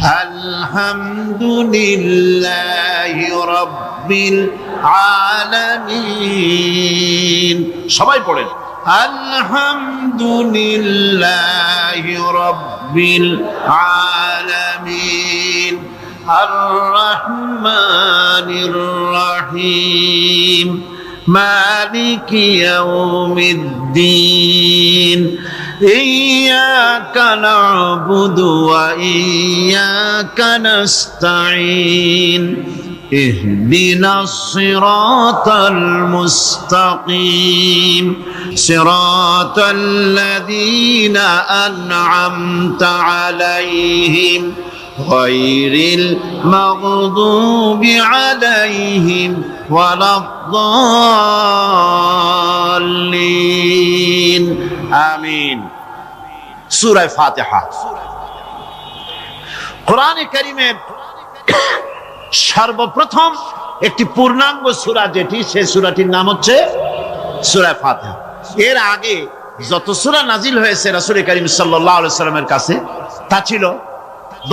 আলহামদুলিল্লাহি রাব্বিল আলামিন। সবাই পড়েন আলহামদুলিল্লাহি রাব্বিল আলামিন আর রহমানির রহিম মালিকি ইয়াউমিদ্দিন ইয়্যাকা না'বুদু ওয়া ইয়্যাকা নাস্তাঈন ইহদিনাস সিরাতাল মুস্তাকিম সিরাতাল্লাযীনা আন'আমতা আলাইহিম গায়রিল মাগদুবি আলাইহিম ওয়ালাদ-দাল্লিন। আমিন। সূরা ফাতিহা কোরআনে কারীমের সর্বপ্রথম একটি পূর্ণাঙ্গ সূরা যেটি, সেই সূরাটির নাম হচ্ছে সূরা ফাতিহা। এর আগে যত সূরা নাজিল হয়েছে রাসূল করিম সাল্লাল্লাহু আলাইহি সাল্লামের কাছে তা ছিল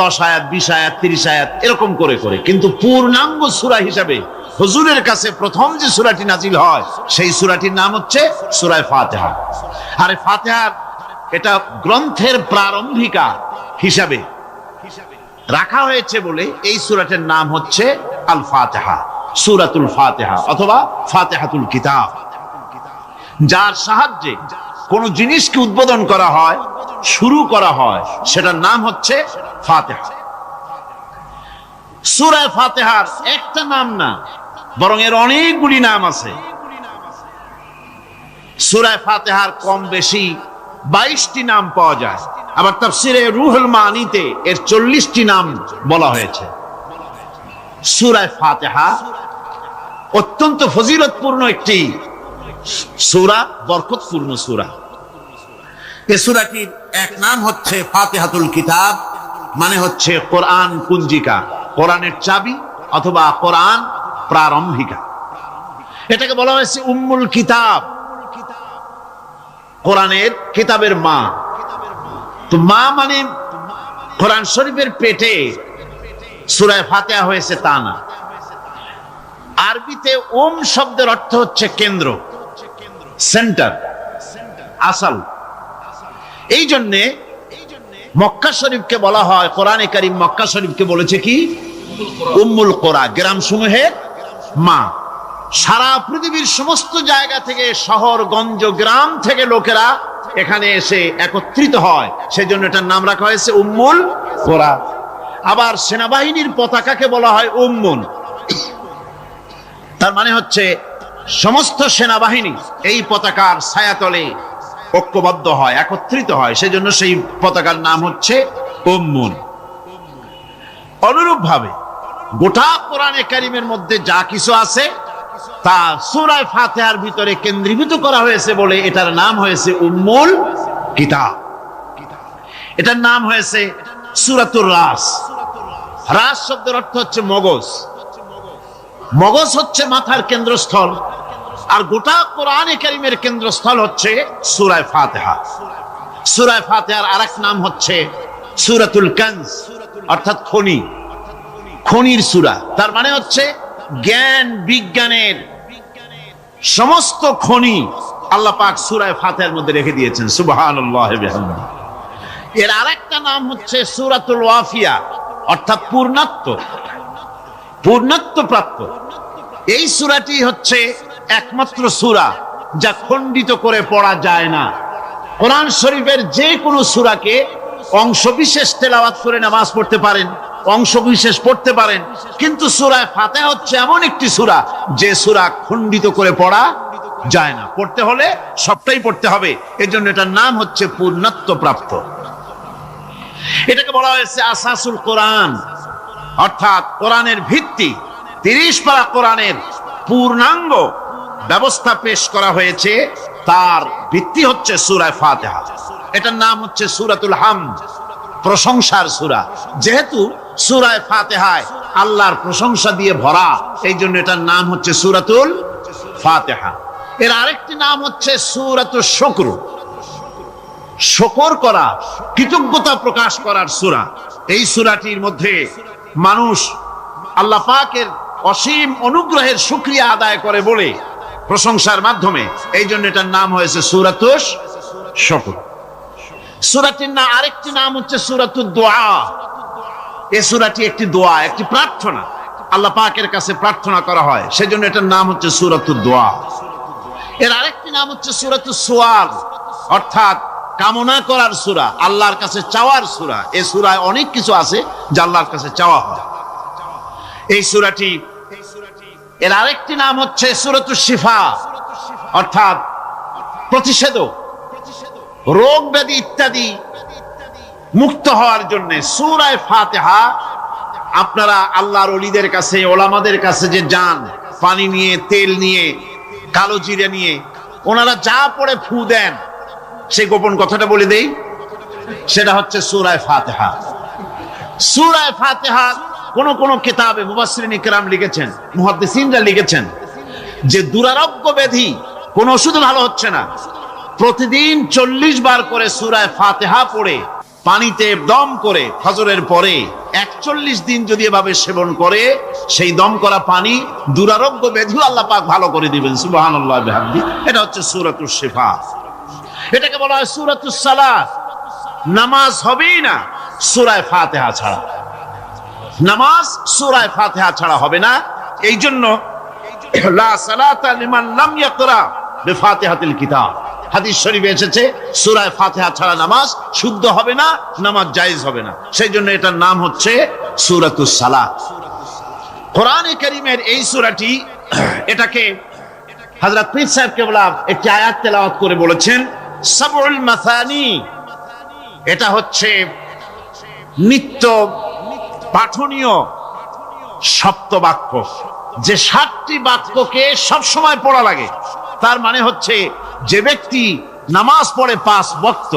10 আয়াত, 20 আয়াত, 30 আয়াত এরকম করে করে, কিন্তু পূর্ণাঙ্গ সূরা হিসাবে হুজুরের কাছে প্রথম যে সূরাটি নাজিল হয় সেই সূরাটির নাম হচ্ছে সূরা ফাতিহা। আর ফাতিহা এটা গ্রন্থের প্রারম্ভিকা হিসাবে রাখা হয়েছে বলে এই সূরাটির নাম হচ্ছে আল ফাতিহা, সূরাতুল ফাতিহা অথবা ফাতিহাতুল কিতাব। যার সাহায্যে কোন জিনিসকে উদ্বোধন করা হয়, শুরু করা হয়, সেটার নাম হচ্ছে ফাতিহা। সূরা ফাতিহার একটা নাম না, বরং এর অনেকগুলি নাম আছে। সূরা ফাতিহার কম বেশি 22টি নাম পাওয়া যায়, আবার তাফসিরে রুহুল মানিতে এর 40টি নাম বলা হয়েছে। সূরা ফাতিহা অত্যন্ত ফজিলতপূর্ণ একটি সূরা, বরকতপূর্ণ সূরা। এই সূরাটির এক নাম হচ্ছে ফাতিহাতুল কিতাব, মানে হচ্ছে কোরআন কুঞ্জিকা, কোরআনের চাবি অথবা কোরআন প্রারম্ভিকা। এটাকে বলা হয়েছে উম্মুল কিতাব, কোরআনের কিতাবের মা। তো মা মানে কোরআন শরীফের পেটে সূরা ফাতিহা হয়েছে তা না। আরবিতে ওম শব্দের অর্থ হচ্ছে কেন্দ্র, সেন্টার, আসল। এই জন্যে মক্কা শরীফকে বলা হয়, কোরআনে কারীম মক্কা শরীফকে বলেছে কি উম্মুল কোরা, গ্রাম সমূহের মা। সারা পৃথিবীর সমস্ত জায়গা থেকে, শহর গঞ্জ গ্রাম থেকে লোকেরা এখানে এসে একত্রিত হয়, সেজন্য এটার নাম রাখা হয়েছে উম্মুল কোরা। আবার সেনাবাহিনীর পতাকাকে বলা হয় উম্মুন, তার মানে হচ্ছে সমস্ত সেনাবাহিনী এই পতাকার ছায়াতলে ঐক্যবদ্ধ হয়, একত্রিত হয়, সেজন্য সেই পতাকার নাম হচ্ছে উম্মুন। অনুরূপ ভাবে গোটা কোরআনে কারীমের মধ্যে যা কিছু আছে তা সূরা ফাতিহার ভিতরে কেন্দ্রীভূত করা হয়েছে বলে এটার নাম হয়েছে উম্মুল কিতাব। এটার নাম হয়েছে সূরাতুর রাস। রাস শব্দের অর্থ হচ্ছে মগজ। মগজ হচ্ছে মাথার কেন্দ্রস্থল, আর গোটা কোরআনে কারীমের কেন্দ্রস্থল হচ্ছে সূরা ফাতিহা। সূরা ফাতিহার আরেক নাম হচ্ছে সূরাতুল কানজ, অর্থাৎ খনি, খনির সূরা। তার মানে হচ্ছে জ্ঞান বিজ্ঞানের সমস্ত খনি আল্লাহ পাক সূরা ফাতিহার মধ্যে রেখে দিয়েছেন। সুবহানাল্লাহি ওয়া বিহামদিহি। এর আরেকটা নাম হচ্ছে সূরাতুল ওয়াফিয়া, অর্থাৎ পূর্ণত্ব প্রাপ্ত। এই সূরাটি হচ্ছে একমাত্র সূরা যা খণ্ডিত করে পড়া যায় না। কোরআন শরীফের যে কোনো সূরাকে অংশবিশেষ তেলাওয়াত করে নামাজ পড়তে পারেন, অংশবিশেষ পড়তে পারেন, কিন্তু সূরা ফাতিহা হচ্ছে এমন একটি সূরা যে সূরা খণ্ডিত করে পড়া যায় না। পড়তে হলে সবটাই পড়তে হবে, এজন্য এটার নাম হচ্ছে পূর্ণত্ব প্রাপ্ত। এটাকে বলা হয়েছে আসাসুল কোরআন, অর্থাৎ কোরআনের ভিত্তি। 30 পারা কোরআনের পূর্ণাঙ্গ ব্যবস্থা পেশ করা হয়েছে, তার ভিত্তি হচ্ছে সূরা ফাতিহা। এটার নাম হচ্ছে সূরাতুল হামদ, প্রশংসার সূরা। যেহেতু সূরা ফাতিহায় আল্লাহর প্রশংসা দিয়ে ভরা, এই জন্য এটার নাম হচ্ছে সূরাতুল ফাতিহা। এর আরেকটি নাম হচ্ছে সূরাতুশ শুকর, শুকর করা, কৃতজ্ঞতা প্রকাশ করার সূরা। এই সূরাটির মধ্যে মানুষ আল্লাহ পাকের অসীম অনুগ্রহের শুকরিয়া আদায় করে বলে প্রশংসার মাধ্যমে, এই জন্য এটার নাম হয়েছে সূরাতুশ শুকর। সূরাটির না আরেকটি নাম হচ্ছে সূরাতুদ দোয়া। এই সূরাটি একটি দোয়া, একটি প্রার্থনা, আল্লাহ পাকের কাছে প্রার্থনা করা হয়, সেজন্য এটার নাম হচ্ছে সূরাতুদ দোয়া। এর আরেকটি নাম হচ্ছে সূরাতুস সুআল, অর্থাৎ কামনা করার সূরা, আল্লাহর কাছে চাওয়ার সূরা। এই সূরায় অনেক কিছু আছে যা আল্লাহর কাছে চাওয়া হয়। এই সূরাটি, এর আরেকটি নাম হচ্ছে সূরাতুশ শিফা, অর্থাৎ প্রতিষেধক, রোগ ব্যাধি ইত্যাদি মুক্ত হওয়ার জন্য। সূরা ফাতিহা আপনারা আল্লাহর ওলিদের কাছে, ওলামাদের কাছে যে যান, পানি নিয়ে, তেল নিয়ে, কালো জিরা নিয়ে, ওনারা যা পড়ে ফু দেন, সেই গোপন কথাটা বলে দেই, সেটা হচ্ছে সূরা ফাতিহা। সূরা ফাতিহা কোন কোন কিতাবে মুফাসসিরিন ইকরাম লিখেছেন, মুহাদ্দিসিনরা লিখেছেন যে দুরারোগ্য ব্যাধি, কোন ওষুধ ভালো হচ্ছে না, প্রতিদিন 40 বার করে সূরা ফাতিহা পড়ে পানিতে দম করে ফজরের পরে 41 দিন যদি এভাবে সেবন করে, সেই দম করা পানি দুরারোগ্য ব্যাধি আল্লাহ পাক ভালো করে দিবেন। সুবহানাল্লাহ বিহামদি। এটা হচ্ছে সূরাতুশ শিফা। এটাকে বলা হয় সূরাতুস সালাত। নামাজ হবেই না সূরা ফাতিহা ছাড়া, নামাজ সূরা ফাতিহা ছাড়া হবে না। এই জন্য লা সালাতা লিমান লাম ইয়াকরা বিফাতিহাতিল কিতাব, হাদিস শরীফে এসেছে সূরা ফাতিহা ছাড়া নামাজ শুদ্ধ হবে না, নামাজ জায়েজ হবে না। সেই জন্য এটার নাম হচ্ছে সূরাতুস সালাত। কোরআনে কারীমের এই সূরাটি, এটাকে হযরত পীর সাহেব কেবলা একটি আয়াত তেলাওয়াত করে বলেছেন সাবউল মাসানি। এটা হচ্ছে নিত্য পাঠনীয় সপ্তবাক্য, যে 7টি বাক্যকে সব সময় পড়া লাগে। তার মানে হচ্ছে যে ব্যক্তি নামাজ পড়ে 5 ওয়াক্ত,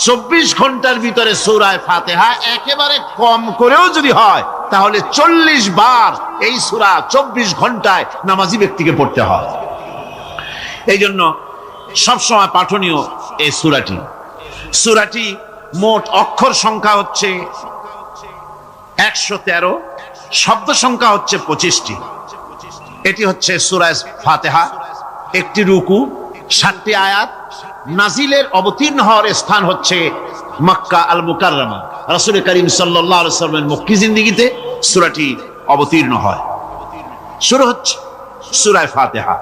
24 ঘন্টার ভিতরে সূরা ফাতিহা একেবারে কম করেও যদি হয়, তাহলে 40 বার এই সূরা 24 ঘন্টায় নামাজি ব্যক্তিকে পড়তে হয়। এই জন্য সবসময় পাঠনীয় এই সূরাটি। সূরাটি মোট অক্ষর সংখ্যা হচ্ছে 113, শব্দ সংখ্যা হচ্ছে 25টি। এটি হচ্ছে সূরা ফাতিহা। একটি রুকু, 7টি আয়াত। নাজিলের অবতীর্ণ হওয়ার স্থান হচ্ছে মক্কা আল মুকাররমা। রাসূল করিম সাল্লাল্লাহু আলাইহি ওয়াসাল্লামের মক্কি জিন্দেগিতে সূরাটি অবতীর্ণ হয়। শুরু হচ্ছে সূরা ফাতিহা।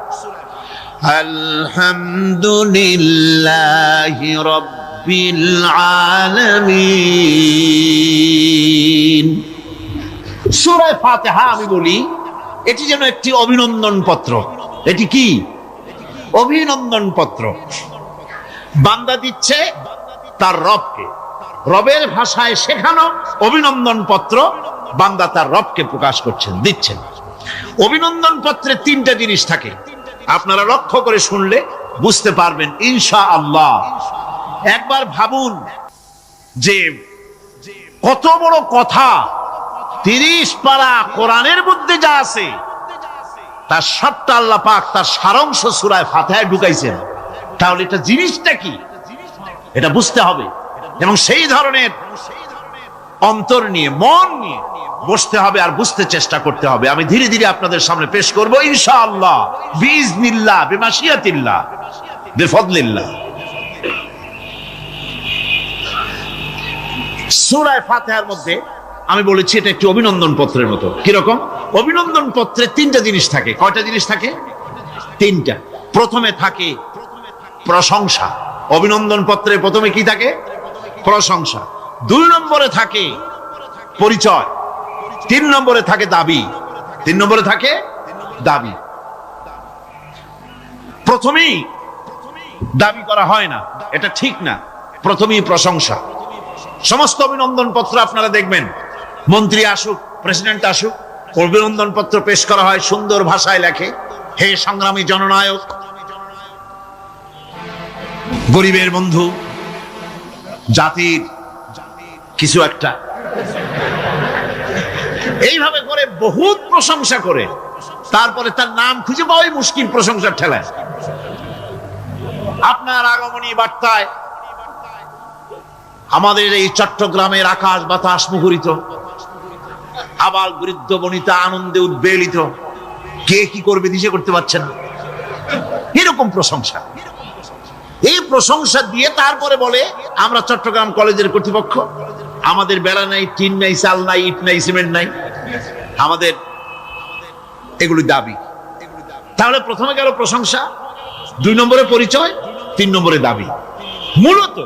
আলহামদুলিল্লাহি রাব্বিল আলামিন। সূরা ফাতিহা আমি বলি এটি যেন একটি অভিনন্দন পত্র। এটি কি? অভিনন্দন পত্র। বান্দা দিচ্ছে তার রবকে, রবের ভাষায় শেখানো অভিনন্দন পত্র বান্দা তার রবকে প্রকাশ করছেন, দিচ্ছেন। অভিনন্দন পত্রে 3টা জিনিস থাকে, আপনারা লক্ষ্য করে শুনলে বুঝতে পারবেন ইনশাআল্লাহ। একবার ভাবুন যে কত বড় কথা 30 পারা কোরআনের মধ্যে যা আছে তার সবটা আল্লাহ পাক তার সারাংশ সূরা ফাতিহায় ঢুকাইছেন। তাহলে এটা জিনিসটা কি, এটা বুঝতে হবে এবং সেই ধরনের অন্তর নিয়ে, মন নিয়ে বসতে হবে আর বুঝতে চেষ্টা করতে হবে। আমি ধীরে ধীরে আপনাদের সামনে পেশ করব ইনশাআল্লাহ, বিইজনিল্লাহ, বিমাশিয়াতিল্লাহ, বিফদলিল্লাহ। সূরা ফাতিহার মধ্যে আমি বলেছি এটা একটি অভিনন্দন পত্রের মতো। কিরকম? অভিনন্দন পত্রে 3টা জিনিস থাকে। কয়টা জিনিস থাকে? 3টা। প্রথমে থাকে প্রশংসা। অভিনন্দন পত্রে প্রথমে কি থাকে? প্রশংসা। 2 নম্বরে থাকে পরিচয়। 3 নম্বরে থাকে দাবি। 3 নম্বরে থাকে দাবি। প্রথমেই দাবি করা হয় না, এটা ঠিক না। প্রথমেই প্রশংসা। সমস্ত অভিনন্দন পত্র আপনারা দেখবেন, মন্ত্রী আসুক, প্রেসিডেন্ট আসুক, অভিনন্দন পত্র পেশ করা হয়, সুন্দর ভাষায় লেখে, হে সংগ্রামী জননায়ক, গরিবের বন্ধু, জাতির কিছু একটা, এইভাবে করে বহুত প্রশংসা করে তারপরে তার নাম খুঁজে পাওয়াই মুশকিল প্রশংসার ঠেলায়। আপনার আগমনী বার্তায় আমাদের এই চট্টগ্রামের আকাশ বাতাস মুখরিত, আবাল বৃদ্ধ বনিতা আনন্দে উদ্বেলিত, কে কি করবে দিশে করতে পারছেন না, এরকম প্রশংসা। এই প্রশংসা দিয়ে তারপরে বলে আমরা চট্টগ্রাম কলেজের কর্তৃপক্ষ, আমাদের বেড়া নাই, টিন নাই, চাল নাই, ইট নাই, সিমেন্ট নাই, আমাদের এগুলি দাবি। তাহলে প্রথমে গেল প্রশংসা, 2 নম্বরে পরিচয়, 3 নম্বরে দাবি। মূলত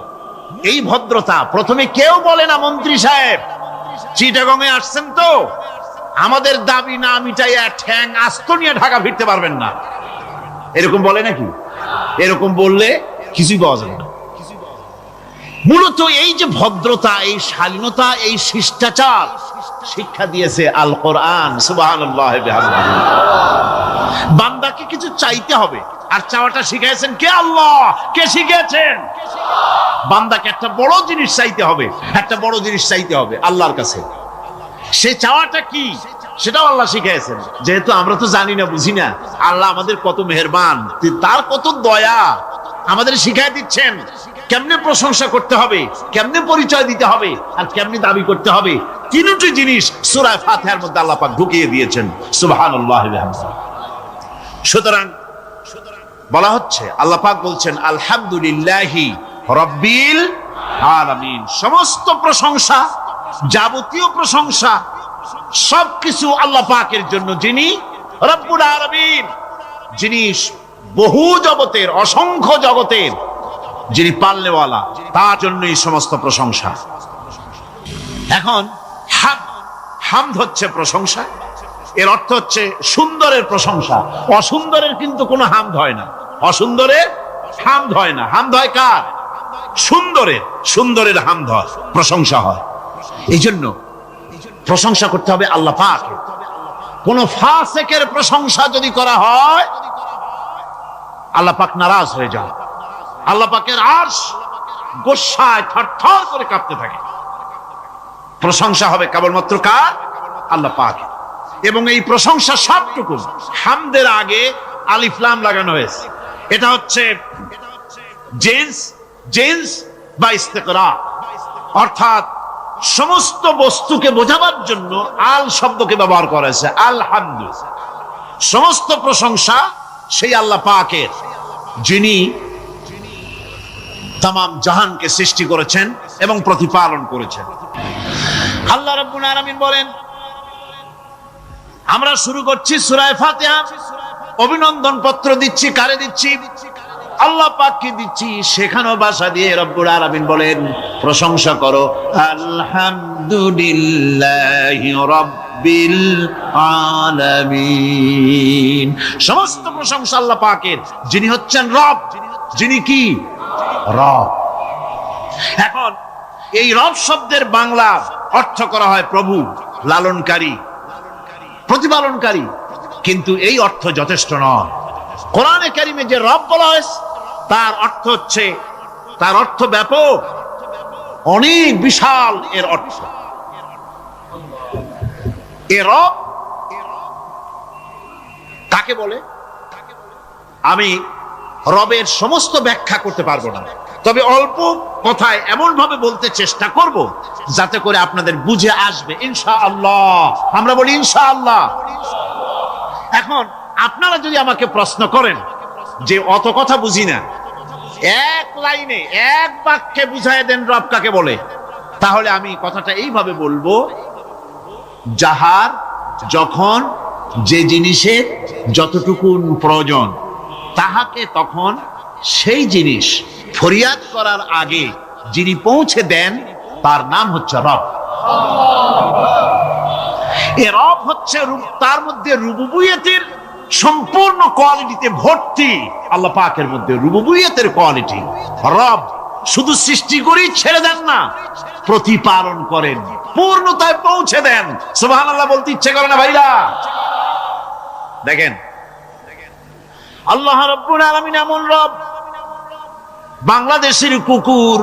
এই ভদ্রতা প্রথমে কেউ বলে না, মন্ত্রী সাহেব চিটাগং এ আসছেন তো, আমাদের দাবি না মিটাইয়া ঠ্যাং আস্ত নিয়ে ঢাকা ফিরতে পারবেন না, এরকম বলে নাকি? এরকম বললে কিছুই পাওয়া যাবে না। মূলত এই যে ভদ্রতা, এই শালীনতা, এই শিষ্টাচার শিক্ষা দিয়েছে আল কোরআন। সুবহানাল্লাহ বিহামদিহি। বান্দাকে কিছু চাইতে হবে, আর চাওয়াটা শিখাইছেন কে? আল্লাহ। কে শিখিয়েছেন? বান্দাকে একটা বড় জিনিস চাইতে হবে, একটা বড় জিনিস চাইতে হবে আল্লাহর কাছে। সে চাওয়াটা কি সেটাও আল্লাহ শিখিয়েছেন। যেহেতু আমরা তো জানি না, বুঝি না, আল্লাহ আমাদের কত মেহেরবান, তার কত দয়া, আমাদের শিখাই দিচ্ছেন কেমনে প্রশংসা করতে হবে, কেমনে পরিচয় দিতে হবে, আর কেমনে দাবি করতে হবে। তিনটি জিনিস সূরা ফাতিহার মধ্যে আল্লাহ পাক ঢুকিয়ে দিয়েছেন। সুবহানাল্লাহ বিহামদিহি। সুতরাং বলা হচ্ছে, আল্লাহ পাক বলছেন আলহামদুলিল্লাহি রাব্বিল আলামিন। সমস্ত প্রশংসা, যাবতীয় প্রশংসা সবকিছু আল্লাহ পাকের জন্য, যিনি রব্বুল আলামিন, যিনি বহু জগতের, অসংখ্য জগতের যিনি পালনেওয়ালা, তার জন্যই সমস্ত প্রশংসা। এখন হামদ হচ্ছে প্রশংসা, এর অর্থ হচ্ছে সুন্দরের প্রশংসা। অসুন্দরের কিন্তু কোনো হামদ হয় না, অসুন্দরের হামদ হয় না। হামদ হয় কার? সুন্দরের। সুন্দরের হামদ হয়, প্রশংসা হয়। এই জন্য প্রশংসা করতে হবে আল্লাহ পাকের। কোন ফাসিকের প্রশংসা যদি করা হয়, আল্লাহ পাক নারাজ হয়ে যান। আল্লাহ পাকের আরশ গোসায় থরথর করে কাঁপতে থাকে। প্রশংসা হবে কেবলমাত্র কার? আল্লাহ পাকের। এবং এই প্রশংসা সবটুকু হামদের আগে আলিফ লাম লাগানো হয়েছে। এটা হচ্ছে জিন্স বা ইস্তিকরার, অর্থাৎ সমস্ত বস্তুকে বোঝাবার জন্য আল শব্দকে ব্যবহার করা হয়েছে। আলহামদু, সমস্ত প্রশংসা সেই আল্লাহ পাকের, যিনি তামাম জাহানকে সৃষ্টি করেছেন এবং প্রতিপালন করেছেন। আল্লাহ রাব্বুল আলামিন বলেন, আমরা শুরু করছি সূরা ফাতিহা, অভিনন্দন পত্র দিচ্ছি। কারে দিচ্ছি? আল্লাহ পাককে দিচ্ছি। সেখানেও ভাষা দিয়ে রব্বুল আলামিন বলেন প্রশংসা করো, আলহামদুলিল্লাহি রাব্বিল আলামিন। সমস্ত প্রশংসা আল্লাহ পাকের, যিনি হচ্ছেন রব। যিনি কি? রব। এখন এই রব শব্দের বাংলা অর্থ করা হয় প্রভু, লালনকারী, প্রতিপালনকারী, কিন্তু এই অর্থ যথেষ্ট নয়। কোরআনে কারিমে যে রব বলা হয়েছে তার অর্থ হচ্ছে, তার অর্থ ব্যাপক, অনেক বিশাল এর অর্থ। এ রব কাকে বলে আমি রবের সমস্ত ব্যাখ্যা করতে পারবো না, তবে অল্প কথায় এমন ভাবে বলতে চেষ্টা করব যাতে করে আপনাদের বুঝে আসবে ইনশাআল্লাহ। আমরা বলি ইনশাআল্লাহ। এখন আপনারা যদি আমাকে প্রশ্ন করেন যে অত কথা বুঝি না, এক লাইনে এক বাক্যে বুঝায় দেন রব কাকে বলে, তাহলে আমি কথাটা এইভাবে বলবো, যাহার যখন যে জিনিসের যতটুকু প্রয়োজন তাহাকে তখন সেই জিনিস ফরিয়াদ করার আগে যিনি পৌঁছে দেন তার নাম হচ্ছে রব। এ রব হচ্ছে, তার মধ্যে রুবুবিয়তের সম্পূর্ণ কোয়ালিটিতে ভর্তি। আল্লাহ পাকের মধ্যে রুবুবিয়তের কোয়ালিটি। রব শুধু সৃষ্টি করেই ছেড়ে দেন না, প্রতিপালন করেন, পূর্ণতায় পৌঁছে দেন। সুবহানাল্লাহ বলতে ইচ্ছে করে না ভাইরা? দেখেন আল্লাহ রাব্বুল আলামিন এমন রব, বাংলাদেশের কুকুর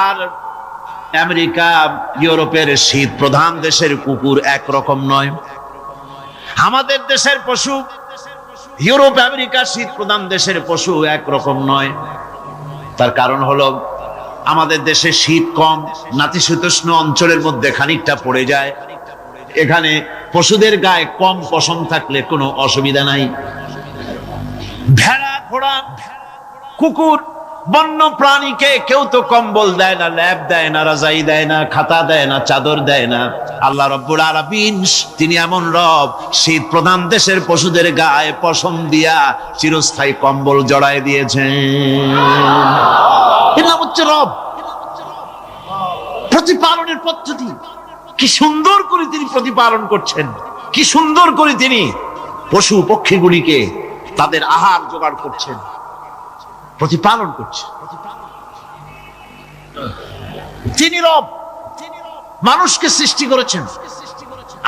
আর আমেরিকা ইউরোপের শীত প্রধান দেশের কুকুর একরকম নয়। আমাদের দেশের পশু ইউরোপ আমেরিকা শীত প্রধান দেশের পশু একরকম নয়। তার কারণ হলো আমাদের দেশে শীত কম, নাতিশীতোষ্ণ অঞ্চলের মধ্যে খানিকটা পড়ে যায়। এখানে পশুদের গায়ে কম পশম থাকলে কোনো অসুবিধা নাই। ভেড়া, ঘোড়া, কুকুর, বন্য প্রাণীকে কেউ তো কম্বল দেয় না, ল্যাপ দেয় না, রাজাই দেয় না, খাতা দেয় না, চাদর দেয় না। আল্লাহ রাব্বুল আলামিন তিনি এমন রব, শীত প্রধান দেশের পশুদের গায়ে পশম দিয়া চিরস্থায়ী কম্বল জড়ায় দিয়েছেন। এর নাম হচ্ছে রব। প্রতিপালনের পদ্ধতি কি সুন্দর করে তিনি প্রতিপালন করছেন, কি সুন্দর করে তিনি পশু পক্ষীগুলিকে তাদের আহার জোগাড় করছেন, প্রতিপালন করছেন। তিনি রব, মানুষকে সৃষ্টি করেছেন,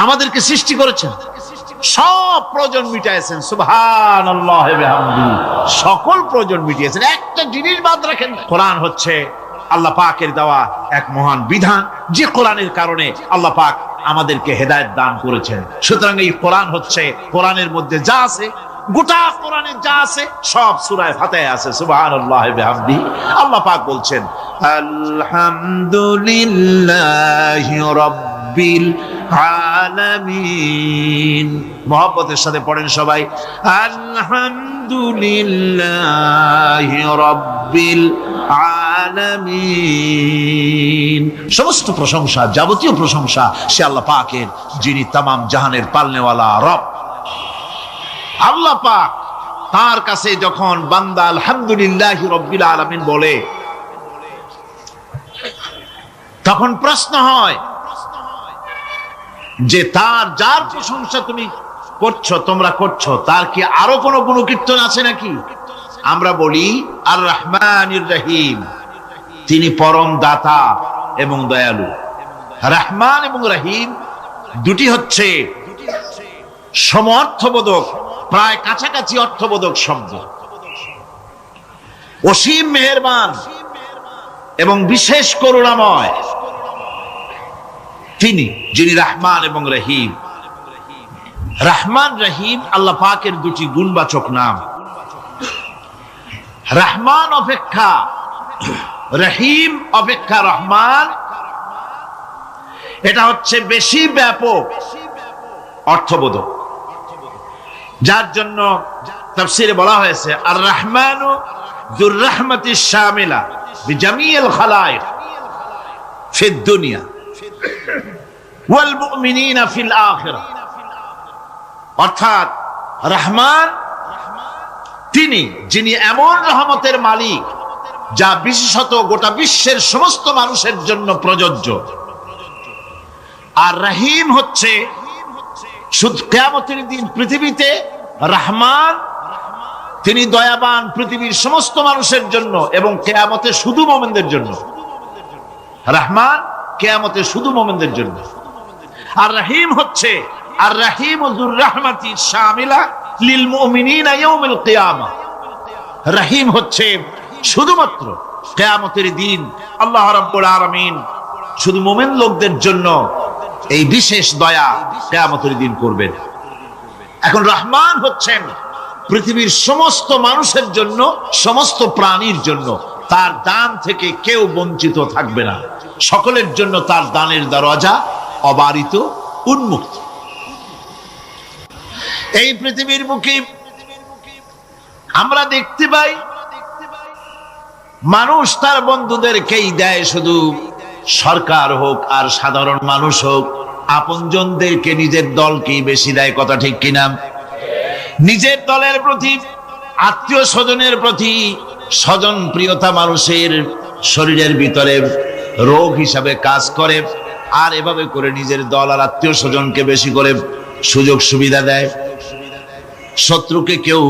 আমাদেরকে সৃষ্টি করেছেন, সব প্রয়োজন মিটাইছেন। সুবহানাল্লাহ ওয়া বিহামদিহি, সকল প্রয়োজন মিটিয়েছেন, একটা জিনিস বাদ রাখেন না। কোরআন হচ্ছে আল্লাহ পাকের দেওয়া এক মহান বিধান, যে কোরআনের কারণে আল্লাহ পাক আমাদেরকে হেদায়েত দান করেছেন। সুতরাং এই কোরআন হচ্ছে, কোরআনের মধ্যে যা আছে, গোটা কোরআনে যা আছে সব সূরা ফাতিহায় আছে। সুবহানাল্লাহ ওয়া বিহামদিহি। আল্লাহ পাক বলছেন আলহামদুলিল্লাহি রাব্বিল আলামিন। মুহাব্বতের সাথে পড়েন সবাই, আলহামদুলিল্লাহি রাব্বিল আলামিন। সমস্ত প্রশংসা, যাবতীয় প্রশংসা সে আল্লাহ পাকের, যিনি তামাম জাহানের পালনেওয়ালা রব। আল্লাহ পাক তার কাছে যখন বান্দা আলহামদুলিল্লাহি রাব্বিল আলামিন বলে, তখন প্রশ্ন হয় যে তার যার প্রশংসা তুমি করছো, তোমরা করছো, তার কি আরো কোনো গুণকীর্তন আছে নাকি? আমরা বলি আর রহমানির রহিম, তিনি পরম দাতা এবং দয়ালু। রহমান এবং রহিম দুটি হচ্ছে সমঅর্থবোধক, প্রায় কাছাকাছি অর্থবোধক শব্দ। অসীম মেহেরবান এবং বিশেষ করুণাময় তিনি, যিনি রহমান এবং রহিম। রহমান রহিম আল্লাহ পাকের দুটি গুণবাচক নাম। রহমান অপেক্ষা, রহিম অপেক্ষা রহমান, এটা হচ্ছে বেশি ব্যাপক অর্থবোধক, যার জন্য তাফসীরে বলা হয়েছে আর রহমানু যুর রাহমাতিশ শামিলা বিজামিল খালায়েক ফিদ দুনিয়া ওয়াল মুমিনিনা ফিল আখিরাহ। অর্থাৎ রহমান তিনি, যিনি এমন রহমতের মালিক যা বিশেষত গোটা বিশ্বের সমস্ত মানুষের জন্য প্রযোজ্য। আর রহিম হচ্ছে শুধু কিয়ামতের দিন পৃথিবীতে রহমান তিনি দয়াবান পৃথিবীর সমস্ত মানুষের জন্য, এবং কিয়ামতে শুধু মুমিনদের জন্য। রহমান কিয়ামতে শুধু মুমিনদের জন্য। আর রহিম হচ্ছে আর রহিম যুর রাহমাতি শামিলা লিল মুমিনিনা ইয়াউমিল কিয়ামা। রহিম হচ্ছে শুধুমাত্র কিয়ামতের দিন আল্লাহ রাব্বুল আলামিন শুধু মুমিন লোকদের জন্য এই বিশেষ দয়া কিয়ামতের দিন করবেন। এখন রহমান হচ্ছেন পৃথিবীর সমস্ত মানুষের জন্য, সমস্ত প্রাণীর জন্য। তার দান থেকে কেউ বঞ্চিত থাকবে না, সকলের জন্য তার দানের দরজা অবারিত, উন্মুক্ত। এই পৃথিবীর মুখে আমরা দেখতে পাই মানুষ তার বন্ধুদেরকেই দেয়, শুধু সরকার হোক আর সাধারণ মানুষ হোক, আপনজনদেরকে নিজের দলকেই বেশি দেয়। কথা ঠিক কিনা? নিজের দলের প্রতি, আত্মীয় স্বজনের প্রতি স্বজন প্রিয়তা মানুষের শরীরের ভিতরে রোগ হিসাবে কাজ করে, আর এভাবে করে নিজের দল আর আত্মীয় স্বজনকে বেশি করে সুযোগ সুবিধা দেয়। শত্রুকে কেউ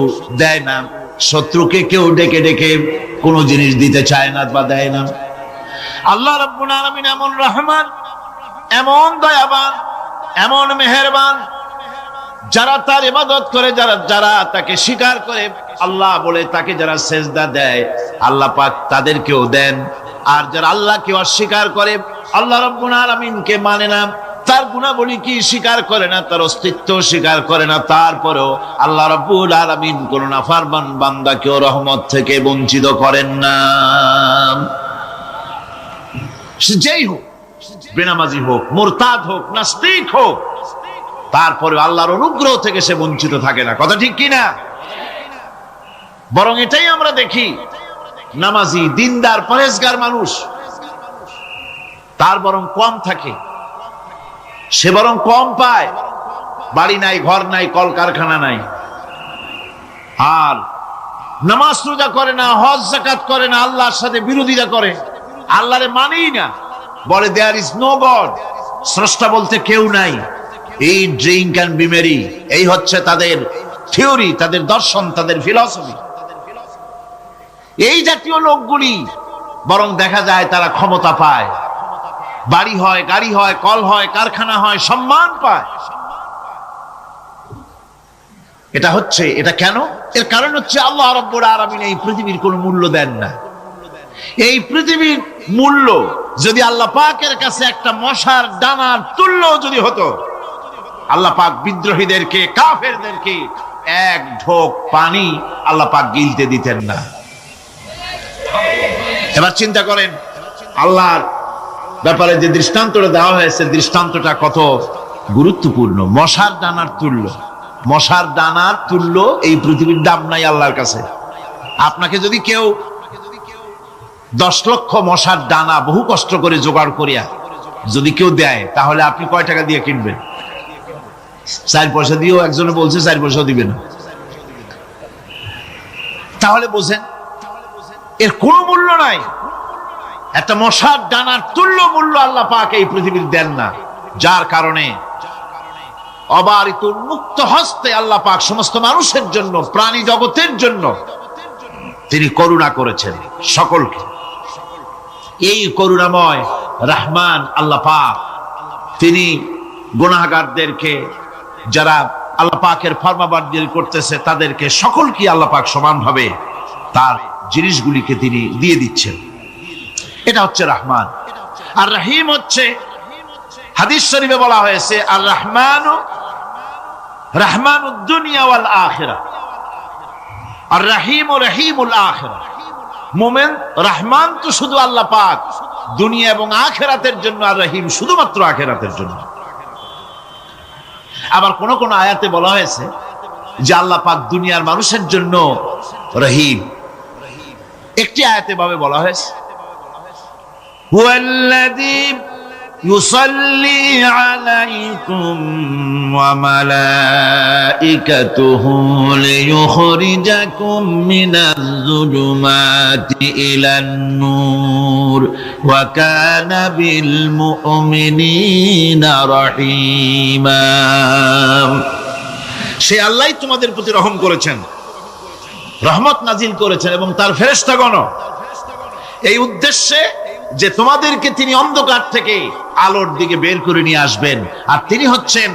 দেয় না, শত্রুকে কেউ ডেকে ডেকে কোনো জিনিস দিতে চায় না বা দেয় না। আল্লাহ রাব্বুল আলামিন এমন রহমান, এমন দয়াবান, এমন মেহেরবান, যারা তার ইবাদত করে, যারা তাকে স্বীকার করে, আল্লাহ বলে তাকে যারা সেজদা দেয়, আল্লাহ পাক তাদেরকেও দেন। আর যারা আল্লাহকে অস্বীকার করে, আল্লাহ রাব্বুল আলামিনকে মানে না, তার গুণাবলী কি স্বীকার করে না, তার অস্তিত্ব স্বীকার করে না, তারপরেও আল্লাহ রাব্বুল আলামিন কোন নাফরমান বান্দাকেও রহমত থেকে বঞ্চিত করেন না। সে যেই হোক, বেনামাজি হোক, মুরতাদ হোক, নাস্তিক হোক, তারপরে আল্লাহর অনুগ্রহ থেকে সে বঞ্চিত থাকে না। কথা ঠিক কিনা? বরং এটাই আমরা দেখি, নামাজি দিনদার পরেজগার মানুষ তার বরং কম থাকে, সে বরং কম পায়। বাড়ি নাই, ঘর নাই, কলকারখানা নাই, আর নামাজ রোজা করে না, হজ যাকাত করে না, আল্লাহর সাথে বিরোধিতা করে, আল্লাহরে মানেই না, বলে দেয়ার ইজ নো গড, স্রষ্টা বলতে কেউ নাই। এই ড্রিঙ্ক অ্যান্ড বি মেরি, এই হচ্ছে তাদের থিওরি, তাদের দর্শন, তাদের ফিলসফি। এই জাতীয় লোকগুলি বরং দেখা যায় তারা ক্ষমতা পায়, বাড়ি হয়, গাড়ি হয়, কল হয়, কারখানা হয়, সম্মান পায়। এটা কেন? এর কারণ হচ্ছে আল্লাহ রাব্বুল আলামিন এই পৃথিবীর কোনো মূল্য দেন না। এই পৃথিবীর মূল্য যদি আল্লাহ পাকের কাছে একটা মশার ডানার তুল্য যদি হতো, আল্লাহ পাক বিদ্রোহীদেরকে, কাফেরদেরকে এক ঢোক পানি আল্লাহ পাক গিলতে দিতেন না। এবার চিন্তা করেন, আল্লাহর ব্যাপারে যে দৃষ্টান্তটা দেওয়া হয়েছে, দৃষ্টান্তটা কত গুরুত্বপূর্ণ। মশার ডানার তুল্য, মশার ডানার তুল্য এই পৃথিবীর দাম নাই আল্লাহর কাছে। আপনাকে যদি কেউ 10 লক্ষ মশার ডানা বহু কষ্ট করে জোগাড় করিয়া যদি কেউ দেয়, তাহলে আপনি কয় টাকা দিয়ে কিনবেন? 4 পয়সা দিয়েও একজনে বলছে 4 পয়সা দিবেন। তাহলে বোঝেন এর কোনো মূল্য নাই। একটা মশার ডানার তুল্য মূল্য আল্লাহ পাক এই পৃথিবীর দেন না, যার কারণে অবারিত উন্মুক্ত হস্তে আল্লাহ পাক সমস্ত মানুষের জন্য, প্রাণী জগতের জন্য তিনি করুণা করেছেন সকলকে। এই করুণাময় রহমান আল্লাহ পাক তিনি গুনাহগারদেরকে, যারা আল্লাহ পাকের ফরমাবরদারি করতেছে, তাদেরকে সকলকে আল্লাহ পাক সমানভাবে তার জিনিসগুলিকে তিনি দিয়ে দিচ্ছেন। এটা হচ্ছে রহমান। আর রহিম হচ্ছে, হাদিস শরীফে বলা হয়েছে, আর রহমানু রহমানুদ দুনিয়া ওয়াল আখিরাহ, আর রহিমু রহিমুল আখিরাহ। মুমিন রহমান তো শুধু আল্লাহ পাক দুনিয়া এবং আখিরাতের জন্য, আর রহিম শুধুমাত্র আখিরাতের জন্য। আবার কোন কোন আয়াতে বলা হয়েছে যে আল্লাহ পাক দুনিয়ার মানুষের জন্য রহিম। একটি আয়াতে ভাবে বলা হয়েছে, হুয়াল্লাযী ইউসাল্লি আলাইকুম ওয়া মালাইকাতুহু লিইখরিজাকুম মিনাজ যুলুমাতি ইলান নূর ওয়া কানা বিল মুমিনিনা রহিমা। সে আল্লাহই তোমাদের প্রতি রহম করেছেন, রহমত নাজিল করেছেন, এবং তার ফেরেশতাগণ এই উদ্দেশ্যে যে তোমাদেরকে তিনি অন্ধকার থেকে আলোর দিকে বের করে নিয়ে আসবেন। আর তিনি হচ্ছেন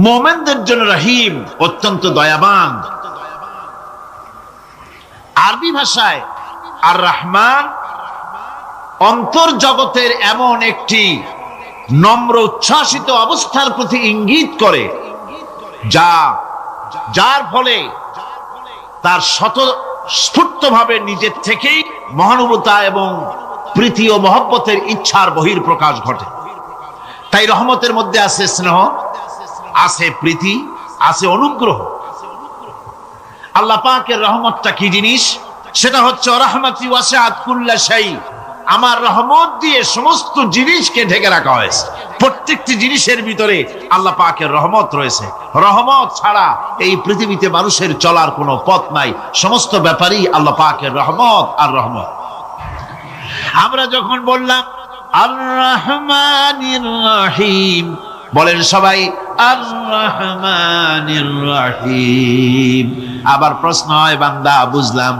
মুমিনদের জন্য রহিম, অত্যন্ত দয়াবান। আরবি ভাষায় আর রহমান অন্তর জগতের এমন একটি নম্র উচ্ছ্বাসিত অবস্থার প্রতি ইঙ্গিত করে, যার ফলে তার স্বতঃস্ফূর্তভাবে নিজের থেকেই মহানুভবতা এবং প্রীতি ও মহব্বতের ইচ্ছার বহির প্রকাশ ঘটে। তাই রহমতের মধ্যে আছে স্নেহ, আছে প্রীতি, আছে অনুগ্রহ। আল্লাহ পাকের রহমতটা কি জিনিস? সেটা হচ্ছে রাহমাতি ওয়াসিআত কুল্লা শাই। আমার রহমত দিয়ে সমস্ত জিনিসকে ঢেকে রাখা হয়েছে। প্রত্যেকটি জিনিসের ভিতরে আল্লাহ পাকের রহমত রয়েছে। রহমত ছাড়া এই পৃথিবীতে মানুষের চলার কোনো পথ নাই। সমস্ত ব্যাপারেই আল্লাহ পাকের রহমত আর রহমত। আমরা যখন বললাম আর রহমানির রহিম, বলেন সবাই আর রহমানির রহিম। আবার প্রশ্ন হয়, বান্দা বুঝলাম,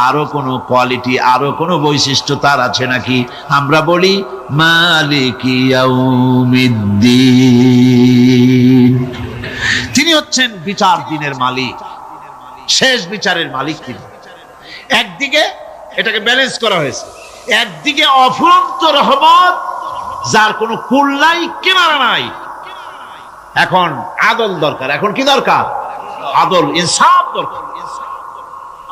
আরো কোনো কোয়ালিটি, আরো কোনো বৈশিষ্ট্য তার আছে নাকি? আমরা বলি মালিকি ইয়াউমিদ্দিন। তিনি হচ্ছেন বিচার দিনের মালিক, শেষ বিচারের মালিক তিনি। একদিকে এটাকে ব্যালেন্স করা হয়েছে, একদিকে অফুরন্ত রহমত, যার কোনো কুল নাই, কিনারা নাই। এখন আদল দরকার। এখন কি দরকার? আদল, ইনসাফ দরকার।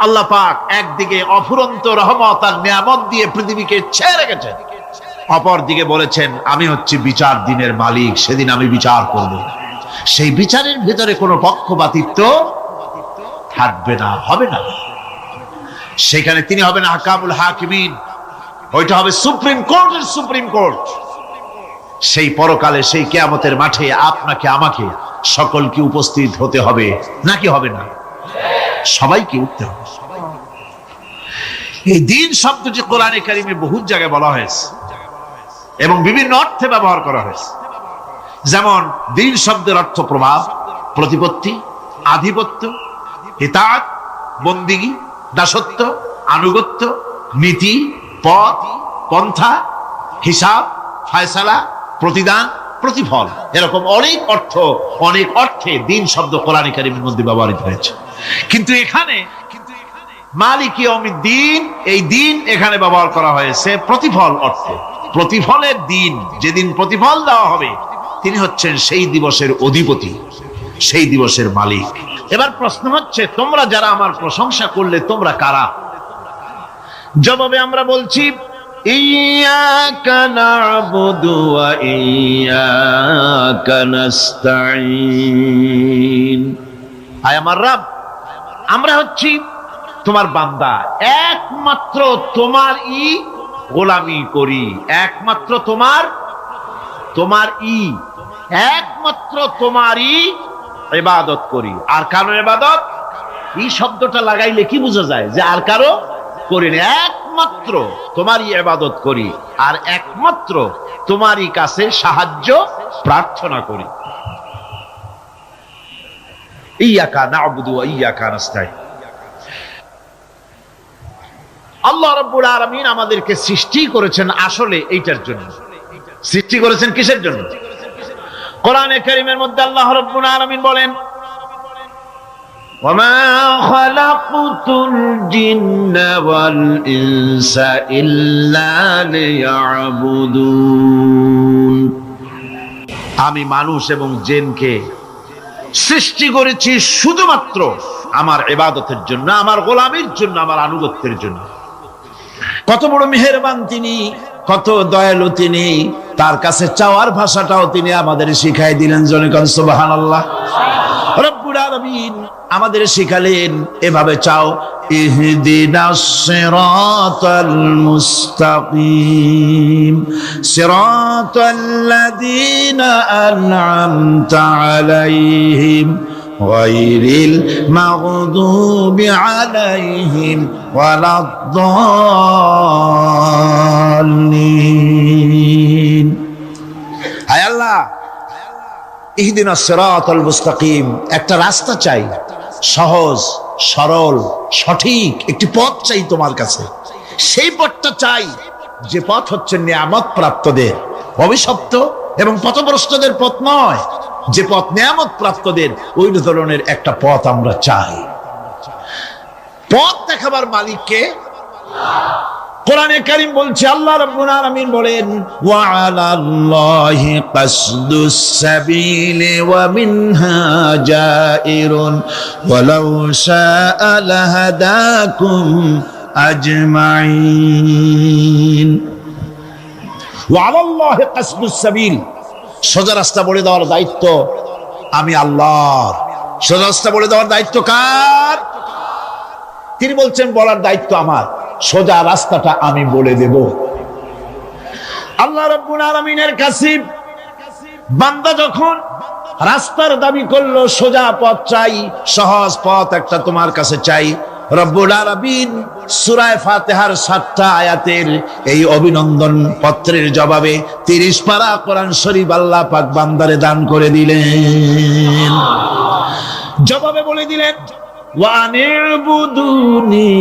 আল্লাহ পাক একদিকে অফুরন্ত রহমত আর নিয়ামত দিয়ে পৃথিবীকে ছেয়ে রেখেছেন, অপর দিকে বলেছেন আমি হচ্ছি বিচার দিনের মালিক, সেদিন আমি বিচার করব। সেই বিচারের ভিতরে কোনো পক্ষপাতিত্ব থাকবে না, হবে না। সেখানে তিনি হবেন হাকামুল হাকিমিন, ওইটা হবে সুপ্রিম কোর্টের সুপ্রিম কোর্ট। সেই পরকালে, সেই কিয়ামতের মাঠে আপনাকে আমাকে সকলকে উপস্থিত হতে হবে, নাকি হবে না? সবাইকে উঠতে হবে। এই দিন শব্দটি কোরআনে কারিমে বহু জায়গায় বলা হয়েছে এবং বিভিন্ন অর্থে ব্যবহার করা হয়েছে। যেমন দিন শব্দের অর্থ প্রভাব, প্রতিপত্তি, আধিপত্য, ইতাআত, বন্দিগি, দাসত্ব, আনুগত্য, নীতি, পথ, পন্থা, হিসাব, ফায়সালা, প্রতিদান, প্রতিফল, এরকম অনেক অর্থ, অনেক অর্থে দিন শব্দ কোরআনে কারিমের মধ্যে ব্যবহৃত হয়েছে। কিন্তু এখানে মালিক ইয়াউমিদ্দিন, এই দিন এখানে ব্যবহার করা হয়েছে প্রতিফল অর্থে। প্রতিফলের দিন, যেদিন প্রতিফল দেওয়া হবে, তিনি হচ্ছেন সেই দিবসের অধিপতি, সেই দিবসের মালিক। এবার প্রশ্ন হচ্ছে, তোমরা যারা আমার প্রশংসা করলে তোমরা কারা? জবাবে আমরা বলছি ইয়্যাকা না'বুদু ওয়া ইয়্যাকা নাস্তাঈন। আয় আমার রব, আমরা হচ্ছি তোমার বান্দা, একমাত্র তোমারই গোলামি করি, একমাত্র একমাত্র তোমারই ইবাদত করি। আর কারো ইবাদত, এই শব্দটা লাগাইলে কি বোঝা যায়? যে আর কারো করি না, একমাত্র তোমারই ইবাদত করি আর একমাত্র তোমারই কাছে সাহায্য প্রার্থনা করি। ইয়্যাকা না'বুদু ওয়া ইয়্যাকা নাস্তাঈন। আল্লাহ রাব্বুল আলামিন আমাদেরকে সৃষ্টি করেছেন আসলে এইটার জন্য। সৃষ্টি করেছেন কিসের জন্য? কোরআনে কারীমের মধ্যে আল্লাহ রাব্বুল আলামিন বলেন, ওয়ামা খালাকতুল জিন্না ওয়াল ইনসা ইল্লা লিয়াবুদুন। আমি মানুষ এবং জিনকে সৃষ্টি করেছি শুধুমাত্র আমার ইবাদতের জন্য, আমার গোলামির জন্য, আমার আনুগত্যের জন্য। কত বড় মেহেরবান তিনি, কত দয়ালু তিনি, তার কাছে চাওয়ার ভাষাটাও তিনি আমাদের শিখাই দিলেন। জনে কোন সুবহানাল্লাহ। রব্বুল আলামিন আমাদের শিখালেন, এভাবে চাও, ইহদিনাস সিরাতাল মুস্তাকিম সিরাতাল্লাযীনা আন'আমতা আলাইহিম গায়রিল মাগদুবি আলাইহিম ওয়ালাদ-দাল্লিন। হায় আল্লাহ, ইহদিনাস সিরাতাল মুস্তাকিম, একটা রাস্তা চাই, সহজ সরল সঠিক একটি পথ চাই তোমার কাছে। সেই পথটা চাই যে পথ হচ্ছে নিয়ামত প্রাপ্তদের, অভিশপ্ত এবং পথভ্রষ্টদের পথ নয়। যে পথ নিয়ামত প্রাপ্তদের, ওই ধরনের একটা পথ আমরা চাই। পথ দেখাবার মালিককে কোরআনে কারীম বলছে, আল্লাহ রাব্বুল আলামিন বলেন, ওয়া আলাল্লাহি কাসদুস সাবিলি ওয়া মিনহা জাইরুন ওয়ালাউ শাআ লাহাদাকুম আজমাইন। ওয়া আলাল্লাহি কাসদুস সাবিল, সোজা রাস্তা বলে দেওয়ার দায়িত্ব আমি আল্লাহর। সোজা রাস্তা বলে দেওয়ার দায়িত্ব কার? তিনি বলছেন, বলার দায়িত্ব আমার, সোজা রাস্তাটা আমি বলে দেব। আল্লাহ রাব্বুল আলামিনের কাছে বান্দা যখন রাস্তার দাবি করলো, সোজা পথ চাই, সহজ পথ একটা তোমার কাছে চাই, রব্বুল আলামিন সূরা ফাতিহার 7টা আয়াতের এই অভিনন্দন পত্রের জবাবে 30 পারা কোরআন শরীফ আল্লাহ পাক বান্দারে দান করে দিলেন। জবাবে বলে দিলেন, ওয়ানি'বুদুনি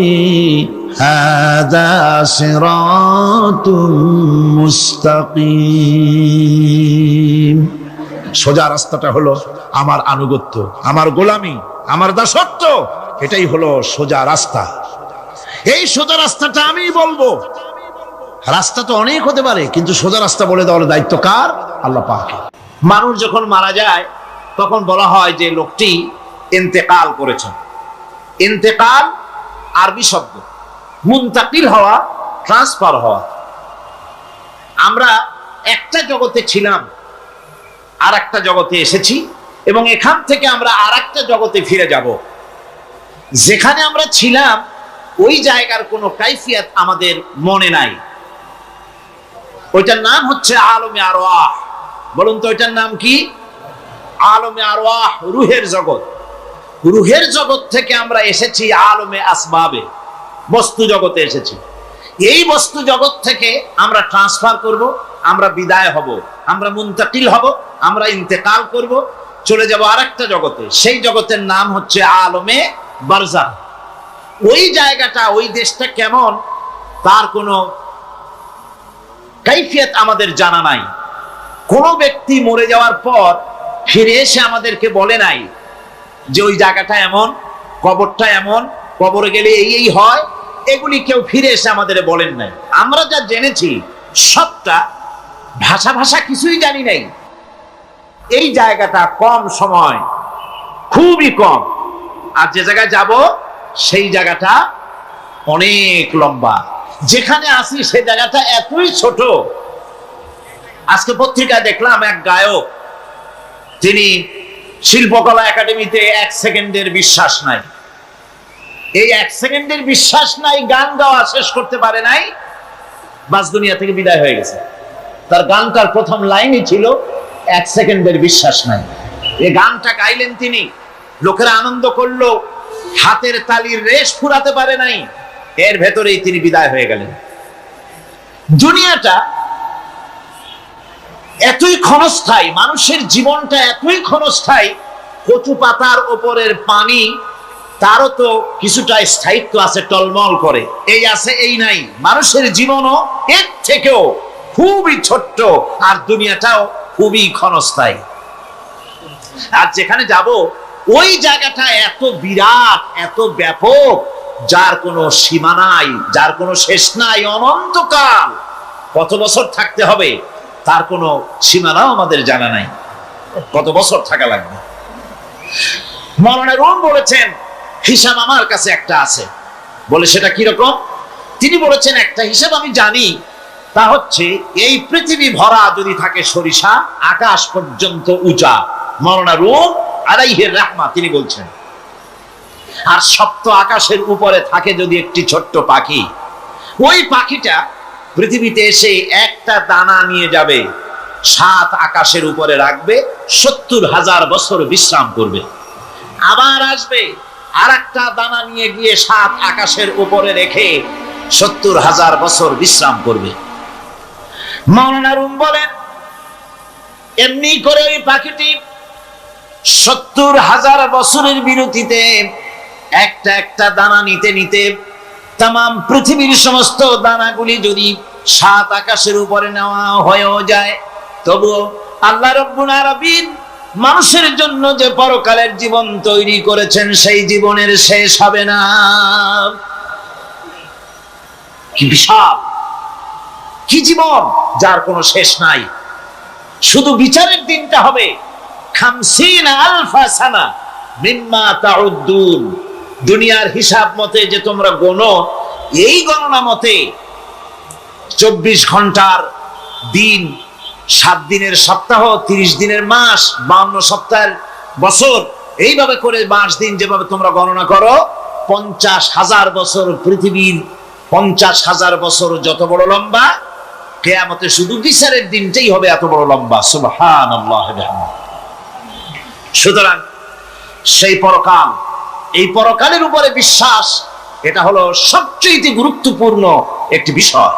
হাযা সিরাতুম মুস্তাকিম। সোজা রাস্তাটা হলো আমার আনুগত্য, আমার গোলামি, আমার দাসত্ব, এটাই হলো সোজা রাস্তা। এই সোজা রাস্তাটা আমি বলবো। রাস্তা তো অনেক হতে পারে, কিন্তু সোজা রাস্তা বলে দেওয়ার দায়িত্ব কার? আল্লাহ পাকের। মানুষ যখন মারা যায় তখন বলা হয় যে লোকটি ইন্তেকাল করেছেন। ইন্তেকাল আরবি শব্দ, মুনতাকিল হওয়া, ট্রান্সফার হওয়া। আমরা একটা জগতে ছিলাম, আর একটা জগতে এসেছি, এবং এখান থেকে আমরা আর একটা জগতে ফিরে যাব। যেখানে আমরা ছিলাম ওই জায়গার কোনো কাইফিয়াত আমাদের মনে নাই। ওইটার নাম হচ্ছে আলমে আরওয়াহ। বলুন তো ওইটার নাম কি? আলমে আরওয়াহ, রুহের জগৎ। রুহের জগৎ থেকে আমরা এসেছি আলমে আসবাবে, বস্তু জগতে এসেছি। এই বস্তু জগৎ থেকে আমরা ট্রান্সফার করব, আমরা বিদায় হব, আমরা মুনতাকিল হব, আমরা ইন্তেকাল করব, চলে যাব আরেকটা জগতে। সেই জগতের নাম হচ্ছে আলমে বারজাখ। ওই জায়গাটা, ওই দেশটা কেমন তার কোনো কাইফিয়ত আমাদের জানা নাই। কোন ব্যক্তি মরে যাওয়ার পর ফিরে এসে আমাদেরকে বলে নাই যে ওই জায়গাটা এমন, কবরটা এমন, কবরে গেলে এই হয়। এগুলি কেউ ফিরে এসে আমাদের বলেন নাই। আমরা যা জেনেছি সবটা ভাষা কিছুই জানি নাই। এই জায়গাটা কম সময়, খুবই কম, আর যে জায়গায় যাব সেই জায়গাটা অনেক লম্বা। যেখানে আসি সেই জায়গাটা এতই ছোট। আজকে পত্রিকায় দেখলাম এক গায়ক, তিনি শিল্পকলা একাডেমিতে 1 সেকেন্ডের বিশ্বাস নাই। এই 1 সেকেন্ডের বিশ্বাস নাই, গান গাওয়া শেষ করতে পারে নাই, বাস দুনিয়া থেকে বিদায় হয়ে গেছে। তার গানটার প্রথম লাইনই ছিল 1 সেকেন্ডের বিশ্বাস নাই। এই গানটা গাইলেন তিনি, লোকেরা আনন্দ করলো, হাতের তালির রেশ ফুরাতে পারে নাই, এর ভেতরেই তিনি বিদায় হয়ে গেলেন। দুনিয়াটা এতই ক্ষণস্থায়ী, মানুষের জীবনটা এতই ক্ষণস্থায়ী, কচু পাতার উপরের পানি তারও তো কিছুটা স্থায়িত্ব আছে, টলমল করে, এই আছে এই নাই। মানুষের জীবনও এর থেকেও খুবই ছোট্ট, আর দুনিয়াটাও খুবই ক্ষণস্থায়ী। আর যেখানে যাব ওই জায়গাটা এত বিরাট, এত ব্যাপক, যার কোনো সীমা নাই, যার কোনো শেষ নাই, অনন্তকাল। কত বছর থাকতে হবে তার কোনো সীমানাও আমাদের জানা নাই, কত বছর থাকা লাগবে। মাওলানা রুম বলেছেন হিসাব আমার কাছে একটা আছে। বলে সেটা কিরকম? তিনি বলেছেন একটা হিসাব আমি জানি, তা হচ্ছে এই পৃথিবী ভরা যদি থাকে সরিষা, আকাশ পর্যন্ত উঁচা। মাওলানা রুম আলাইহির রাহমা তিনি বলছেন, আর সপ্ত আকাশের উপরে থাকে যদি একটি ছোট্ট পাখি, ওই পাখিটা পৃথিবীতে এসে একটা দানা নিয়ে যাবে, 7 আকাশের উপরে রাখবে, 70,000 বছর বিশ্রাম করবে, আবার আসবে আর একটা দানা নিয়ে গিয়ে 7 আকাশের উপরে রেখে 70,000 বছর বিশ্রাম করবে। মাওলানা রুম বলেন এমনি করে ওই পাখিটি 70,000 বছরের বিরতিতে একটা একটা দানা নিতে নিতে তাম পৃথিবীর সমস্ত দানাগুলি যদি 7 আকাশের উপরে নেওয়া হয়েও যায়, তবুও আল্লাহ রাব্বুল আলামিন মানুষের জন্য যে পরকালের জীবন তৈরি করেছেন সেই জীবনের শেষ হবে না। কি বিশাল, কি জীবন যার কোনো শেষ নাই। শুধু বিচারের দিনটা হবে 50,000 সানা মিম্মা তাউদ্দুন। দুনিয়ার হিসাব মতে যে তোমরা গণো, এই গণনা মতে 24 ঘন্টার দিন, 7 দিনের সপ্তাহ, 30 দিনের মাস, 52 সপ্তাহের বছর, এইভাবে করে মাস দিন যেভাবে তোমরা গণনা করো, 50,000 বছর পৃথিবীর, 50,000 বছর যত বড় লম্বা, কিয়ামতে শুধু বিচারের দিনটাই হবে এত বড় লম্বা। সুবহানাল্লাহ। সুতরাং সেই পরকাল, এই পরকালের উপরে বিশ্বাস, এটা হলো সবচেয়ে গুরুত্বপূর্ণ একটি বিষয়।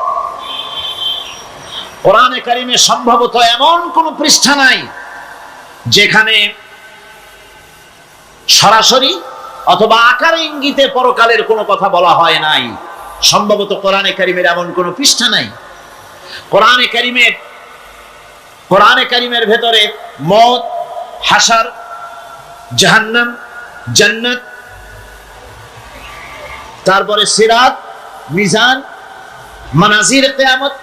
কোরআনে কারিমে সম্ভবত এমন কোন পৃষ্ঠা নাই যেখানে সরাসরি অথবা আকারে ইঙ্গিতে পরকালের কোনো কথা বলা হয় নাই। সম্ভবত কোরআনে কারিমের এমন কোন পৃষ্ঠা নাই। কোরআনে কারিমের ভেতরে মওত, হাসর, জাহান্নাম, জান্নাত, তারপরে সিরাত, মিজান, মানাজির কিয়ামত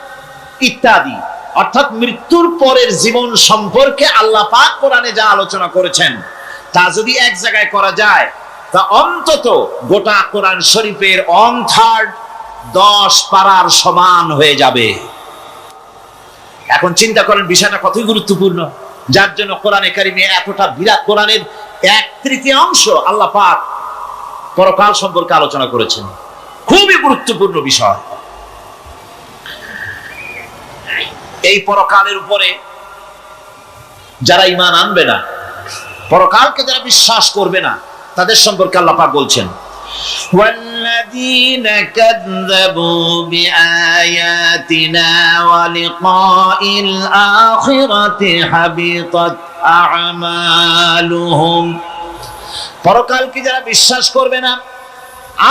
ইত্যাদি, অর্থাৎ মৃত্যুর পরের জীবন সম্পর্কে আল্লাহ পাক কোরআনে যা আলোচনা করেছেন তা যদি এক জায়গায় করা যায়, তা অন্তত গোটা কোরআন শরীফের 1/3 10 পারার সমান হয়ে যাবে। এখন চিন্তা করেন বিষয়টা কতই গুরুত্বপূর্ণ, যার জন্য কোরআনে কারিমে এতটা বিরাট, কোরআনের 1/3 আল্লাহ পাক পরকাল সম্পর্কে আলোচনা করেছেন। খুবই গুরুত্বপূর্ণ বিষয়। এই পরকালের উপরে যারা ঈমান আনবে না, পরকালকে যারা বিশ্বাস করবে না, তাদের সম্পর্কে আল্লাহ পাক বলছেন, والذين كذبوا بآياتنا ولقاء الآخرة حبطت أعمالهم। পরকালকে যারা বিশ্বাস করবে না,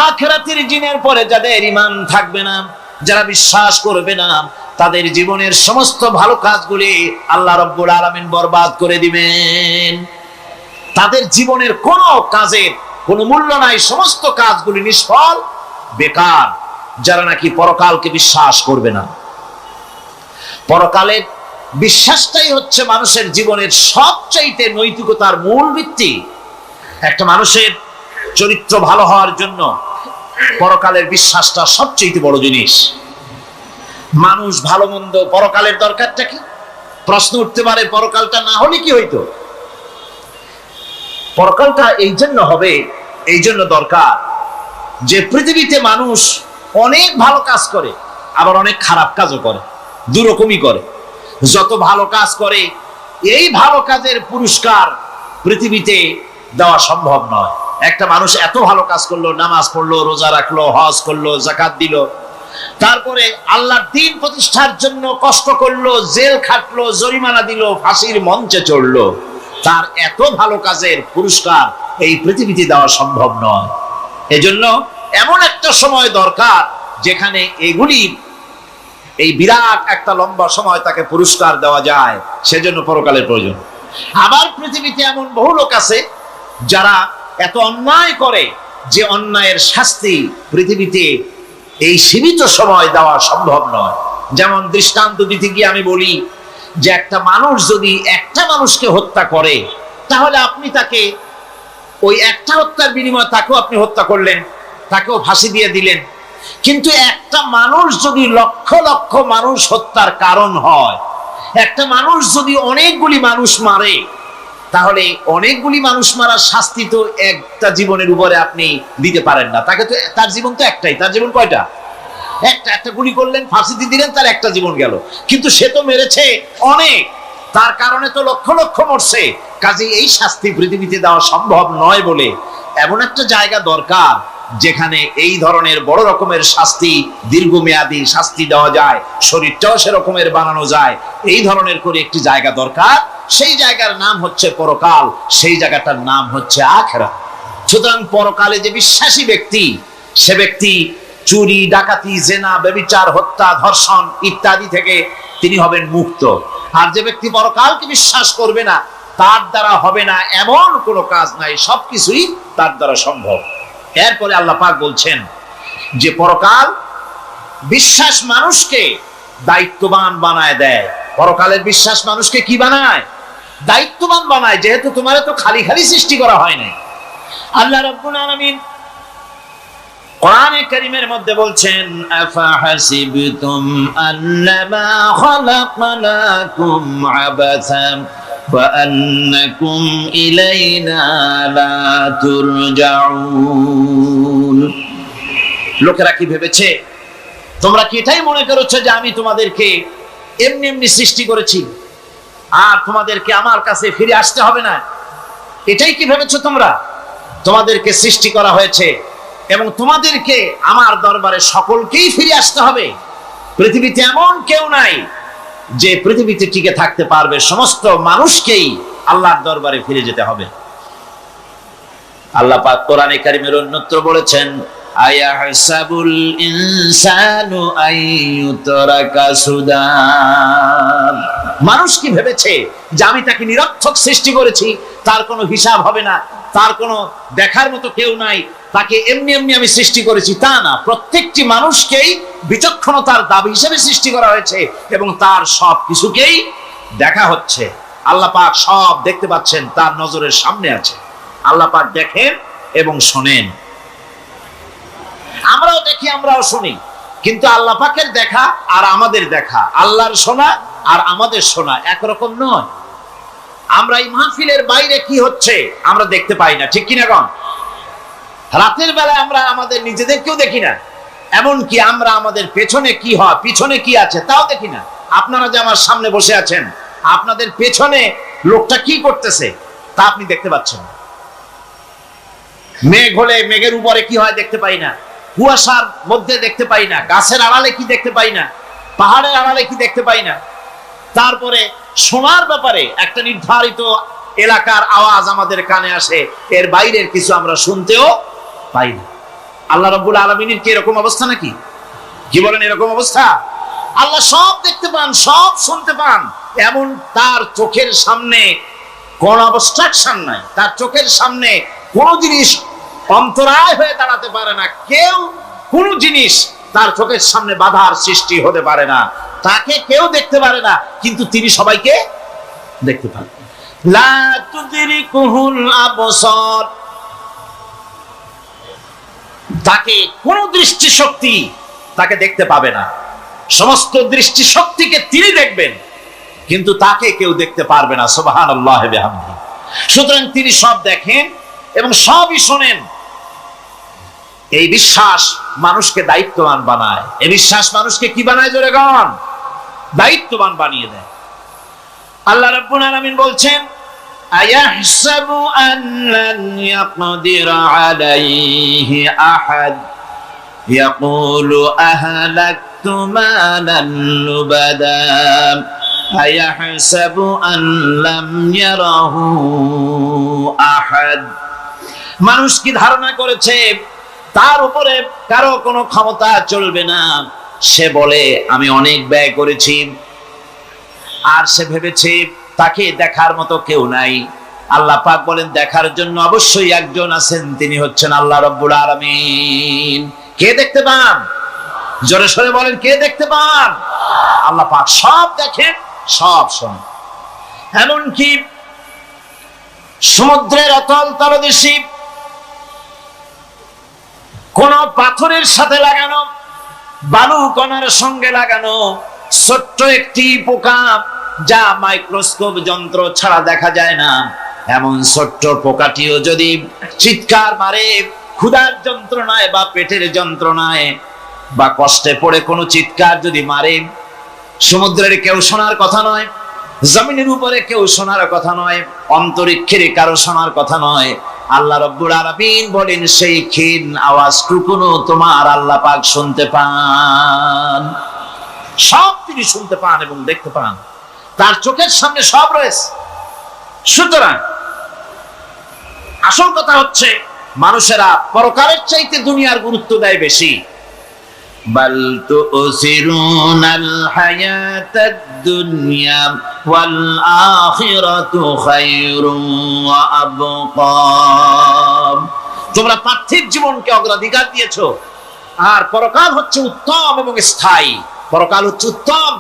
আখিরাতের দিনের পরে যাদের ঈমান থাকবে না, যারা বিশ্বাস করবে না, তাদের জীবনের সমস্ত ভালো কাজগুলি আল্লাহ রাব্বুল আলামিন বরবাদ করে দিবেন। তাদের জীবনের কোনো কাজের কোনো মূল্য নাই, সমস্ত কাজগুলি নিষ্ফল, বেকার, যারা নাকি পরকালকে বিশ্বাস করবে না। পরকালের বিশ্বাসটাই হচ্ছে মানুষের জীবনের সবচাইতে নৈতিকতার মূল ভিত্তি। একটা মানুষের চরিত্র ভালো হওয়ার জন্য পরকালের বিশ্বাসটা সবচেয়ে বড় জিনিস। মানুষ ভালো মন্দ, পরকালের দরকারটা কি? প্রশ্ন উঠতে পারে, পরকালটা না হলে কি হইতো? পরকালটা এই জন্য হবে, এই জন্য দরকার যে পৃথিবীতে মানুষ অনেক ভালো কাজ করে, আবার অনেক খারাপ কাজও করে, দুরকমই করে। যত ভালো কাজ করে, এই ভালো কাজের পুরস্কার পৃথিবীতে দেওয়া সম্ভব নয়। একটা মানুষ এত ভালো কাজ করলো, নামাজ পড়লো, রোজা রাখলো, হজ করলো, যাকাত দিল, তারপরে আল্লাহর দ্বীন প্রতিষ্ঠার জন্য কষ্ট করলো, জেল খাটলো, জরিমানা দিল, ফাঁসির মঞ্চে চড়লো, তার এত ভালো কাজের পুরস্কার এই পৃথিবীতে দেওয়া সম্ভব নয়। এজন্য এমন একটা সময় দরকার যেখানে এগুলির এই বিরাট একটা লম্বা সময় তাকে পুরস্কার দেওয়া যায়, সেজন্য পরকালের প্রয়োজন। আবার পৃথিবীতে এমন বহু লোক আছে যারা এত অন্যায় করে যে অন্যায়ের শাস্তি পৃথিবীতে এই সীমিত সময় দেওয়া সম্ভব নয়। যেমন দৃষ্টান্ত দিতে গিয়ে আমি বলি যে একটা মানুষ যদি একটা মানুষকে হত্যা করে, তাহলে আপনি তাকে ওই একটা হত্যার বিনিময়ে তাকেও আপনি হত্যা করলেন, তাকেও ফাঁসি দিয়ে দিলেন। কিন্তু একটা মানুষ যদি লক্ষ লক্ষ মানুষ হত্যার কারণ হয়, একটা মানুষ যদি অনেকগুলি মানুষ মারে, তাহলে অনেকগুলি মানুষ মারার শাস্তি তো একটা জীবনের উপরে আপনি দিতে পারেন না। তাকে তো, তার জীবন তো একটাই, তার জীবন কয়টা? একটা গুলি করলেন, ফাঁসি দিয়ে দিলেন, তার একটা জীবন গেল। কিন্তু সে তো মেরেছে অনেক, তার কারণে তো লক্ষ লক্ষ মরছে। কাজে এই শাস্তি পৃথিবীতে দেওয়া সম্ভব নয় বলে এমন একটা জায়গা দরকার যেখানে এই ধরনের বড় রকমের শাস্তি, দীর্ঘমেয়াদী শাস্তি দেওয়া যায়, শরীরটাও সেরকমের বানানো যায়, এই ধরনের করে একটি জায়গা দরকার। সেই জায়গার নাম হচ্ছে পরকাল, সেই জায়গাটার নাম হচ্ছে আখিরাত। সুতরাং পরকালে যে বিশ্বাসী ব্যক্তি, সে ব্যক্তি চুরি, ডাকাতি, জেনা, ব্যভিচার, হত্যা, ধর্ষণ ইত্যাদি থেকে তিনি হবেন মুক্ত। আর যে ব্যক্তি পরকালকে বিশ্বাস করবে না, তার দ্বারা হবে না এমন কোনো কাজ নাই, সবকিছুই তার দ্বারা সম্ভব। এরপরে আল্লাহ পাক বলছেন যে পরকাল বিশ্বাস মানুষকে দায়িত্ববান বানায় দেয়। পরকালের বিশ্বাস মানুষকে কি বানায়? দায়িত্ববান বানায়। যেহেতু তোমার তো খালি খালি সৃষ্টি করা হয় নাই। আল্লাহ রাব্বুল আলামিন কোরআনে কারীমের মধ্যে বলছেন, আফাহাসিবতুম আন্নামা খালাকনাকুম আবাসাম ওয়া আন্নাকুম ইলাইনা লা তুরজাউন। লোকেরা কি ভেবেছে, তোমরা কি এটাই মনে করেছো যে আমি তোমাদেরকে এমনি এমনি সৃষ্টি করেছি আর তোমাদেরকে আমার কাছে ফিরে আসতে হবে না? এটাই কি ভেবেছো তোমরা? তোমাদেরকে সৃষ্টি করা হয়েছে এবং তোমাদেরকে আমার দরবারে সকলকেই ফিরে আসতে হবে। পৃথিবীতে এমন কেউ নাই যে পৃথিবীতে টিকে থাকতে পারবে, সমস্ত মানুষকেই আল্লাহর দরবারে ফিরে যেতে হবে। আল্লাহ পাক কোরআনে কারীমের অন্যত্র বলেছেন, আয়াহসাবুল ইনসানু আইয়ুতরাকা সুদা। মানুষ কি ভেবেছে যে আমি তাকে নিরর্থক সৃষ্টি করেছি, তার কোনো হিসাব হবে না, তার কোনো দেখার মতো কেউ নাই, তাকে এমনি এমনি আমি সৃষ্টি করেছি? তা না, প্রত্যেকটি মানুষকেই বিচক্ষণতার দাবি হিসেবে সৃষ্টি করা হয়েছে এবং তার সব কিছুকেই দেখা হচ্ছে। আল্লাহ পাক সব দেখতে পাচ্ছেন, তার নজরের সামনে আছে। আল্লাহ পাক দেখেন এবং শোনেন। আমরাও দেখি, আমরাও শুনি, কিন্তু আল্লাহ পাকের দেখা আর আমাদের দেখা, আল্লাহর শোনা আর আমাদের শোনা একরকম নয়। আমরা এই মাহফিলের বাইরে কি হচ্ছে আমরা দেখতে পাই না, ঠিক কিনা গণ? রাতের বেলা আমরা আমাদের নিজেদেরকেও দেখি না, এমনকি আমরা আমাদের পেছনে কি হয়, পিছনে কি আছে তাও দেখি না। আপনারা যে আমার সামনে বসে আছেন, আপনাদের পেছনে লোকটা কি করতেছে তা আপনি দেখতে পাচ্ছেন না। মেঘ হলে মেঘের উপরে কি হয় দেখতে পাই না, কুয়াশার মধ্যে দেখতে পাই না, গাছের আড়ালে কি দেখতে পাই না, পাহাড়ের আড়ালে কি দেখতে পাই না। তারপরে শোনার ব্যাপারে একটা নির্ধারিত এলাকার আওয়াজ আমাদের কানে আসে, এর বাইরের কিছু আমরা শুনতেও পাই না। আল্লাহ রাব্বুল আলামিনের কি এরকম অবস্থা নাকি? কি বলেন, এরকম অবস্থা? আল্লাহ সব দেখতে পান, সব শুনতে পান, এমন তার চোখের সামনে কোন অবস্ট্রাকশন নাই, তার চোখের সামনে কোন জিনিস অন্তরায় হয়ে দাঁড়াতে পারে না, কেউ কোন জিনিস তার চোখের সামনে বাধার সৃষ্টি হতে পারে না। তাকে কেউ দেখতে পারে না, কিন্তু তিনি সবাইকে দেখতে পান। লা তুদরিকুহুল আবসার, তাকে কোন দৃষ্টিশক্তি তাকে দেখতে পাবে না। সমস্ত দৃষ্টিশক্তিকে তিনি দেখবেন, কিন্তু তাকে কেউ দেখতে পারবে না। সুবহানাল্লাহ ওয়া বিহামদিহি। সুতরাং তিনি সব দেখেন এবং সবই শোনেন। এই বিশ্বাস মানুষকে দায়িত্ববান বানায়। এই বিশ্বাস মানুষকে কি বানায় জোরে গণ? দায়িত্ববান বানিয়ে দেয়। আল্লাহ রাব্বুল আলামিন বলছেন, আয়াহসাবু আল্লান ইয়াকদিরা আলাইহি আহাদ ইয়াকুলু আহলাকতু মালান লুবাদা আয়াহসাবু আল্লাম ইয়ারাহু আহাদ। মানুষ কি ধারণা করেছে তার উপরে কারো কোনো ক্ষমতা চলবে না? সে বলে আমি অনেক ব্যয় করেছি, আর সে ভেবেছে তাকে দেখার মতো কেউ নাই। আল্লাহ পাক বলেন দেখার জন্য অবশ্যই একজন আছেন, তিনি হচ্ছেন আল্লাহ রাব্বুল আলামিন। কে দেখতে পান? জোরে সরে বলেন, কে দেখতে পান? আল্লাহ পাক সব দেখেন, সব শোনেন। এমনকি সমুদ্রের অতল তলদেশে কোন পাথরের সাথে লাগানো, বালু কণার সঙ্গে লাগানো ছোট্ট একটি পোকা, যা মাইক্রোস্কোপ যন্ত্র ছাড়া দেখা যায় না, এমন ছোট্ট পোকাটিও যদি চিৎকার মারে ক্ষুধার যন্ত্রণায় বা পেটের যন্ত্রণায় বা কষ্টে পড়ে কোনো চিৎকার যদি মারে, সমুদ্রের কেউ শোনার কথা নয়, জমিনের উপরে কেউ শোনার কথা নয়, অন্তরিক্ষের কারো শোনার কথা নয়। আল্লাহ রাব্বুল আলামিন বলেন সেই ক্ষীণ আওয়াজটুকুনো তোমার আল্লাহ পাক শুনতে পান। সব তিনি শুনতে পান এবং দেখতে পান, তার চোখের সামনে সব রয়েছে। সুতরাং আসল কথা হচ্ছে মানুষেরা পরকালের চাইতে দুনিয়ার গুরুত্ব দেয় বেশি। বাল তুসিরুনাল হায়াতাদ দুনিয়া ওয়াল আখিরাতু খায়রুন ওয়া আবকা। তোমরা পার্থিব জীবনকে অগ্রাধিকার দিয়েছো, আর পরকাল হচ্ছে উত্তম এবং স্থায়ী। পরকাল হচ্ছে উত্তম।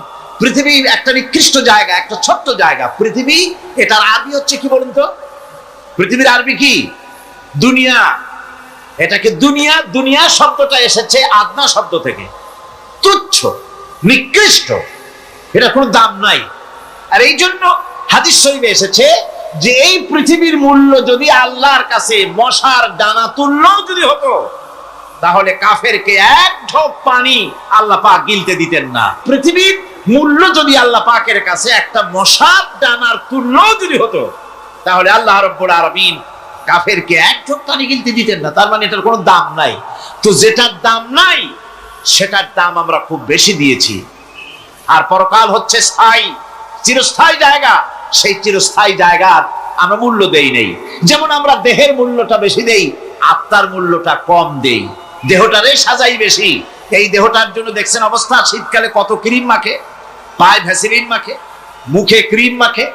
পৃথিবী একটা নিকৃষ্ট জায়গা, একটা ছোট্ট জায়গা পৃথিবী। এটার আরবি হচ্ছে কি বলুন তো? পৃথিবীর আরবি কি? দুনিয়া। এটাকে দুনিয়া, দুনিয়া শব্দটা এসেছে আদনা শব্দ থেকে, তুচ্ছ, নিকৃষ্ট, এটা কোনো দাম নাই। আর এই জন্য হাদিস শরীফে এসেছে যে এই পৃথিবীর মূল্য যদি আল্লাহর কাছে মশার দানা তুল্য যদি হতো, তাহলে কাফেরকে এক ঢোক পানি আল্লাহ পাক গিলতে দিতেন না। পৃথিবীর মূল্য যদি আল্লাহ পাকের কাছে একটা মশার দানার তুল্য যদি হতো, তাহলে আল্লাহ রাব্বুল আলামিন কাফেরকে এক ঢোক পানি গিলতে দিতেন না। তার মানে এটার কোনো দাম নাই। তো যেটার দাম নাই সেটার দাম আমরা খুব বেশি দিয়েছি। আর পরকাল হচ্ছে স্থায়ী, চিরস্থায়ী জায়গা। সেই চিরস্থায়ী জায়গার আমরা মূল্য দেই নেই। যেমন আমরা দেহের মূল্যটা বেশি দেই, আত্মার মূল্যটা কম দেই। দেহটারে সাজাই বেশি। এই দেহটার জন্য দেখছেন অবস্থা, শীতকালে কত ক্রিম মাখে, পায়ে ভ্যাসলিন মাখে, মুখে ক্রিম মাখে,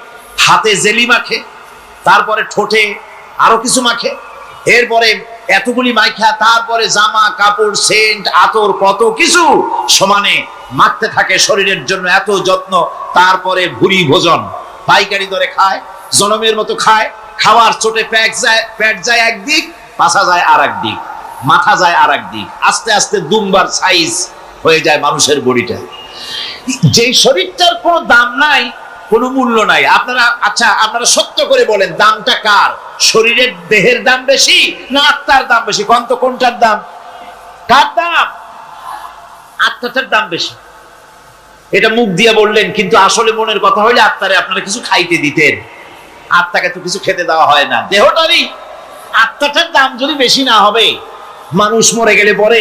হাতে জেলি মাখে, তারপরে ঠোঁটে আরো কিছু মাখে, এরপরে এতগুলি মাইখা তারপরে জামা কাপড় সেন্ট আতর কত কিছু সমানে মাখতে থাকে শরীরের জন্য, এত যত্ন। তারপরে ভুরি ভোজন পাইকারি দরে খায়, জনমের মতো খায়। খাওয়ার চোটে পেট যায় একদিক, পাছা যায় আর একদিক, মাথা যায় আর একদিক, আস্তে আস্তে দুমবার সাইজ হয়ে যায় মানুষের বডিটা। যেই শরীরটার কোনো দাম নাই, কোনো মূল্য নাই, আপনারা সত্য করে বলেন দামটা কার? শরীরের দেহের দাম বেশি না আত্মার দাম বেশি? কোনটার দাম? কার দাম? আত্মাটার দাম বেশি। এটা মুখ দিয়ে বললেন, কিন্তু আসলে মনের কথা হইলে আত্মারে আপনারা কিছু খাইতে দিতেন। আত্মাকে তো কিছু খেতে দেওয়া হয় না, দেহটারই। আত্মাটার দাম যদি বেশি না হবে, মানুষ মরে গেলে পরে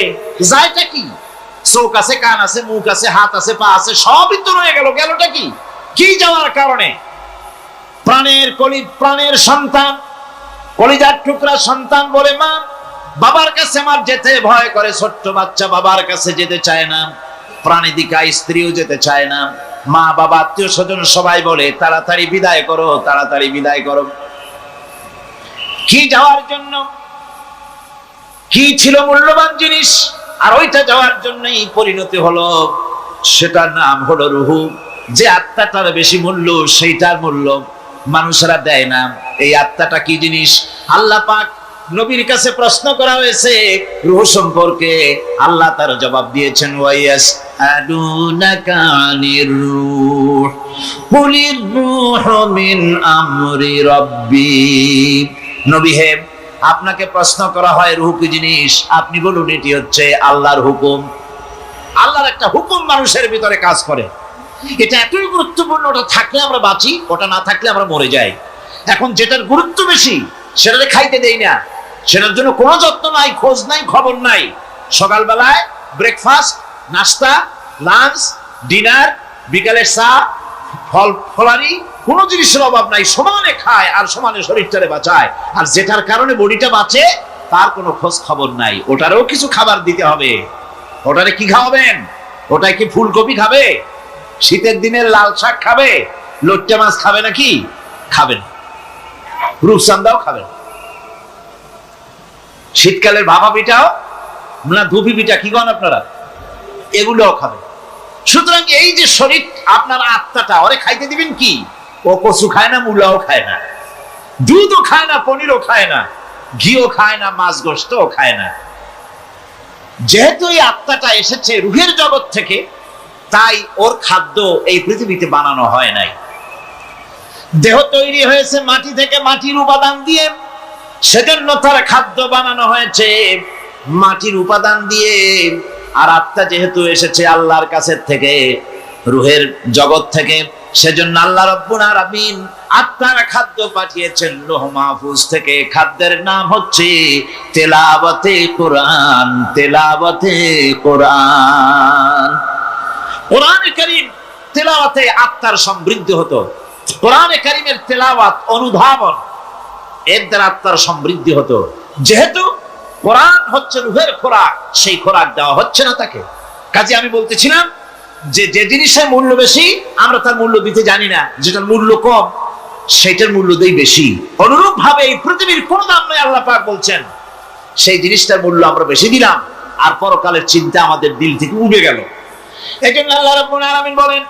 যায়টা কি? চোখ আছে, কান আছে, মুখ আছে, হাত আছে, পা আছে, সবই তো রয়ে গেল। গেলটা কি? কি যাওয়ার কারণে? প্রাণের সন্তান, কলিজার টুকরা সন্তান বলে মা, বাবার কাছে আমার যেতে ভয় করে। ছোট্ট বাচ্চা বাবার কাছে যেতে চায় না, প্রাণীদিকা স্ত্রীও যেতে চায় না। মা বাবা আত্মীয় স্বজন সবাই বলে তাড়াতাড়ি বিদায় করো, তাড়াতাড়ি বিদায় করো। কি যাওয়ার জন্য? কি ছিল মূল্যবান জিনিস, আর ওইটা যাওয়ার জন্যই পরিণতি হলো। সেটার নাম হলো রুহু। যে আত্মাটার বেশি মূল্য, সেইটার মূল্য মানুষেরা দেয় না। এই আত্মাটা কি জিনিস? আল্লাহ পাক নবীর কাছে প্রশ্ন করা হয়েছে রূহ সম্পর্কে, আল্লাহ তার জবাব দিয়েছেন, ওয়াইয়াস আদুনাকা আনির রূহ কুলির রূহু মিন আমরি রাব্বি। নবী হে, আপনাকে প্রশ্ন করা হয় রূহ কি জিনিস, আপনি বলুন এটি হচ্ছে আল্লাহর হুকুম। আল্লাহর একটা হুকুম মানুষের ভিতরে কাজ করে। এটা এতই গুরুত্বপূর্ণ, ওটা থাকলে আমরা বাঁচি, ওটা না থাকলে আমরা মরে যাই। এখন যেটার গুরুত্ব বেশি সেটাকে খাইতে দেই না, সেটার জন্য কোনো যত্ন নাই, খোঁজ নাই, খবর নাই। সকালবেলায় ব্রেকফাস্ট, নাস্তা, লাঞ্চ, ডিনার, বিকালের চা, ফলারি, কোনো জিনিসের অভাব নাই, সমানে খায় আর সমানে শরীরটারে বাঁচায়। আর যেটার কারণে বডিটা বাঁচে তার কোনো খোঁজ খবর নাই, ওটারও কিছু খাবার দিতে হবে। ওটারে কি খাওয়াবেন? ওটাই কি ফুলকপি খাবে? শীতের দিনে লাল শাক খাবে? লট্টা মাছ খাবে নাকি? খাবেন। রূপচান্দাও খাবেন। শীতকালের ভাপা পিঠাও না, ধুপি পিঠা কি কন আপনারা, এগুলোও খাবেন। সুতরাং এই যে শরীর, আপনার আত্মাটা, ওরে খাইতে দিবেন কি? ও কচু খায় না, মূলাও খায় না, দুধও খায় না, পনিরও খায় না, ঘিও খায় না, মাছ গোশতও খায় না। যেহেতু এই আত্মাটা এসেছে রুহের জগৎ থেকে, তাই ওর খাদ্য এই পৃথিবীতে বানানো হয় নাই। দেহ তৈরি হয়েছে মাটি থেকে, মাটির উপাদান দিয়ে, সেজন্য তার খাদ্য বানানো হয়েছে মাটির উপাদান দিয়ে। আর আত্মা যেহেতু এসেছে আল্লাহর কাছে থেকে, রুহের জগৎ থেকে, সেজন্য আল্লাহ রাব্বুল আলামিন আত্মার খাদ্য পাঠিয়েছেন লৌহ মাহফুজ থেকে। খাদ্যের নাম হচ্ছে তেলাওয়াতে কোরআন, তেলাওয়াতে কোরআন। কোরআনে কারীম তেলাওয়াতে আত্মার সমৃদ্ধি হতো। কোরআনে কারীমের তেলাওয়াত, অনুধাবন, এর দ্বারা আত্মার সমৃদ্ধি হতো। যেহেতু কোরআন হচ্ছে রুহের খোরাক, সেই খোরাক দেওয়া হচ্ছে না তাকে। কাজে আমি বলতেছিলাম যে যে জিনিসের মূল্য বেশি আমরা তার মূল্য দিতে জানি না, যেটার মূল্য কম সেটার মূল্য দেই বেশি। অনুরূপ ভাবে এই পৃথিবীর কোন দাম নেই, আল্লাহ পাক বলছেন, সেই জিনিসটার মূল্য আমরা বেশি দিলাম, আর পরকালের চিন্তা আমাদের দিল থেকে উবে গেল। এজন্য আল্লাহ রাব্বুল আলামিন বলেন,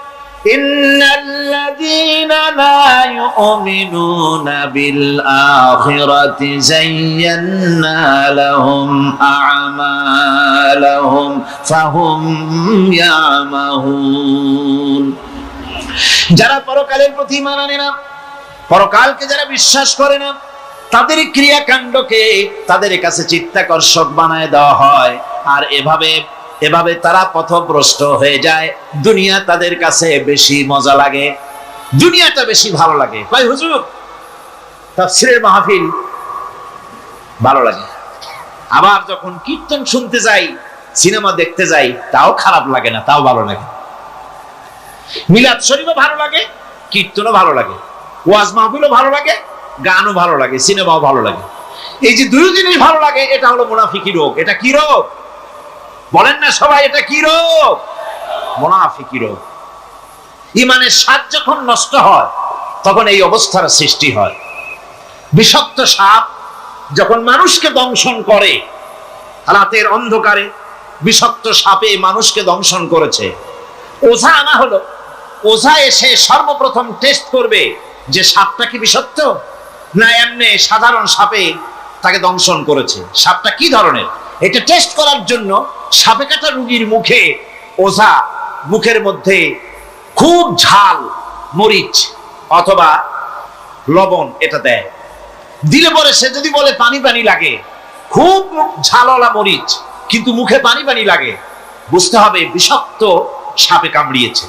ইন্নাল্লাযীনা লা ইউমিনুনা বিল আখিরাতি যায়্যান্না লাহুম আ'মালাহুম ফাহুম ইয়ামাহুন। যারা পরকালের প্রতি ঈমান আনে না, পরকালকে যারা বিশ্বাস করে না, তাদের ক্রিয়াকাণ্ডকে তাদের কাছে চিত্তাকর্ষক বানায় দেওয়া হয়। আর এভাবে তারা পথভ্রষ্ট হয়ে যায়। দুনিয়া তাদের কাছে বেশি মজা লাগে, দুনিয়াটা বেশি ভালো লাগে। কয় হুজুর, তাফসীরের মাহফিল ভালো লাগে, আবার যখন কীর্তন শুনতে যাই, সিনেমা দেখতে যাই, তাও খারাপ লাগে না, তাও ভালো লাগে। মিলাদ শরীফও ভালো লাগে, কীর্তনও ভালো লাগে, ওয়াজ মাহফিলও ভালো লাগে, গানও ভালো লাগে, সিনেমাও ভালো লাগে। এই যে দুই জিনিস ভালো লাগে, এটা হলো মুনাফিকি রোগ। এটা কি রোগ বলেন না সবাই? এটা কি রোগ? মুনাফিকি রোগ। ঈমানের স্বাদ যখন নষ্ট হয় তখন এই অবস্থার সৃষ্টি হয়। বিষাক্ত সাপ যখন মানুষকে দংশন করে, রাতের অন্ধকারে বিষাক্ত সাপে মানুষকে দংশন করেছে, ওঝা আনা হলো। ওঝা এসে সর্বপ্রথম টেস্ট করবে যে সাপটা কি বিষাক্ত না এমনি সাধারণ সাপে তাকে দংশন করেছে, সাপটা কি ধরনের। এটা টেস্ট করার জন্য সাপে কাটা রোগীর মুখে ওঝা মুখের মধ্যে খুব ঝাল মরিচ অথবা লবণ এটা দেয়, দিলে পরে সে যদি বলে পানি পানি লাগে, খুব ঝালওয়ালা মরিচ কিন্তু মুখে পানি পানি লাগে, বুঝতে হবে বিষাক্ত সাপে কামড়িয়েছে।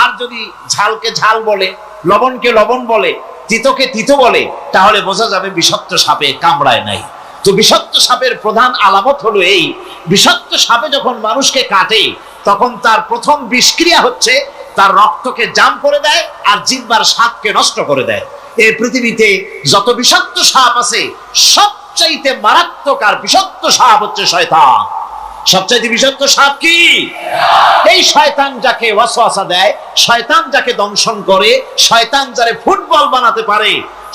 আর যদি ঝালকে ঝাল বলে, লবণকে লবণ বলে, তিতকে তিতো বলে, তাহলে বোঝা যাবে বিষাক্ত সাপে কামড়ায় নাই। তো বিষাক্ত সাপের প্রধান আলামত হলো এই, বিষাক্ত সাপে যখন মানুষকে কাটে তখন তার প্রথম বিষক্রিয়া হচ্ছে তার রক্তকে জাম করে দেয় আর জিহ্বার স্বাদকে নষ্ট করে দেয়। এই পৃথিবীতে যত বিষাক্ত সাপ আছে সবচাইতে মারাত্মক আর বিষাক্ত সাপ হচ্ছে শয়তান। সবচাইতে বিষাক্ত সাপ কি? এই শয়তান যাকে ওয়াসওয়াসা দেয়, শয়তান যাকে দংশন করে, শয়তান যারে ফুটবল বানাতে পারে,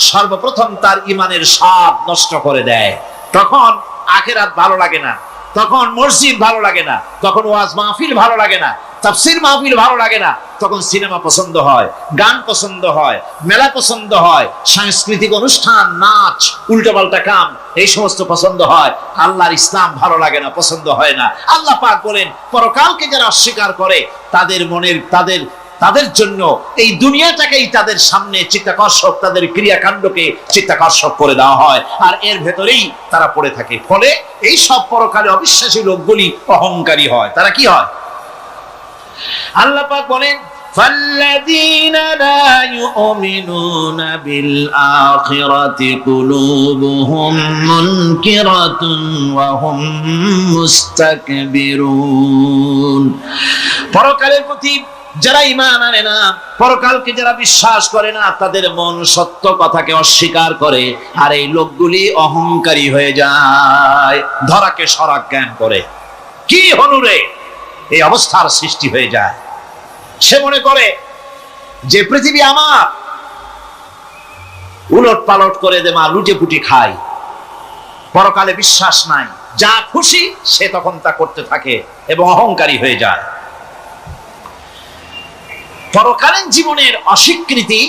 সর্বপ্রথম তার ঈমানের স্বাদ নষ্ট করে দেয়। তখন আখিরাত ভালো লাগে না, তখন মসজিদ ভালো লাগে না, তখন ওয়াজ মাহফিল ভালো লাগে না, তাফসীর মাহফিল ভালো লাগে না, তখন সিনেমা পছন্দ হয়, গান পছন্দ হয়, মেলা পছন্দ হয়, সাংস্কৃতিক অনুষ্ঠান, নাচ, উল্টোপাল্টা কাম, এই সমস্ত পছন্দ হয়। আল্লাহর ইসলাম ভালো লাগে না, পছন্দ হয় না। আল্লাহ পাক বলেন পরকালকে যারা অস্বীকার করে তাদের মনের তাদের জন্য এই দুনিয়াটাকেই তাদের সামনে চিত্তাকর্ষক, তাদের ক্রিয়াকাণ্ডকে চিত্তাকর্ষক করে দেওয়া হয় আর এর ভেতরেই তারা পড়ে থাকে। ফলে এই সব পরকালে অবিশ্বাসী লোকগুলি অহংকারী হয়। তারা কি হয়? আল্লাহ পাক বলেন فَالَّذِينَ لَا يُؤْمِنُونَ بِالْآخِرَةِ قُلُوبُهُمْ مُنْكِرَةٌ وَهُمْ مُسْتَكْبِرُونَ। পরকালের প্রতি যারা ঈমান আনে না, পরকালকে যারা বিশ্বাস করে না, তাদের মন সত্য কথাকে অস্বীকার করে আর এই লোকগুলি অহংকারী হয়ে যায়, ধরাকে সরাক জ্ঞান করে। কি হনুরে এই অবস্থার সৃষ্টি হয়ে যায়। সে মনে করে যে পৃথিবী আমার, উলট পালট করে দে মা, লুটে পুটি খাই। পরকালে বিশ্বাস নাই, যা খুশি সে তখন তা করতে থাকে এবং অহংকারী হয়ে যায়। পরকালীন জীবনের অস্বীকৃতি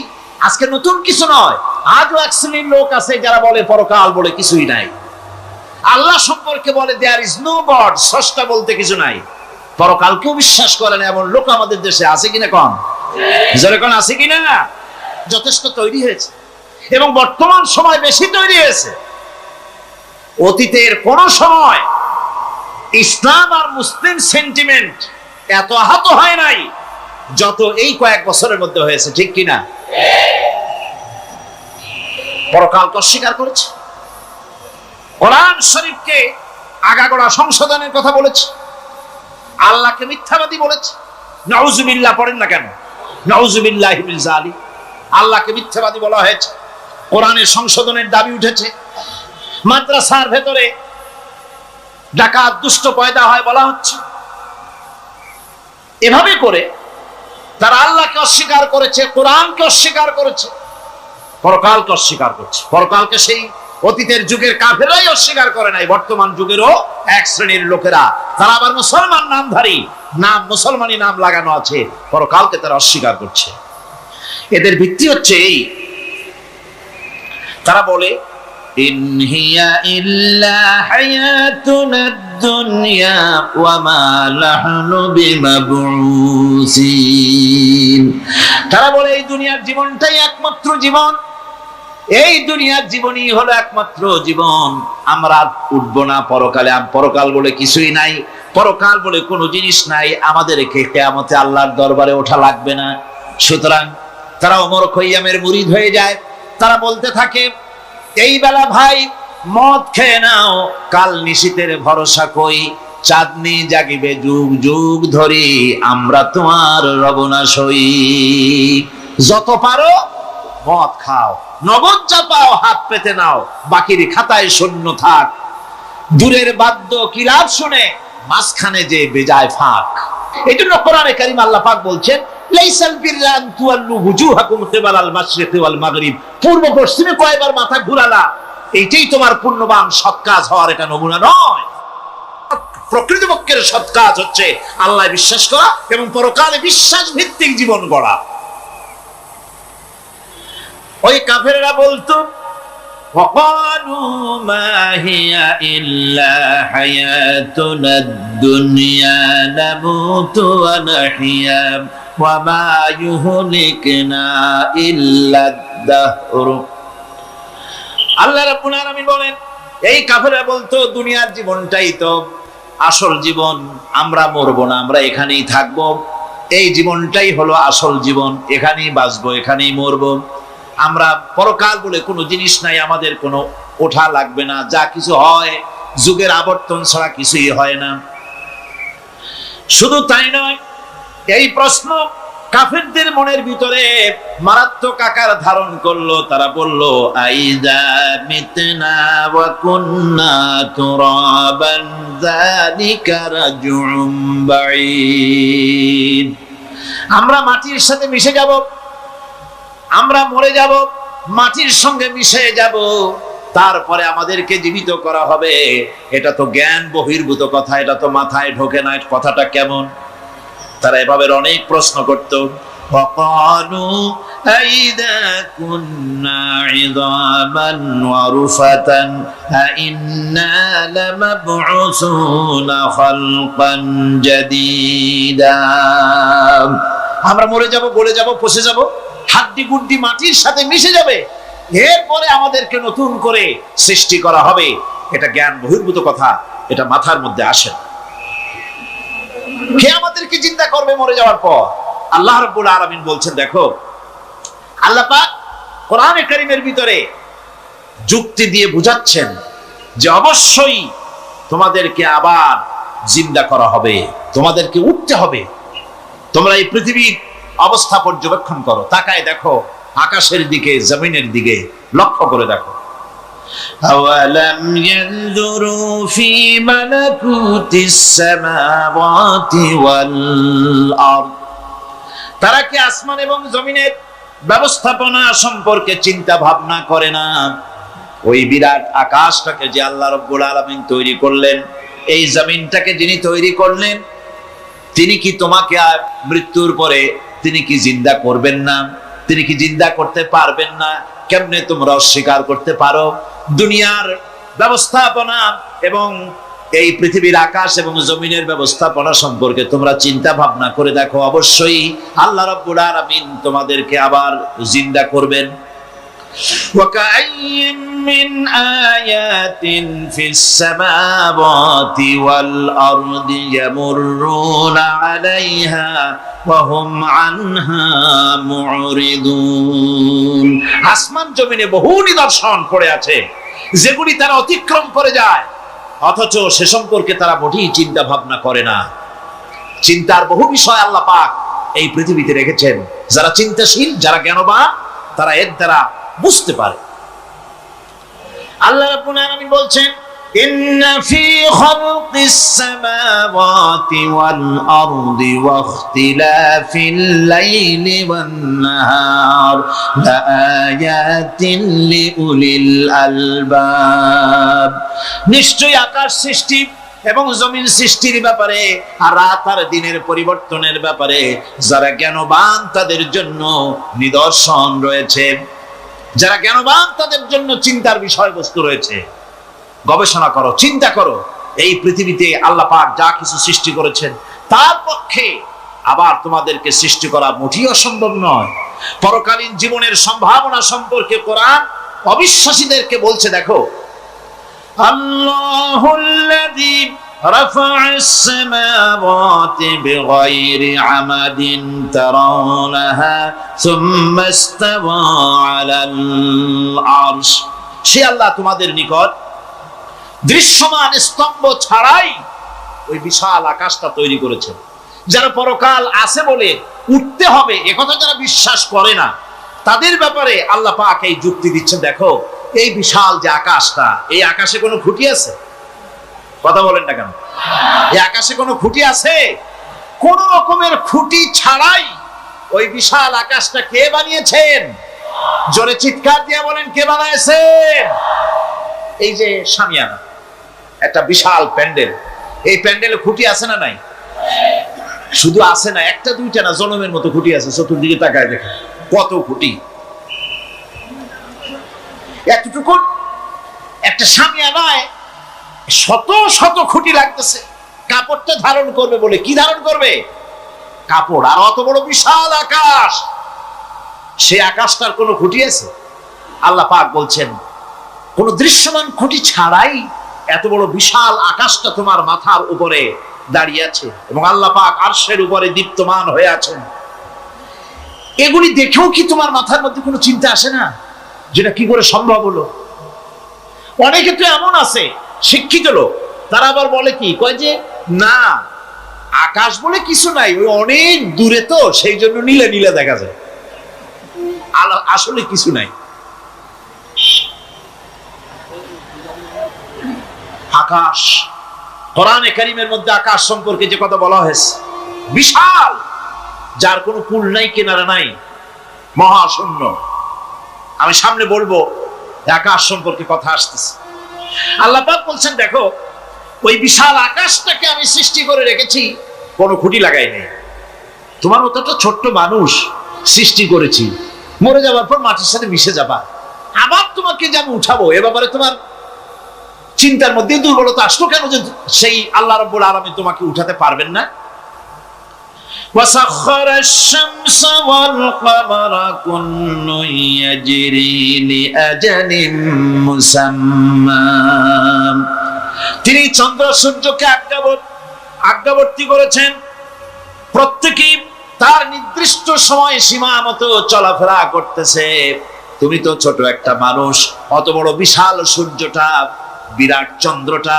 আজকে নতুন কিছু নয়। আজও এক শ্রেণীর লোক আছে যারা বলে পরকাল বলে কিছুই নাই, আল্লাহ সম্পর্কে বলে দেয়ার ইজ নো গড, স্রষ্টা বলতে কিছু নাই, পরকালকেও বিশ্বাস করে না এমন লোক আমাদের দেশে আছে কিনা? কম জোরে কোন আছে কিনা? যথেষ্ট তৈরি হয়েছে এবং বর্তমান সময় বেশি তৈরি হয়েছে। অতীতের কোন সময় ইসলাম আর মুসলিম সেন্টিমেন্ট এত আহত হয় নাই যত এই কয়েক বছরের মধ্যে হয়েছে, ঠিক কিনা? পরকালকে অস্বীকার করেছে, কোরআন শরীফকে আগাগোড়া সংশোধনের কথা বলেছে, আল্লাহকে মিথ্যাবাদী বলেছে। নাউজুবিল্লাহ পড়েন না কেন? নাউজুবিল্লাহি মিন যালিক। আল্লাহকে মিথ্যাবাদী বলা হয়েছে, কোরআনের সংশোধনের দাবি উঠেছে, মাদ্রাসার ভেতরে ডাকাত দুষ্ট পয়দা হয় বলা হচ্ছে। এভাবে করে তারা আল্লাহকে অস্বীকার করেছে, কোরআনকে অস্বীকার করেছে, পরকালকে অস্বীকার করছে। পরকালকে সেই অতীতের যুগের কাফেরাই অস্বীকার করে নাই, বর্তমান যুগেরও এক শ্রেণীর লোকেরা, তারা আবার মুসলমান নামধারী, নাম মুসলমানি নাম লাগানো আছে, পরকালকে তারা অস্বীকার করছে। এদের ভিত্তি হচ্ছে এই, তারা বলে ইন হিয়া ইল্লা হায়াতুনাদ দুনিয়া ওয়া মা নাহনু বিমাবউসিন। তারা বলে এই দুনিয়ার জীবনটাই একমাত্র জীবন, এই দুনিয়ার জীবনই হলো একমাত্র জীবন, আমরা উঠবো না পরকালে, পরকাল বলে কিছুই নাই, পরকাল বলে কোনো জিনিস নাই, আমাদেরকে কিয়ামতে আল্লাহর দরবারে ওঠা লাগবে না। সুতরাং তারা ওমর খৈয়ামের মুরিদ হয়ে যায়। তারা বলতে থাকে এই বেলা ভাই মদ খেয়ে নাও, কাল নিশীতের ভরসা কই, চাঁদনি জাগিবে যুগ যুগ ধরি, আমরা তোমার রবনাশ হই। যত পারো মদ খাও, নগদ যা পাও হাত পেতে নাও, বাকির খাতায় শূন্য থাক। দূরের বাদ্য কিলাপ শুনে মাঝখানে যে বেজায় ফাঁক। এই জন্য কোরআনে কারীম আল্লাহ পাক বলছেন লাইসাল বিররা আন তুওয়াল্লু ওয়ুজুহাকুম কিবালাল মাশরিকি ওয়াল মাগরিব, পূর্ব পশ্চিমে কয়বার মাথা ঘুরালা, এইটাই তোমার পুণ্যবান সৎ কাজ হওয়ার এটা নমুনা নয়। প্রকৃতপক্ষের সৎ কাজ হচ্ছে আল্লাহ বিশ্বাস করা এবং পরকালে বিশ্বাস ভিত্তিক জীবন গড়া। ওই কাফেররা বলতো وقالوا ما هي إلا حياتنا الدنيا نموت ونحيا وما يهلكنا إلا الدهر আল্লাহ রাব্বুল আলামিন বলেন, এই কাফেররা বলতো দুনিয়ার জীবনটাই তো আসল জীবন, আমরা মরবো না, আমরা এখানেই থাকবো, এই জীবনটাই হলো আসল জীবন, এখানেই বাঁচবো, এখানেই মরবো, আমরা পরকাল বলে কোনো জিনিস নাই, আমাদের কোনো ওঠা লাগবে না, যা কিছু হয় যুগের আবর্তন ছাড়া কিছুই হয় না। শুধু তাই নয়, এই প্রশ্ন কাফেরদের মনের ভিতরে মারাত্মক আকার ধারণ করলো। তারা বলল, আইযা মিতনা ওয়া কুন্না তুরাবান যালিকা রাজউম বাঈদ। আমরা মাটির সাথে মিশে যাব, আমরা মরে যাব, মাটির সঙ্গে মিশে যাব, তারপরে আমাদেরকে জীবিত করা হবে, এটা তো জ্ঞান বহির্ভূত কথা, এটা তো মাথায় ঢোকে না, কথাটা কেমন? তারা এভাবে অনেক প্রশ্ন করত। وقالوا أئذا كنا عظاما ورفاتا أئنا لمبعوثون خلقا جديدا। আমরা মরে যাব, গলে যাব, পচে যাব, হাড্ডি গুড্ডি মাটির সাথে মিশে যাবে, এরপরে আমাদেরকে নতুন করে সৃষ্টি করা হবে, এটা জ্ঞান বহির্ভূত কথা, এটা মাথার মধ্যে আসে না। কে আমাদেরকে চিন্তা করবে মরে যাওয়ার পর? আল্লাহ রাব্বুল আলামিন বলছেন, দেখো আল্লাহ পাক কোরআনে কারীমের ভিতরে যুক্তি দিয়ে বুঝাচ্ছেন যে অবশ্যই তোমাদেরকে আবার জিন্দা করা হবে, তোমাদেরকে উঠতে হবে। তোমরা এই পৃথিবীর অবস্থা পর্যবেক্ষণ করো, তাকায় দেখো আকাশের দিকে, জমিনের দিকে লক্ষ্য করে দেখো। أولم ينظروا في ملكوت السماوات والأرض। তারা কি আসমান এবং জমিনের ব্যবস্থাপনা সম্পর্কে চিন্তা ভাবনা করে না? ওই বিরাট আকাশটাকে যে আল্লাহ রাব্বুল আলামিন তৈরি করলেন, এই জমিনটাকে যিনি তৈরি করলেন, তিনি কি তোমাকে মৃত্যুর পরে তিনি কি জিন্দা করবেন না? তিনি কি জিন্দা করতে পারবেন না? কেমনে তোমরা অস্বীকার করতে পারো? দুনিয়ার ব্যবস্থাপনা এবং এই পৃথিবীর আকাশ এবং জমিনের ব্যবস্থাপনা সম্পর্কে তোমরা চিন্তা ভাবনা করে দেখো, অবশ্যই আল্লাহ রাব্বুল আলামিন তোমাদেরকে আবার জিন্দা করবেন। وَكَأَيٍّ مِّنْ آيَاتٍ فِي السَّمَاوَاتِ وَالْأَرْضِ يَمُرُّونَ عَلَيْهَا وَهُمْ عَنْهَا مُعْرِضُونَ। আসমান জমিনে বহু নিদর্শন পড়ে আছে, যেগুলি তারা অতিক্রম করে যায়, অথচ সে সম্পর্কে তারা মোটেই চিন্তা ভাবনা করে না। চিন্তার বহু বিষয় আল্লাহ পাক এই পৃথিবীতে রেখেছেন। যারা চিন্তাশীল, যারা জ্ঞানবান, তারা এর দ্বারা বুঝতে পারে। আল্লাহ রাব্বুল আলামিন বলছেন, ইন্না ফি খালকিস সামাওয়াতি ওয়াল আরদি ওয়া ইখতিলাফিল লাইলি ওয়ান নাহার লাআয়াতিন লিউলিল আলবাব। নিশ্চয়ই আকাশ সৃষ্টি এবং জমিন সৃষ্টির ব্যাপারে আর রাত আর দিনের পরিবর্তনের ব্যাপারে যারা জ্ঞানবান তাদের জন্য নিদর্শন রয়েছে। যারা জ্ঞানবান তাদের জন্য চিন্তার বিষয়বস্তু রয়েছে। গবেষণা করো, চিন্তা করো, এই পৃথিবীতে আল্লাহ পাক যা কিছু সৃষ্টি করেছেন তার পক্ষে আবার তোমাদেরকে সৃষ্টি করা মোটেই অসম্ভব নয়। পরকালীন জীবনের সম্ভাবনা সম্পর্কে কোরআন অবিশ্বাসীদেরকে বলছে, দেখো আল্লাহুল্লাযী রাফা'আস সামাওয়াতি বিগাইরি আমাদিন তারাউনাহা সুম্মা ইসতাওয়া আলাল আরশ। সে আল্লাহ তোমাদের নিকট দৃশ্যমান স্তম্ভ ছাড়াই ওই বিশাল আকাশটা তৈরি করেছেন। যারা পরকাল আছে বলে উঠতে হবে একথা যারা বিশ্বাস করে না, তাদের ব্যাপারে আল্লাহ পাক এই যুক্তি দিচ্ছেন, দেখো এই বিশাল যে আকাশটা, এই আকাশে কোনো খুঁটি আছে? কথা বলেন না কেন? এই আকাশে কোনো খুঁটি আছে? কোন রকমের খুঁটি ছাড়াই ওই বিশাল আকাশটা কে বানিয়েছেন? জোরে চিৎকার দিয়ে বলেন, কে বানাইছেন? এই যে শামিয়ানা, একটা বিশাল প্যান্ডেল, এই প্যান্ডেলে খুঁটি আছে না নাই? শুধু আছে না, একটা দুইটা না, জনমের মতো খুঁটি আছে। চতুর্দিকে তাকায় দেখে কত খুঁটি। এতটুকু একটা শামিয়ানায় শত শত খুঁটি লাগতেছে। কাপড়টা ধারণ করবে বলে, কি ধারণ করবে? কাপড়, আর অত বড় বিশাল আকাশ, সেই আকাশটার কোনো খুঁটি আছে? আল্লাহ পাক বলছেন কোন দৃশ্যমান খুঁটি ছাড়াই এত বড় বিশাল আকাশটা তোমার মাথার উপরে দাঁড়িয়ে আছে, এবং আল্লাহ পাক আরশের উপরে দীপ্তমান হয়ে আছেন। এগুলি দেখেও কি তোমার মাথার মধ্যে কোনো চিন্তা আসে না, যেটা কি করে সম্ভব হলো? অনেকে তো এমন আছে শিক্ষিত লোক, তারা আবার বলে কি, কয় যে না আকাশ বলে কিছু নাই, ওই অনেক দূরে তো সেই জন্য নীলে নীলে দেখা যায়, আসলে কিছু নাই। আকাশ, কোরআনে কারীমের মধ্যে আকাশ সম্পর্কে যে কথা বলা হয়েছে, বিশাল, যার কোনো কূল নাই, কিনারা নাই, মহাশূন্য। আমি সামনে বলবো আকাশ সম্পর্কে কথা আসতেছে। আল্লাহ পাক বলছেন দেখো ওই বিশাল আকাশটাকে আমি সৃষ্টি করে রেখেছি, কোনো খুঁটি লাগাই নেই। তোমার মতো একটা ছোট্ট মানুষ সৃষ্টি করেছি, মরে যাওয়ার পর মাটির সাথে মিশে যাবা, আবার তোমাকে যে আমি উঠাবো, এ ব্যাপারে তোমার চিন্তার মধ্যে দুর্বলতা আসলো কেন যে সেই আল্লাহ রাব্বুল আলামিন তোমাকে উঠাতে পারবেন না? وسخر الشمس والقمر كل يجري لأجل مسمى। তিনি চন্দ্র সূর্যকে আজ্ঞাবর্তী করেছেন, প্রত্যেকেই তার নির্দিষ্ট সময় সীমা মতো চলাফেরা করতেছে। তুমি তো ছোট একটা মানুষ, অত বড় বিশাল সূর্যটা, বিরাট চন্দ্রটা,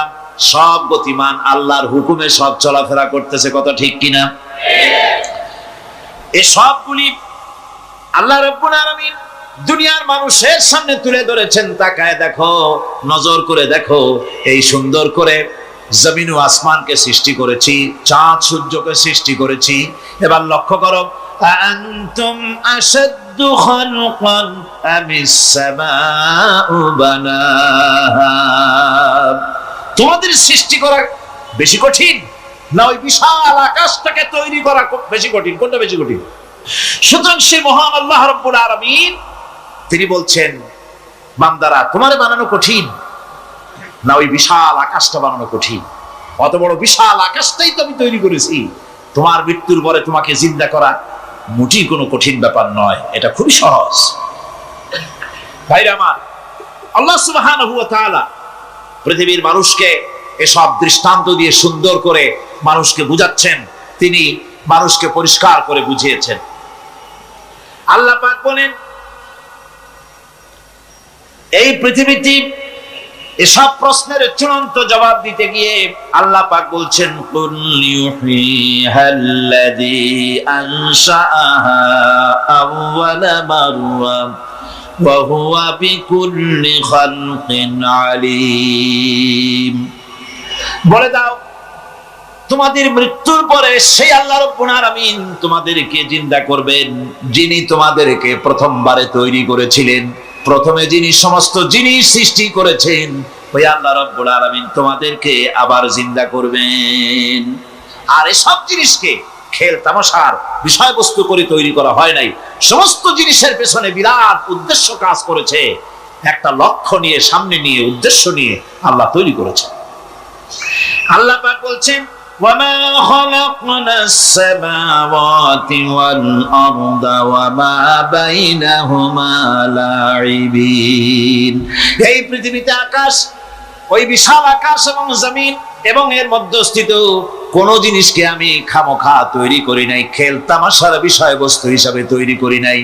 সব গতিমান, আল্লাহর হুকুমে সব চলাফেরা করতেছে, কথা ঠিক কিনা? এই সবগুলি আল্লাহ রাব্বুল আলামিন দুনিয়ার মানুষের সামনে তুলে ধরেছেন। তাকায় দেখো, নজর করে দেখো, এই সুন্দর করে জমিন ও আসমানকে সৃষ্টি করেছি, চাঁদ সূর্যকে সৃষ্টি করেছি। এবার লক্ষ্য করো, আনতুম আশাদ্দু খালকান আমিস সামাউ বানাহা। তোমাদের সৃষ্টি করা বেশি কঠিন না ওই বিশাল আকাশটাকে তৈরি করা বেশি কঠিন? কোনটা বেশি কঠিন? সুতরাং সেই মহান আল্লাহ রাব্বুল আলামিন তিনি বলছেন, বান্দারা তোমারে বানানো কঠিন না ওই বিশাল আকাশটা বানানো কঠিন? অত বড় বিশাল আকাশটাই তো আমি তৈরি করেছি, তোমার মৃত্যুর পরে তোমাকে জিন্দা করা মোটেই কোনো কঠিন ব্যাপার নয়, এটা খুবই সহজ। ভাইরা আমার, আল্লাহ সুবহানাহু ওয়া তাআলা পৃথিবীর মানুষকে এসব দৃষ্টান্ত দিয়ে সুন্দর করে মানুষকে বুঝাচ্ছেন, তিনি মানুষকে পরিষ্কার করে বুঝিয়েছেন। আল্লাহ পাক বলেন এই পৃথিবীটি এসব প্রশ্নের চূড়ান্ত জবাব দিতে গিয়ে আল্লাহ পাক বলছেন, কুল ইউহীহাল্লাযী আনশাআহা আউওয়ালা মাররা ওয়া হুয়া বিকুল্লি খালকিন আলীম। বলে দাও তোমাদের মৃত্যুর পরে সেই আল্লাহ রাব্বুল আলামিন তোমাদেরকে জিন্দা করবেন, যিনি তোমাদেরকে প্রথমবারে তৈরি করেছিলেন, প্রথমে যিনি সমস্ত জিনিস সৃষ্টি করেছেন, ওই আল্লাহ রাব্বুল আলামিন তোমাদেরকে আবার জিন্দা করবেন। আর এসব জিনিসকে খেল তামাশার বিষয়বস্তু করে তৈরি করা হয় নাই, সমস্ত জিনিসের পেছনে বিরাট উদ্দেশ্য কাজ করেছে, একটা লক্ষ্য নিয়ে, সামনে নিয়ে, উদ্দেশ্য নিয়ে আল্লাহ তৈরি করেছে। আল্লাহ পাক বলছেন, وما خلقنا السماوات والأرض وما بينهما لاعبين। এই পৃথিবীতে আকাশ, ওই বিশাল আকাশ এবং জমিন এবং এর মধ্যস্থিত কোন জিনিসকে আমি খামোখা তৈরি করি নাই, খেল তামাশার বিষয়বস্তু হিসাবে তৈরি করি নাই।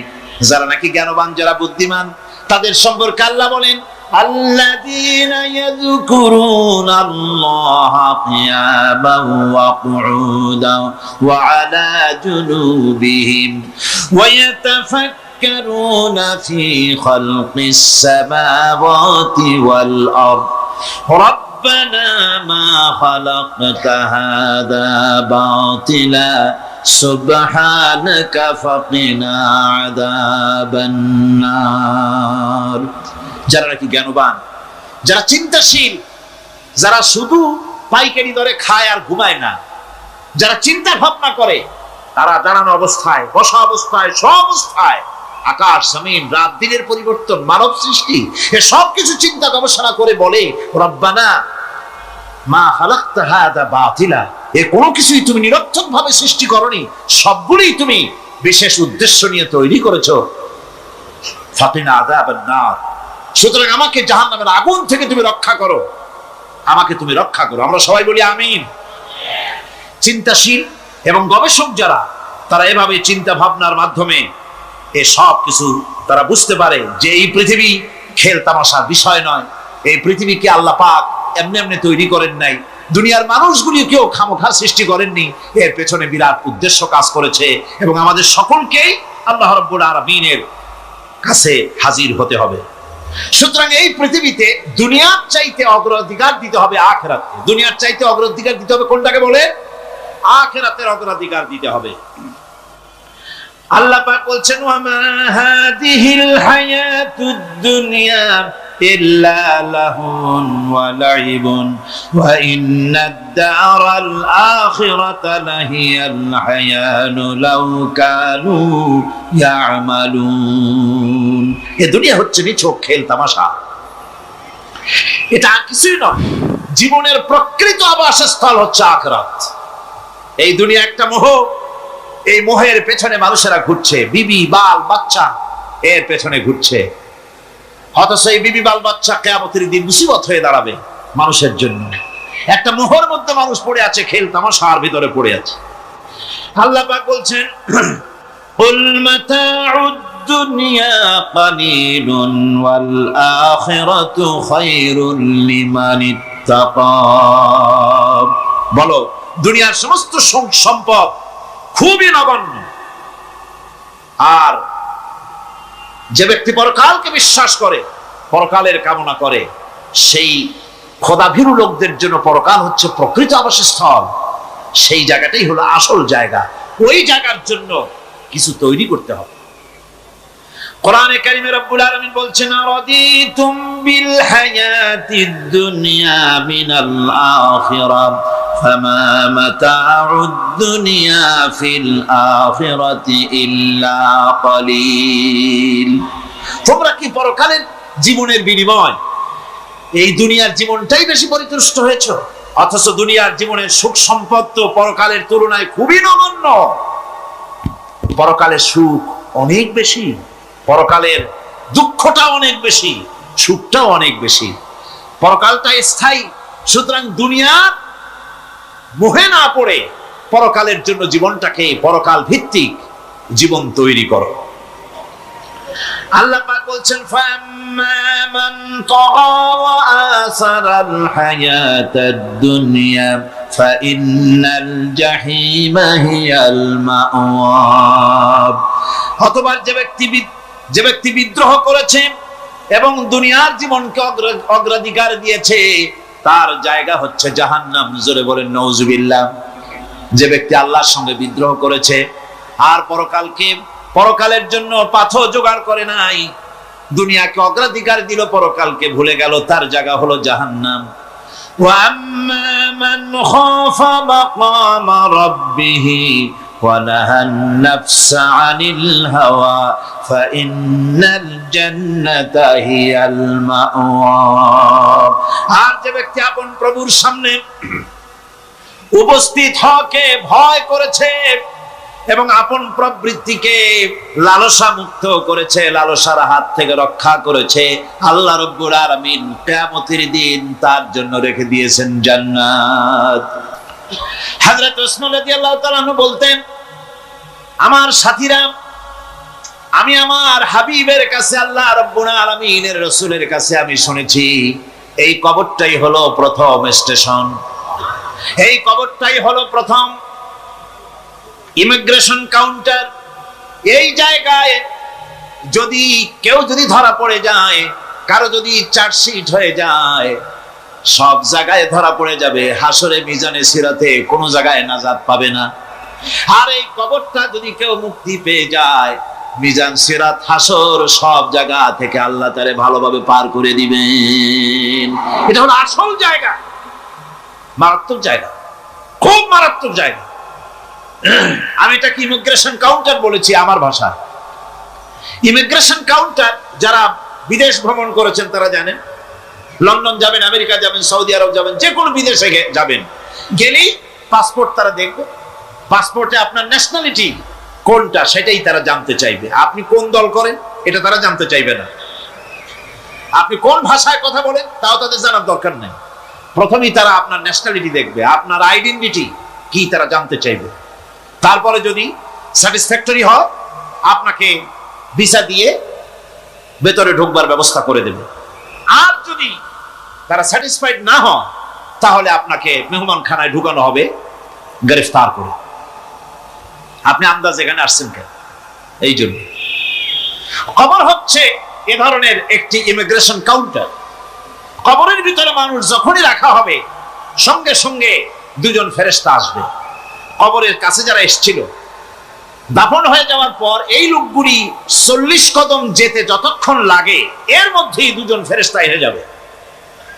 যারা নাকি জ্ঞানবান, যারা বুদ্ধিমান, তাদের সম্পর্কে আল্লাহ বলেন, আল্লাযীনা ইয়াযকুরুনা আল্লাহা কিয়ামান ওয়া কুউদান ওয়া আলা জুনুবিহিম ওয়া ইয়াতাফাক্কারুনা ফি খালকিস সামাওয়াতি ওয়াল আরদ রাব্বানা মা খালাকতা হাযা বাতিলা সুবহানাকা ফাকিনা আযাবান নার। যারা নাকি জ্ঞানবান, যারা চিন্তাশীল, যারা শুধু পাইকারি দরে খায় আর ঘুমায় না, যারা চিন্তা ভাবনা করে, তারা দাঁড়ানো অবস্থায়, বসা অবস্থায়, সব অবস্থায় আকাশ জমিন, রাত দিনের পরিবর্তন, মানব সৃষ্টি, এ সব কিছু চিন্তা গবেষণা করে বলে, রব্বানা মা খালাকতা হাযা বাতিলা, এ কোনো কিছুই তুমি নিরর্থক ভাবে সৃষ্টি করনি, সবগুলোই তুমি বিশেষ উদ্দেশ্য নিয়ে তৈরি করেছো। ফাকিনা আযাবান নার, সুতরাং আমাকে জাহান্নামের আগুন থেকে তুমি রক্ষা করো, আমাকে তুমি রক্ষা করো। আমরা সবাই বলি আমিন। চিন্তাশীল এবং গবেষক যারা, তারা এভাবে চিন্তা ভাবনার মাধ্যমে এ সব কিছু তারা বুঝতে পারে যে এই পৃথিবী খেল তামাশার বিষয় নয়। এই পৃথিবীকে আল্লাহ পাক এমনি এমনি তৈরি করেন নাই, দুনিয়ার মানুষগুলিকেও খামোখা সৃষ্টি করেননি, এর পেছনে বিরাট উদ্দেশ্য কাজ করেছে এবং আমাদের সকলকেই আল্লাহ রাব্বুল আলামিনের কাছে হাজির হতে হবে। সুতরাং এই পৃথিবীতে দুনিয়ার চাইতে অগ্রাধিকার দিতে হবে আখিরাতকে। দুনিয়ার চাইতে অগ্রাধিকার দিতে হবে কোনটাকে বলে? আখিরাতের অগ্রাধিকার দিতে হবে। আল্লাহ পাক বলছেন ওয়া মা হাদিহিল হায়াতুদ দুনিয়া ইল্লা লাহুন ওয়া লাইবুন ওয়া ইন্নাদ দারাল আখিরাতা লাহিয়াল হায়ানু লাউ কানু ইয়ামালুন। এই দুনিয়া হচ্ছে নিছক খেল তামাশা, এটা কিছুই নয়। জীবনের প্রকৃত আবাসস্থল হচ্ছে আখিরাত। এই দুনিয়া একটা মোহ, এই মোহের পেছনে মানুষেরা ঘুরছে, বিবি বাল বাচ্চা এর পেছনে ঘুরছে। অথচ এই বিবি বাল বাচ্চা কিয়ামতের দিন মুসিবত হয়ে দাঁড়াবে মানুষের জন্য। একটা মোহর মধ্যে মানুষ পড়ে আছে, খেল তামাশার ভিতরে পড়ে আছে। আল্লাহ পাক বলছেন কুল মাতাউদ দুনিয়া কালিলুন ওয়াল আখিরাতু খায়রুল লিমান ইত্তাকা। বলো, দুনিয়ার সমস্ত সম্পদ খুবই নগণ্য, আর যে ব্যক্তি পরকালকে বিশ্বাস করে, পরকালের কামনা করে, সেই খোদাভীরু লোকদের জন্য পরকাল হচ্ছে প্রকৃত আবাসস্থল। সেই জায়গাটাই হলো আসল জায়গা। ওই জায়গার জন্য কিছু তৈরি করতে হবে। কোরআনে কারিমে রব্বুল আলামিন বলছেন আরাদিতুম বিল হায়াতিদ দুনিয়া মিনাল আখিরাহ ফামা মাতাউদ দুনিয়া ফিল আখিরাতি ইল্লা কালিল। তোমরা কি পরকালের জীবনের বিনিময় এই দুনিয়ার জীবনটাই বেশি পরিতুষ্ট হয়েছো? অথচ দুনিয়ার জীবনের সুখ সম্পদ তো পরকালের তুলনায় খুবই নগণ্য। পরকালের সুখ অনেক বেশি, পরকালের দুঃখটা অনেক বেশি, সুখটাও অনেক বেশি। পরকালটা স্থায়ী, সুতরাং দুনিয়ার মোহে না পড়ে পরকালের জন্য জীবনটাকে পরকাল ভিত্তিক জীবন তৈরি করো। আল্লাহ পাক বলছেন ফাম্মা মান তাগা ওয়া আসারাল হায়াতাদ দুনিয়া ফাইন্নাল জাহিমা হিয়াল মাওয়া। অথবা যে ব্যক্তি বিদ্রোহ করেছে এবং দুনিয়ার জীবনকে অগ্রাধিকার দিয়েছে, তার জায়গা হচ্ছে জাহান্নাম। জোরে বলেন নাউজুবিল্লাহ। যে ব্যক্তি আল্লাহর সঙ্গে বিদ্রোহ করেছে আর পরকালের জন্য পাথর জোগাড় করে নাই, দুনিয়াকে অগ্রাধিকার দিল, পরকালকে ভুলে গেল, তার জায়গা হলো জাহান্নাম। ওয়া আম্মা মান খাফা মাকামা রাব্বিহি ওয়া নাহান নাফসা আনিল হাওয়া ফাইন্নাল জান্নাতা হিয়াল মাওয়া। আর যে ব্যক্তি আপন প্রভুর সামনে উপস্থিত হকে ভয় করেছে এবং আপন প্রবৃত্তিকে লালসা মুক্ত করেছে, লালসার হাত থেকে রক্ষা করেছে, আল্লাহ রাব্বুল আলামিন কিয়ামতের দিন তার জন্য রেখে দিয়েছেন জান্নাত। হযরত ওসমান রাদিয়াল্লাহু তাআলা আনহু বলতেন, আমার সাথীরা, আমি আমার হাবিবের কাছে, আল্লাহ রাব্বুল আলামিনের রাসূলের কাছে আমি শুনেছি এই কবরটাই হলো প্রথম স্টেশন, এই কবরটাই হলো প্রথম ইমিগ্রেশন কাউন্টার। এই জায়গায় কেউ যদি ধরা পড়ে যায়, কারো যদি চার্জশিট হয়ে যায়, সব জায়গায় ধরা পড়ে যাবে। হাসরে মিজানে সিরাতে কোনো জায়গায় নাজাত পাবে না। আর এই কবরটা যদি কেউ মুক্তি পেয়ে যায়, মিজান সিরাত হাসর সব জায়গা থেকে আল্লাহ তাআলা ভালোভাবে পার করে দিবেন। এটা হলো আসল জায়গা, মারাত্মক জায়গা, খুব মারাত্মক জায়গা। আমি এটাকে ইমিগ্রেশন কাউন্টার বলেছি আমার ভাষা। ইমিগ্রেশন কাউন্টার যারা বিদেশ ভ্রমণ করেছেন তারা জানেন, লন্ডন যাবেন, আমেরিকা যাবেন, সৌদি আরব যাবেন, যে কোনো বিদেশে যাবেন, গেলেই পাসপোর্ট তারা দেখবে। পাসপোর্টে আপনার ন্যাশনালিটি কোনটা সেটাই তারা জানতে চাইবে। আপনি কোন দল করেন এটা তারা জানতে চাইবে না। আপনি কোন ভাষায় কথা বলেন তাও তাদের জানার দরকার নেই। প্রথমেই তারা আপনার ন্যাশনালিটি দেখবে, আপনার আইডেন্টিটি কি তারা জানতে চাইবে। তারপরে যদি স্যাটিসফ্যাক্টরি হয় আপনাকে ভিসা দিয়ে ভেতরে ঢোকবার ব্যবস্থা করে দেবে। আর যদি তারা স্যাটিসফাইড না হয় তাহলে আপনাকে মেহমানখানায় ঢুকানো হবে গ্রেফতার করে। আপনি আন্দাজ এখানে আসছেন কেন? এই জন্য কবর হচ্ছে এ ধরনের একটি ইমিগ্রেশন কাউন্টার। কবরের ভিতরে মানুষ যখনই রাখা হবে সঙ্গে সঙ্গে দুজন ফেরেশতা আসবে। কবরের কাছে যারা এসেছিল দাফন হয়ে যাওয়ার পর এই লোকগুলি 40 কদম যেতে যতক্ষণ লাগে এর মধ্যেই দুজন ফেরেশতা এসে যাবে।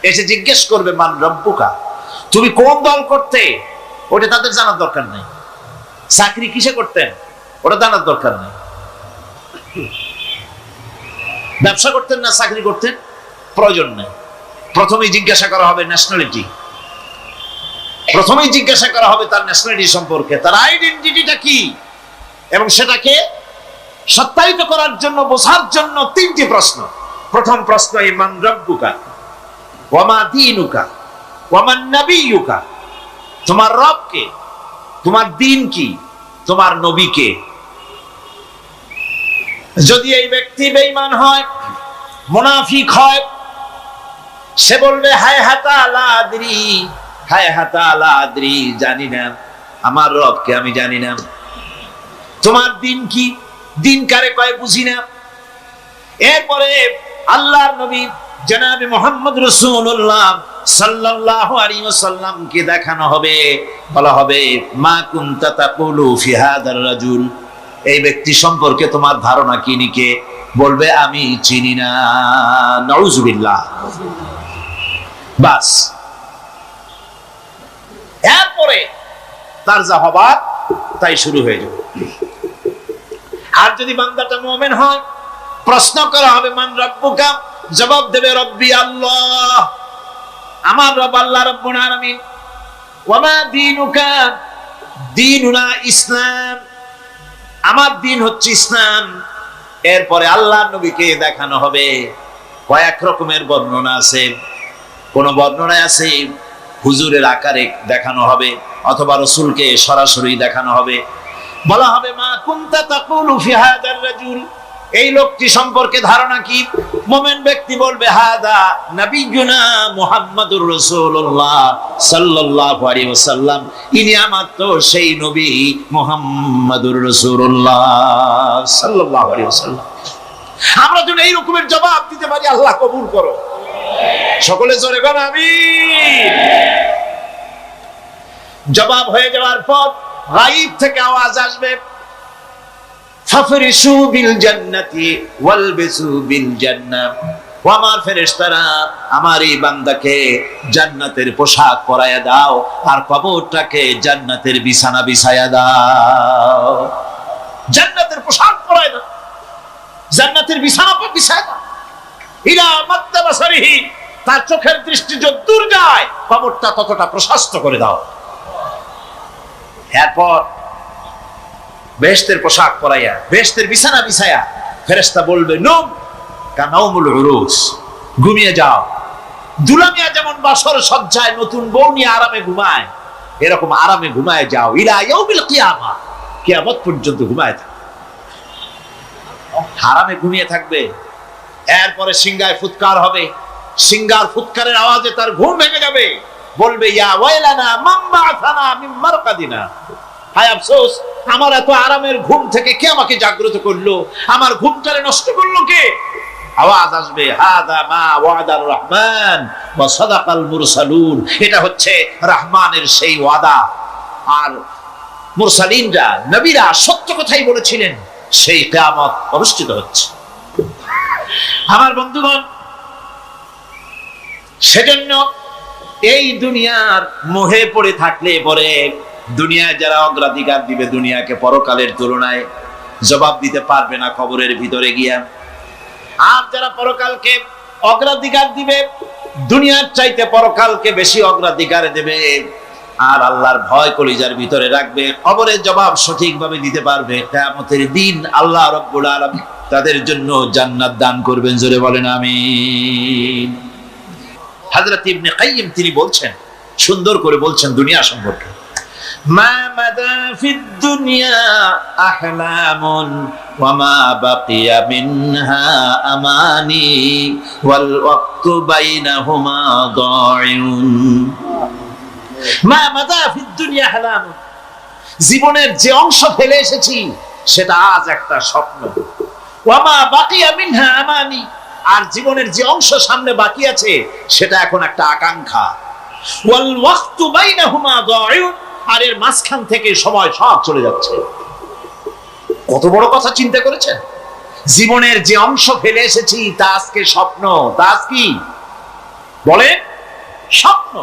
এসে জিজ্ঞেস করবে, মান রব্বুকা, তুমি কোন দল করতে? ওটা তাদের জানার দরকার নেই। চাকরি কিসে করতেন ওটা জানার দরকার নেই। ব্যবসা করতেন না চাকরি করতেন প্রয়োজন নেই। প্রথমেই জিজ্ঞাসা করা হবে ন্যাশনালিটি, প্রথমেই জিজ্ঞাসা করা হবে তার ন্যাশনালিটি সম্পর্কে, তার আইডেন্টিটিটা কি, এবং সেটাকে সত্যায়িত করার জন্য, বোঝার জন্য 3টি প্রশ্ন। প্রথম প্রশ্ন, মান রব্বুকা ওয়া মা দীনুকা ওয়া মান নাবিয়ুকা, তোমার রব কে, তোমার দ্বীন কি, তোমার নবী কে। যদি এই ব্যক্তি বেঈমান হয়, মুনাফিক হয়, সে বলবে হায় হাতা লা আদরি, হায় হাতা লা আদরি, জানি না আমার রবকে, আমি জানি না। তোমার দিন কি, দিন কারে কয় বুঝি না। এরপরে আল্লাহর নবী জনাবে মুহাম্মদ রাসূলুল্লাহ সাল্লাল্লাহু আলাইহি ওয়াসাল্লাম কে দেখানো হবে, বলা হবে মা কুনতা তাকুলু ফি হাদার রাজুল, এই ব্যক্তি সম্পর্কে তোমার ধারণা কি নিকে, বলবে আমি চিনি না। নাউযুবিল্লাহ। বাস, এরপরে তার যা হবার তাই শুরু হয়ে যাবে। আর যদি বান্দাটা মুমিন হয়, প্রশ্ন করা হবে মান রব্বুকা, জবাব দেবে রব্বি আল্লাহ, আমার রব আল্লাহ রাব্বুল আলামিন। ওয়া মা দীনুকা, দীনুনা ইসলাম, আমার দিন হচ্ছে ইসলাম। এরপরে আল্লাহর নবীকে দেখানো হবে। কয়েক রকমের বর্ণনা আছে, কোন বর্ণনায় আছে হুজুরের আকারে দেখানো হবে, অথবা রাসূলকে সরাসরি দেখানো হবে। বলা হবে মা কুনতা তাকুলু ফি হাদার রাজুল, এই লোকটি সম্পর্কে ধারণা কি। মুমিন ব্যক্তি বলবে হাদা নবিয়ুনা মুহাম্মাদুর রাসূলুল্লাহ সাল্লাল্লাহু আলাইহি ওয়াসাল্লাম, ইনি আমার তো সেই নবী মুহাম্মাদুর রাসূলুল্লাহ সাল্লাল্লাহু আলাইহি ওয়াসাল্লাম। আমরা যেন এই রকমের জবাব দিতে পারি, আল্লাহ কবুল করো। সকলে জোরে বলেন আমিন। জবাব হয়ে যাওয়ার পর গায়ব থেকে আওয়াজ আসবে, ফাফরিশু বিল জান্নাতি ওয়ালবিসু বিল জান্নাহ, ও আমার ফেরেশতারা আমার এই বান্দাকে জান্নাতের পোশাক পরায়া দাও আর কবরটাকে জান্নাতের বিছানা বিছায়া দাও। জান্নাতের পোশাক পরায়া দাও, জান্নাতের বিছানা বিছায়া দাও। ইলা মাদ্দা বাসারিহি, তার চোখের দৃষ্টি যতদূর যায় কবরটা ততটা প্রশস্ত করে দাও। এরপর বেহেশতের পোশাক পরাইয়া, বেহেশতের বিছানা বিছায়া ফেরেশতা বলবে নুম কানাউমুল উরুস, ঘুমিয়ে যাও। দুলামিয়া যেমন বাসর সজ্জায় নতুন বউ নিয়ে আরামে ঘুমায়, এরকম আরামে ঘুমায় যাও। ইলা ইয়াউমিল কিয়ামা, কিয়ামত পর্যন্ত ঘুমায় থাকবে, আরামে ঘুমিয়ে থাকবে। এরপরে সিংহায় ফুৎকার হবে, সিংহার ফুৎকারের আওয়াজে তার ঘুম ভেঙে যাবে। বলবে ইয়া ওয়াইলানা মান বা'আথানা মিন মারকাদিনা, হায় আফসোস, আমার এত আরামের ঘুম থেকে কে আমাকে জাগ্রত করলো, আমার ঘুমটারে নষ্ট করলো কে। আওয়াজ আসবে হাদা মা ওয়াদার রহমান ওয়া সাদাকাল মুরসালুন, এটা হচ্ছে রহমানের সেই ওয়াদা, আর মুরসালিনরা নবীরা সত্য কথাই বলেছিলেন, সেই কিয়ামত অনুষ্ঠিত হচ্ছে। আমার বন্ধুগণ, সেজন্য এই দুনিয়ার মোহে পড়ে থাকলে পরে দুনিয়ায় যারা অগ্রাধিকার দিবে দুনিয়াকে পরকালের তুলনায়, জবাব দিতে পারবে না কবরের ভিতরে গিয়া। আর যারা পরকালকে অগ্রাধিকার দিবে দুনিয়ার চাইতে পরকালকে বেশি অগ্রাধিকার দেবে, আর আল্লাহর ভয় কলিজার ভিতরে রাখবে, কবরের জবাব সঠিকভাবে দিতে পারবে, কিয়ামতের দিন আল্লাহ রাব্বুল আলামিন তাদের জন্য জান্নাত দান করবেন। জোরে বলেন আমিন। হযরত ইবনে কাইয়্যিম তিনি বলছেন, সুন্দর করে বলছেন দুনিয়া সম্পর্কে, মা মাদা ফিদ দুনিয়া আহলামুন ওয়া মা বাকিয়া মিনহা আমানি ওয়াল ওয়াক্তু বাইনাহুমা দাইউন। মা মাদা ফিদ দুনিয়া আহলামুন, জীবনের যে অংশ ফেলে এসেছি সেটা আজ একটা স্বপ্ন। ওয়া মা বাকিয়া মিনহা আমানি, আর জীবনের যে অংশ সামনে বাকি আছে সেটা এখন একটা আকাঙ্ক্ষা। ওয়াল ওয়াক্তু বাইনাহুমা দাইউন, আর এর মাঝখান থেকে সময় সব চলে যাচ্ছে। কত বড় কথা চিন্তা করেছেন? জীবনের যে অংশ ফেলে এসেছি তা আজকে স্বপ্ন, তা আজ কি বলে স্বপ্ন,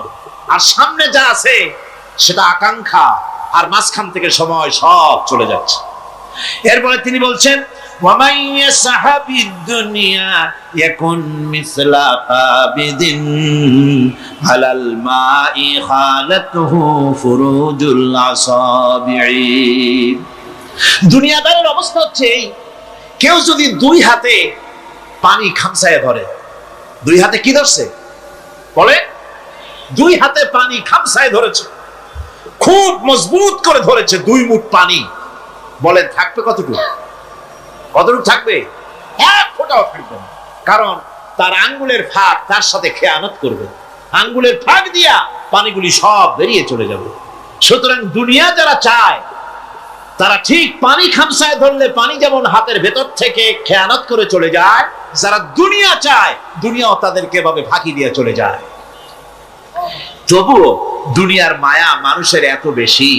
আর সামনে যা আছে সেটা আকাঙ্ক্ষা, আর মাঝখান থেকে সময় সব চলে যাচ্ছে। এরপরে তিনি বলছেন, وَمَنْ يَسْعَى الدُّنْيَا يَكُنْ مِثْلَ قَابِضٍ عَلَى الْمَاءِ خَالَتْهُ فُرُوجُ الْأَصَابِعِ। দুনিয়াদারের অবস্থা হচ্ছে কেউ যদি দুই হাতে পানি খামসায় ধরে, দুই হাতে কি ধরছে বলে, দুই হাতে পানি খামসায় ধরেছে, খুব মজবুত করে ধরেছে, 2 মুঠ পানি, বলে থাকবে কতটুকু? কতটুকু থাকবে? 1 ফোঁটাও থাকবে না, কারণ তার আঙ্গুলের ফাঁক তার সাথে খেয়ানত করবে, আঙ্গুলের ফাঁক দিয়া পানিগুলি সব বেরিয়ে চলে যাবে। সুতরাং দুনিয়া যারা চায় তারা ঠিক পানি খামসায় ধরলে পানি যেমন হাতের ভেতর থেকে খেয়ানত করে চলে যায়, যারা দুনিয়া চায় দুনিয়াও তাদেরকে এভাবে ফাঁকি দিয়ে চলে যায়। তবুও দুনিয়ার মায়া মানুষের এত বেশি।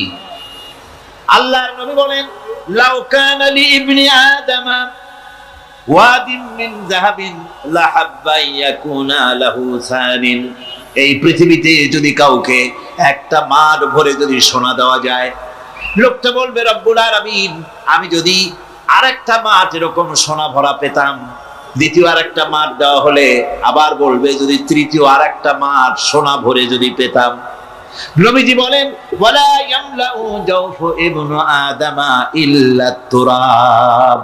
আল্লাহর নবী বলেন, লাউ কানা লি ইবনি আদামা ওয়াদিন মিন যাহাবিন লাহাব্বা ইয়াকুনা লাহু সানিন। এই পৃথিবীতে যদি কাউকে একটা মাঠ ভরে যদি সোনা দেওয়া যায়, লোকটা বলবে রব্বুল আলামিন, আমি যদি আরেকটা মাঠ এরকম সোনা ভরা পেতাম। দ্বিতীয় আরেকটা মাঠ দেওয়া হলে আবার বলবে যদি তৃতীয় আরেকটা মাঠ সোনা ভরে যদি পেতাম। নবীজি বলেন, ওয়ালা ইয়ামলাউ জাওফু ইবনু আদামা ইল্লা তুরাব।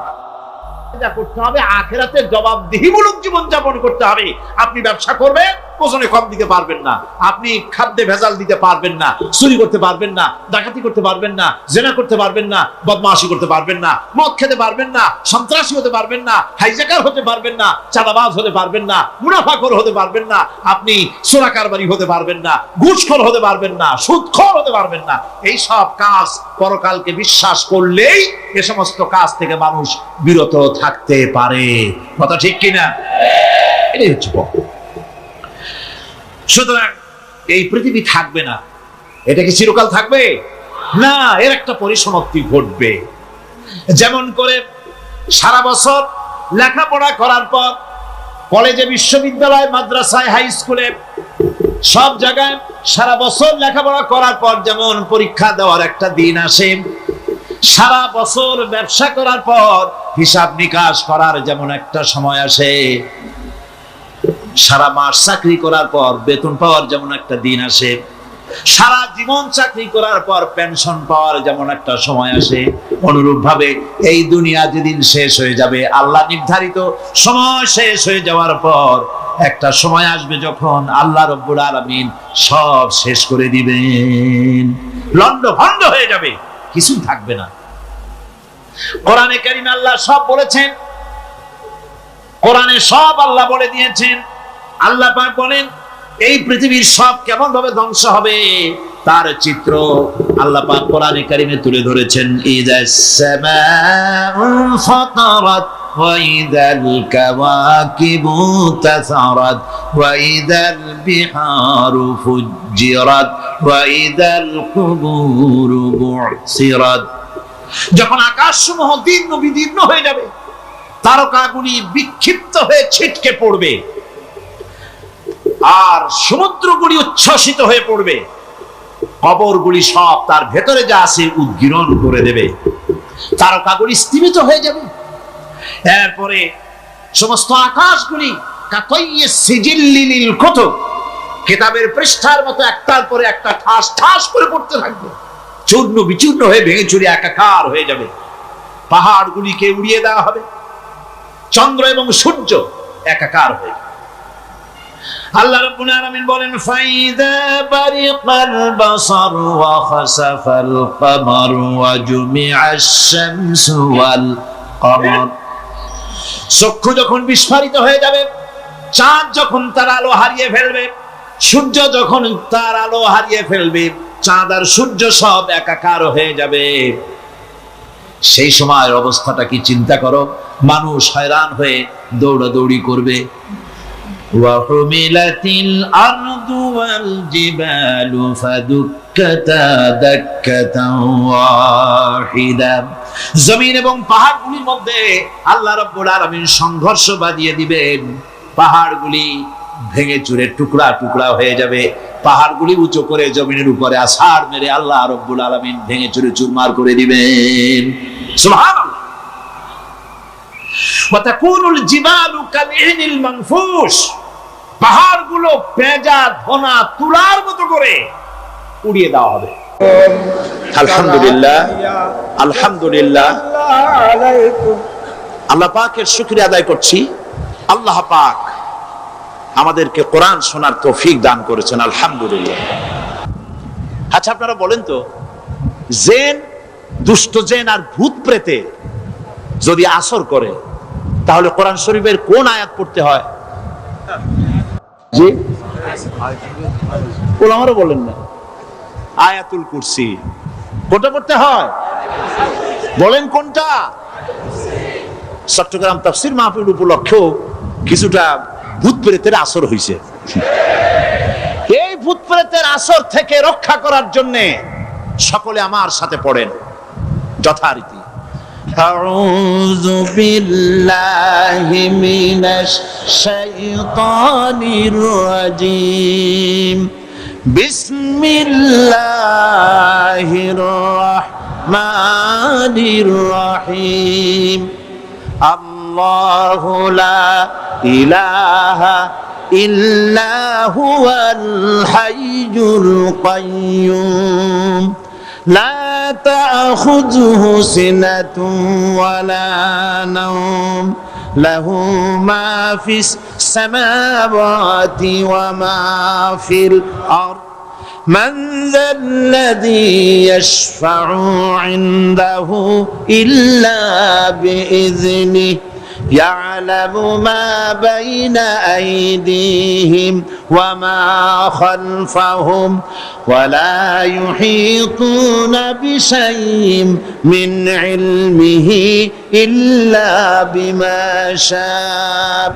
যা করতে হবে আখিরাতের জবাবদিহিমূলক জীবন যাপন করতে হবে। আপনি ব্যবসা করবেন, ওজনে কম দিতে পারবেন না, আপনি খাদ্যে ভেজাল দিতে পারবেন না, চুরি করতে পারবেন না, ডাকাতি করতে পারবেন না, জেনা করতে পারবেন না, বদমাশি করতে পারবেন না, মদ খেতে পারবেন না, সন্ত্রাসী হতে পারবেন না, হাইজ্যাকার হতে পারবেন না, চাঁদাবাজ হতে পারবেন না, মুনাফাখোর হতে পারবেন না, আপনি চোরা কারবারি হতে পারবেন না, ঘুষখোর হতে পারবেন না, সুদখোর হতে পারবেন না। এই সব কাজ পরকালকে বিশ্বাস করলেই এ সমস্ত কাজ থেকে মানুষ বিরত থাকতে পারে। কথা ঠিক কিনা? এটাই হচ্ছে। সুতরাং এই পৃথিবী থাকবে না, এটা কি চিরকাল থাকবে না, এর একটা পরিসমাপ্তি ঘটবে। যেমন করে সারা বছর লেখাপড়া করার পর কলেজে, বিশ্ববিদ্যালয়, মাদ্রাসায়, হাই স্কুলে, সব জায়গায় সারা বছর লেখাপড়া করার পর যেমন পরীক্ষা দেওয়ার একটা দিন আসে, সারা বছর ব্যবসা করার পর হিসাব নিকাশ করার যেমন একটা সময় আসে, সারা মাস চাকরি করার পর বেতন পাওয়ার যেমন একটা দিন আসে, সারা জীবন চাকরি করার পর পেনশন পাওয়ার যেমন একটা সময় আসে, অনুরূপ ভাবে এই দুনিয়া যেদিন শেষ হয়ে যাবে, আল্লাহ নির্ধারিত সময় শেষ হয়ে যাওয়ার পর একটা সময় আসবে যখন আল্লাহ রব্বুল আলামিন সব শেষ করে দিবেন, লন্ডভন্ড হয়ে যাবে, কিছুই থাকবে না। কোরআনে কারীমে আল্লাহ সব বলেছেন, কোরআনে সব আল্লাহ বলে দিয়েছেন। আল্লাহ পাক বলেন এই পৃথিবীর সব কেমন ভাবে ধ্বংস হবে তার চিত্র আল্লাহ পাক কোরআনে কারীমে তুলে ধরেছেন। ইযাস সামাউ ফাতারাত ওয়া ইযাল কাওয়াকিবু তাসারাত ওয়া ইযাল বিহারু ফুজ্জিরাত ওয়া ইযাল কুবুরু বু'সিরাত। যখন আকাশসমূহ দীর্ঘ বিদীর্ণ হয়ে যাবে, তারকাগুলি বিক্ষিপ্ত হয়ে ছিটকে পড়বে, আর সমুদ্রগুলি উচ্ছ্বসিত হয়ে পড়বে, কবরগুলি সব তার ভেতরে যা আছে উদ্গীরণ করে দেবে, তারকাগুলি স্থিমিত হয়ে যাবে। এরপরে সমস্ত আকাশগুলি কাতাইয়িস সিজিল্লি লিল কুতুব, কিতাবের পৃষ্ঠার মতো একটার পরে একটা ঠাস ঠাস করে পড়তে থাকবে, চূর্ণ বিচূর্ণ হয়ে ভেঙে চুরে একাকার হয়ে যাবে। পাহাড়গুলিকে উড়িয়ে দেওয়া হবে, চন্দ্র এবং সূর্য একাকার হয়ে যাবে। আল্লাহ রাব্বুল আলামিন বলেন, ফাইদা বারিকাল বাসার ওয়া খাসাফাল কমার ওয়া জুমিআশ শামসু ওয়াল কমার। চক্ষু যখন বিস্ফারিত হয়ে যাবে, চাঁদ যখন তার আলো হারিয়ে ফেলবে, সূর্য যখন তার আলো হারিয়ে ফেলবে, চাঁদ আর সূর্য সব একাকার হয়ে যাবে। সেই সময়ের অবস্থাটা কি চিন্তা করো। মানুষ হয়রান হয়ে দৌড়াদৌড়ি করবে। ওয়াহুমিলাতিল আরদু ওয়াল জিবালু ফাদুক্কাতা দাক্কাতান ওয়াহিদা। জমিন এবং পাহাড়গুলির মধ্যে আল্লাহ রাব্বুল আলামিন সংঘর্ষ বাঁধিয়ে দিবেন। পাহাড়গুলি ভেঙে চুরে টুকরা টুকরা হয়ে যাবে। পাহাড়গুলি উঁচু করে জমিনের উপরে আছাড় মেরে আল্লাহ রাব্বুল আলামিন ভেঙে চুরে চুরমার করে দিবেন। সুবহানাল্লাহ। ওয়া তাকুনুল জিবালু কালইনিল মানফুস। পাহাড়গুলো পেঁজা ধোনা তুলার মতো করে উড়িয়ে দেওয়া হবে। আলহামদুলিল্লাহ, আলহামদুলিল্লাহ। আল্লাহ পাকের শুকরিয়া আদায় করছি। আল্লাহ পাক আমাদেরকে কোরআন শোনার তৌফিক দান করেছেন, আলহামদুলিল্লাহ। আচ্ছা, আপনারা বলেন তো, জেন, দুষ্ট জেন আর ভূত প্রেতে যদি আসর করে, তাহলে কোরআন শরীফের কোন আয়াত পড়তে হয়? জি, ওলামারা বলেন না, আয়াতুল কুরসি। কোনটা পড়তে হয়? বলেন কোনটা? চট্টগ্রাম তাফসীর মাহফিল উপলক্ষেও কিছুটা ভূত প্রেতের আসর হইছে। এই ভূত প্রেতের আসর থেকে রক্ষা করার জন্য সকলে আমার সাথে পড়েন যথারীতি। আউযু বিল্লাহি মিনাশ শাইতানির রাজীম। বিসমিল্লাহির রাহমানির রাহিম। আল্লাহু লা ইলাহা ইল্লা হুয়াল হাইয়ুল কাইয়্যুম। লা তাখুযুহু সিনাতুন ওয়ালা নাওম। লাহু মা ফিস সামাওয়াতি ওয়া মা ফিল আরদ। من ذا الذي يشفع عنده إلا بإذنه يعلم ما بين أيديهم وما خلفهم ولا يحيطون بشيء من علمه إلا بما شاء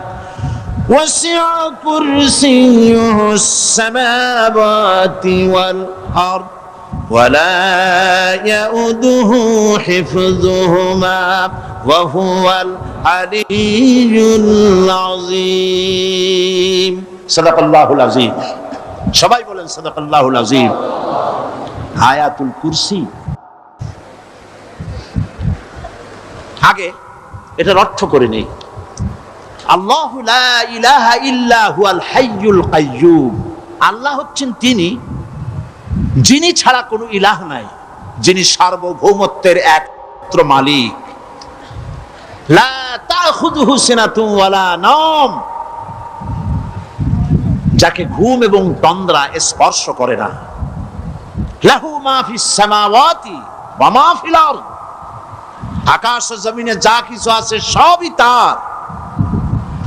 وسع كرسيه السماوات والأرض ولا يؤوده حفظهما وهو العلي العظيم। صدق الله العظيم। সবাই বলেন সাদাকাল্লাহুল আযীম। আয়াতুল কুরসি, আগে এটার অর্থ করে নেই। আল্লাহু লা ইলাহা ইল্লা হুয়াল হাইয়ুল কাইয়্যুম। আল্লাহ হচ্ছেন তিনি যিনি ছাড়া কোনো ইলাহ নাই, যিনি সার্বভৌমত্বের একমাত্র মালিক। লা তাখুযুহু সিনাতুন ওয়ালা নাওম, যাকে ঘুম এবং তন্দ্রা স্পর্শ করে না। লাহু মা ফিস সামাওয়াতি ওয়া মা ফিল আরদ, আকাশ ও জমিনে যা কিছু আছে সবই তার।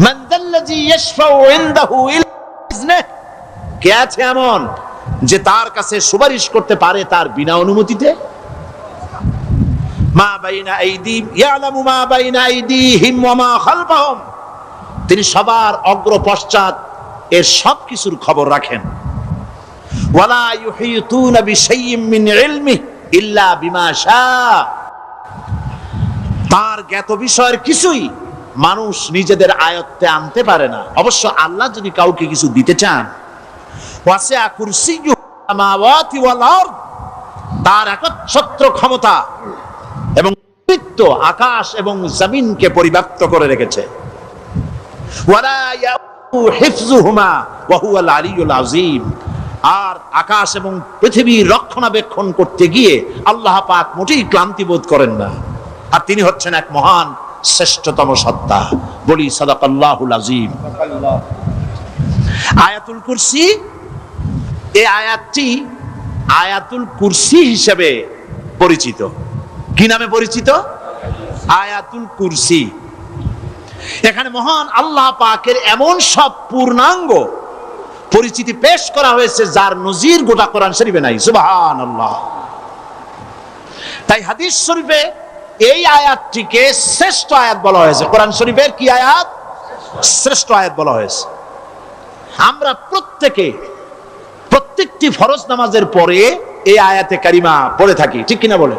মান যাল্লাযী ইয়াশফাউ ইনদাহু ইল্লা বিইজনিহি, কে আছে এমন যে তার কাছে সুপারিশ করতে পারে তার বিনা অনুমতিতে? মা বাইনা আইদিহিম ইয়ালামু মা বাইনা আইদিহিম ওয়া মা খালফাহুম, তিনি সবার অগ্র পশ্চাৎ এর সব কিছুর খবর রাখেন। ওয়ালা ইউহিতুনা বিশাইইম মিন ইলমিহি ইল্লা বিমা শাআ, তার জ্ঞাত বিষয়ের কিছুই মানুষ নিজেদের আয়ত্তে আনতে পারে না। অবশ্য আল্লাহ যদি কাউকে কিছু দিতে চান, ওয়াসিআ কুরসিয়্যুহু সামাওয়াতি ওয়াল আরদ, তার একচ্ছত্র ক্ষমতা এবং কর্তৃত্ব আকাশ এবং জমিনকে পরিব্যাপ্ত করে রেখেছে। ওয়ালা হিফযুহুমা ওয়া হুয়াল আলিয়্যুল আযীম। আর আকাশ এবং পৃথিবীর রক্ষণাবেক্ষণ করতে গিয়ে আল্লাহ পাক মোটেই ক্লান্তি বোধ করেন না, আর তিনি হচ্ছেন এক মহান শ্রেষ্ঠতম সত্তা। বলি সাদাকাল্লাহুল আযীম। আয়াতুল কুরসি, এই আয়াতটি আয়াতুল কুরসি হিসেবে পরিচিত। কি নামে পরিচিত? আয়াতুল কুরসি। এখানে মহান আল্লাহ পাকের এমন সব পূর্ণাঙ্গ পরিচিতি পেশ করা হয়েছে যার নজির গোটা কোরআন শরীফে নাই। সুবহানাল্লাহ। তাই হাদিস শরীফে এই আয়াতটিকে শ্রেষ্ঠ আয়াত বলা হয়েছে। কোরআন শরীফের কি আয়াত? শ্রেষ্ঠ আয়াত বলা হয়েছে। আমরা প্রত্যেকটি ফরজ নামাজের পরে এই আয়াতে কারিমা পড়ে থাকি, ঠিক কিনা বলে?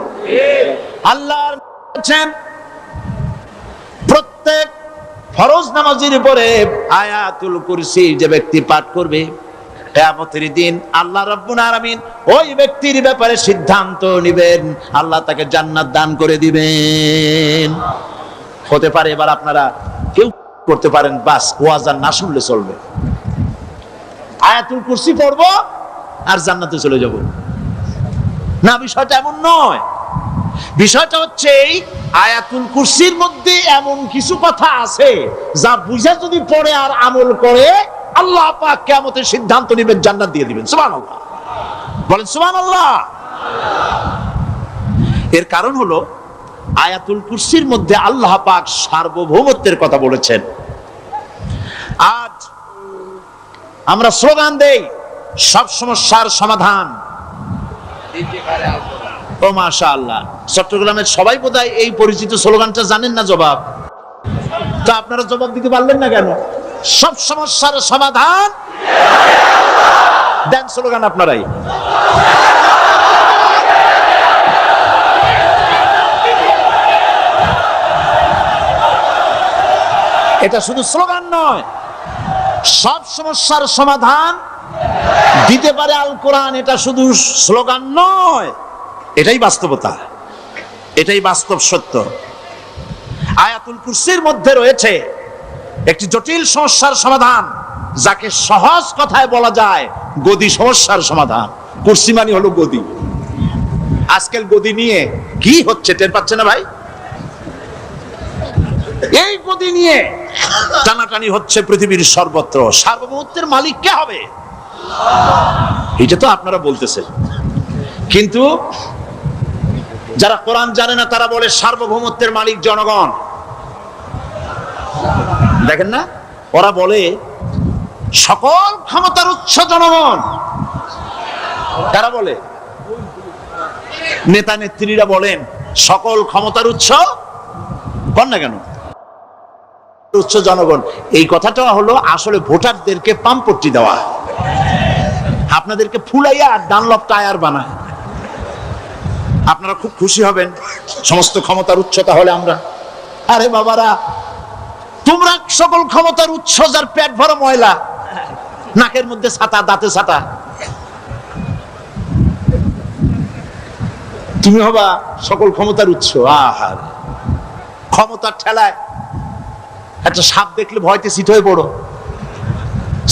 আল্লাহ বলেছেন প্রত্যেক ফরজ নামাজের পরে আয়াতুল কুরসি যে ব্যক্তি পাঠ করবে, কিয়ামতের দিন আল্লাহ রাব্বুল আলামিন ওই ব্যক্তির ব্যাপারে সিদ্ধান্ত নেবেন, আল্লাহ তাকে জান্নাত দান করে দিবেন। হতে পারে এবার আপনারা কেউ করতে পারেন, বাস ওয়াজ আর না শুনলে চলবে, আয়াতুল কুরসি পড়বো আর জান্নাতে চলে যাব। না, বিষয়টা এমন নয়। বিষয়টা হচ্ছে এই আয়াতুল কুরসির মধ্যে এমন কিছু কথা আছে যা বুঝে যদি পড়ে আর আমল করে আল্লাহ পাক কিয়ামতের সিদ্ধান্ত নেবেন, জান্নাত দিয়ে দিবেন। সুবহানাল্লাহ, বলেন সুবহানাল্লাহ। এর কারণ হলো আয়াতুল কুরসির মধ্যে আল্লাহ পাক সার্বভৌমত্বের কথা বলেছেন। আজ আমরা স্লোগান দেই সব সমস্যার সমাধান। ও মাশাআল্লাহ, চট্টগ্রামের সবাই বোধহয় এই পরিচিত স্লোগানটা জানেন না। জবাব তা আপনারা জবাব দিতে পারলেন না কেন? সব সমস্যার সমাধান দেন স্লোগান আপনারাই। এটা শুধু স্লোগান নয়, সব সমস্যার সমাধান দিতে পারে আল কোরআন। এটা শুধু স্লোগান নয়, এটাই বাস্তবতা, এটাই বাস্তব সত্য। আয়াতুল কুরসির মধ্যে রয়েছে একটি জটিল সমস্যার সমাধান, যাকে সহজ কথায় বলা যায় গদি সমস্যার সমাধান। কুরসি মানে হলো গদি। আজকাল গদি নিয়ে কি হচ্ছে টের পাচ্ছে না ভাই? এই গদি নিয়ে টানাটানি হচ্ছে পৃথিবীর সর্বত্র। সার্বভৌমত্বের মালিক কে হবে? এটা তো আপনারা বলতেছেন, কিন্তু যারা কোরআন জানে না তারা বলে সার্বভৌমত্বের মালিক জনগণ। দেখেন না, ওরা বলে সকল ক্ষমতার উৎস জনগণ। তারা বলে, নেতা নেত্রীরা বলেন সকল ক্ষমতার উৎস, বল না কেন উৎস জনগণ। এই কথাটা হলো আসলে ভোটারদেরকে পাম্পট্টি দেওয়া, আপনাদেরকে ফুলাইয়া ডানলপ টায়ার বানায়। আপনারা খুব খুশি হবেন সমস্ত ক্ষমতার উৎস তাহলে আমরা। আরে বাবারা, তোমরা সকল ক্ষমতার উৎস যার পেট ভরা ময়লা, নাকের মধ্যে ছাতা, দাঁতে ছাতা, তুমি হবা সকল ক্ষমতার উৎস। আহার, ক্ষমতার ঠেলায় একটা সাপ দেখলে ভয়তে সিট হয়ে পড়ো,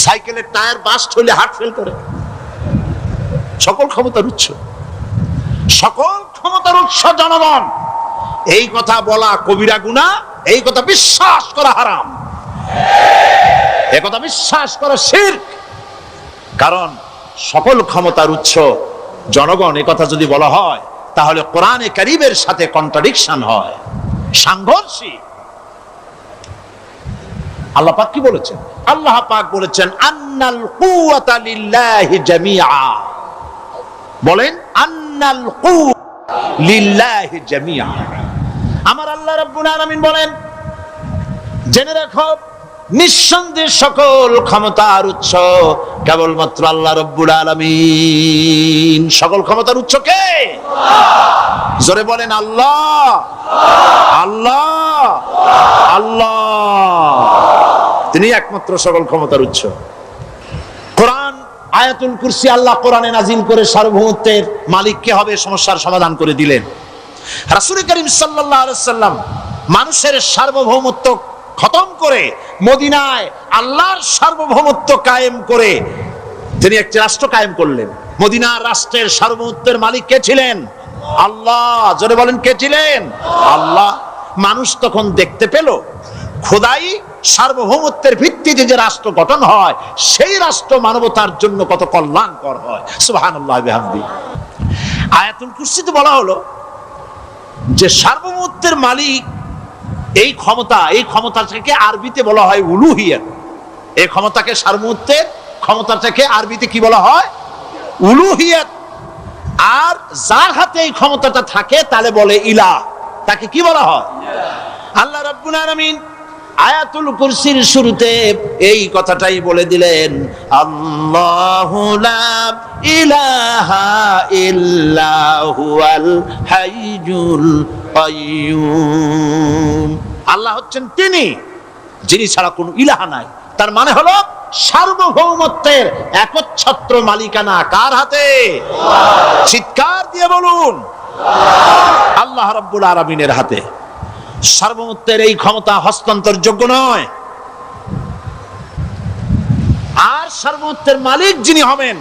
সাইকেলের টায়ার বাস্ট হলে হার্ট ফেল করে। সকল ক্ষমতার উৎস, সকল ক্ষমতার উৎস জনগণ, এই কথা বলা কবিরা গুনাহ, এই কথা বিশ্বাস করা হারাম, এই কথা বিশ্বাস করা শিরক। কারণ সকল ক্ষমতার উৎস জনগণ এই কথা যদি বলা হয় তাহলে কোরআনে কারীমের সাথে কন্ট্রাডিকশন হয়, সাংঘর্ষিক। আল্লাহ পাক কি বলেছেন? আল্লাহ পাক বলেছেন আন্নাল কুওয়াতা লিল্লাহি জামিআ। বলেন আন্নাল কুওয়াতা লিল্লাহি জামিআ। আমার আল্লাহ রাব্বুল আলামিন বলেন, জেনে রাখো নিঃসন্দেহে সকল ক্ষমতার উৎস কেবলমাত্র আল্লাহ রাব্বুল আলামিন। সকল ক্ষমতার উৎস কে? জোরে বলেন আল্লাহ, আল্লাহ, আল্লাহ। তিনি একমাত্র সকল ক্ষমতার উৎস। কোরআন আয়াতুল কুরসি আল্লাহ কোরআনে নাজিল করে সার্বভৌমত্বের মালিক কে হবে সমস্যার সমাধান করে দিলেন। রাসূল করিম সাল্লাল্লাহু আলাইহি সাল্লাম মানুষের সার্বভৌমত্ব খতম করে মদিনায় আল্লাহর সার্বভৌমত্ব কায়েম করে তিনি একটি রাষ্ট্র কায়েম করলেন। মদিনার রাষ্ট্রের সার্বভৌমত্বের মালিক কে ছিলেন? আল্লাহ। জোরে বলেন, কে ছিলেন? আল্লাহ। মানুষ তখন দেখতে পেল খোদাই সার্বভৌমত্বের ভিত্তিতে যে রাষ্ট্র গঠন হয় সেই রাষ্ট্র মানবতার জন্য কত কল্যাণকর হয়। সুবহানাল্লাহ বিহামদি। আয়াতুল কুরসিতে বলা হলো যে সার্বভৌমত্বের মালিক এই ক্ষমতাটাকে আরবিতে বলা হয় উলুহিয়াত। এই ক্ষমতাকে সার্বভৌমত্বের ক্ষমতাটাকে আরবিতে কি বলা হয়? উলুহিয়াত। আর যার হাতে এই ক্ষমতাটা থাকে তাহলে বলে ইলাহ, তাকে কি বলা হয়? আল্লাহ রাব্বুল আলামিন আয়াতুল কুরসির শুরুতে এই কথাটাই বলে দিলেন, আল্লাহু লা ইলাহা ইল্লা হুয়াল হাইয়ুল কাইয়্যুম। আল্লাহ হচ্ছেন তিনি যিনি ছাড়া কোনো ইলাহা নাই। তার মানে হলো সার্বভৌমত্বের একচ্ছত্র মালিকানা কার হাতে? চিৎকার দিয়ে বলুন, আল্লাহ রাব্বুল আলামিনের হাতে। সার্বভৌমত্বের এই ক্ষমতা হস্তান্তরযোগ্য নয়। আর সার্বভৌমত্বের মালিক যিনি হবেন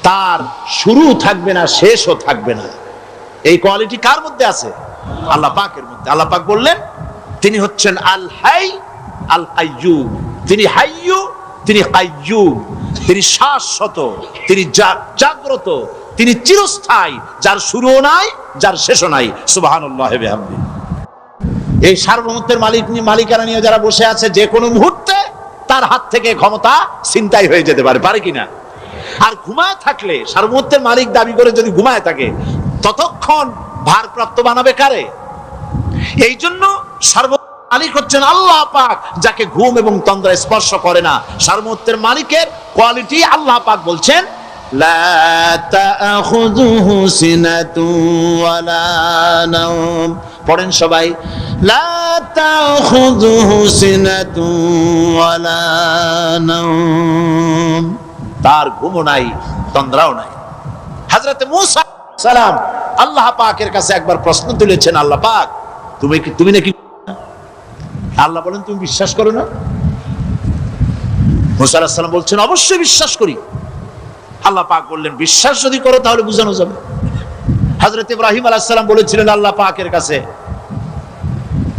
তার শুরু থাকবে না, শেষও থাকবে না। এই কোয়ালিটি কার মধ্যে আছে? আল্লাহ পাকের মধ্যে। আল্লাহ পাক বললেন তিনি হচ্ছেন আল হাই আল কাইয়্যুম। তিনি হাইয়্যু, তিনি কাইয়্যুম। তিনি শাশ্বত, তিনি জাগ্রত, তিনি চিরস্থায়ী, যার শুরুও নাই, যার শেষও নাই। সুবহানাল্লাহ বিহামদি। এই সার্বভৌমত্বের মালিকানা নিয়ে যারা বসে আছে, যে কোনো মুহূর্তে তার হাত থেকে ক্ষমতা ছিনতাই হয়ে যেতে পারে, পারে কিনা? আর ঘুমায় থাকলে, সার্বভৌমত্বের মালিক দাবি করে যদি ঘুমায় থাকে, ততক্ষণ ভারপ্রাপ্ত বানাবে কারে? এই জন্য সার্বভৌমত্বের মালিক হচ্ছেন আল্লাহ পাক, যাকে ঘুম এবং তন্দ্রা স্পর্শ করে না। সার্বভৌমত্বের মালিকের কোয়ালিটি আল্লাহ পাক বলছেন লা তাখুযুহু সিনাতুন ওয়ালা নাওম। পড়েন সবাই, লা তাখুযুহু সিনাতুন ওয়ালা নাওম। তার ঘুমও নাই, তন্দ্রাও নাই। হযরত মূসা সালাম আল্লাহ পাকের কাছে একবার প্রশ্ন তুলেছেন, আল্লাহ পাক তুমি নাকি? আল্লাহ বলেন তুমি বিশ্বাস করো না? মূসা আলাইহিস সালাম বলছেন অবশ্যই বিশ্বাস করি। আল্লাহ পাক বললেন বিশ্বাস যদি করো তাহলে বুঝানো যাবে। হযরত ইব্রাহিম আলাইহিস সালাম বলেছিলেন আল্লাহ পাকের কাছে,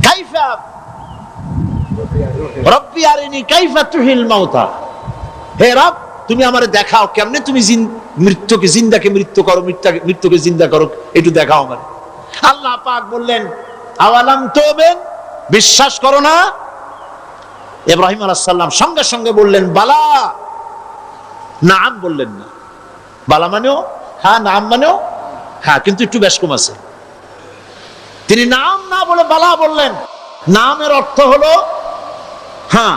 কাইফা রব্বি আরিনি কাইফা তুহিল মাউতা। হে রব, তুমি আমারে দেখাও কেমনে তুমি মৃত্যুকে জিন্দাকে মৃত্যু করো, মৃত্যুকে জিন্দা করো, একটু দেখাও আমারে। আল্লাহ পাক বললেন আওয়ালাম তুমিন, বিশ্বাস করো না? ইব্রাহিম আলাইহিস সালাম সঙ্গে সঙ্গে বললেন বালা। নাম বললেন না। বালা মানেও হ্যাঁ, নাম মানেও হ্যাঁ, কিন্তু একটু বেশ কম আছে। তিনি নাম না বলে বালা বললেন। নামের অর্থ হলো হ্যাঁ,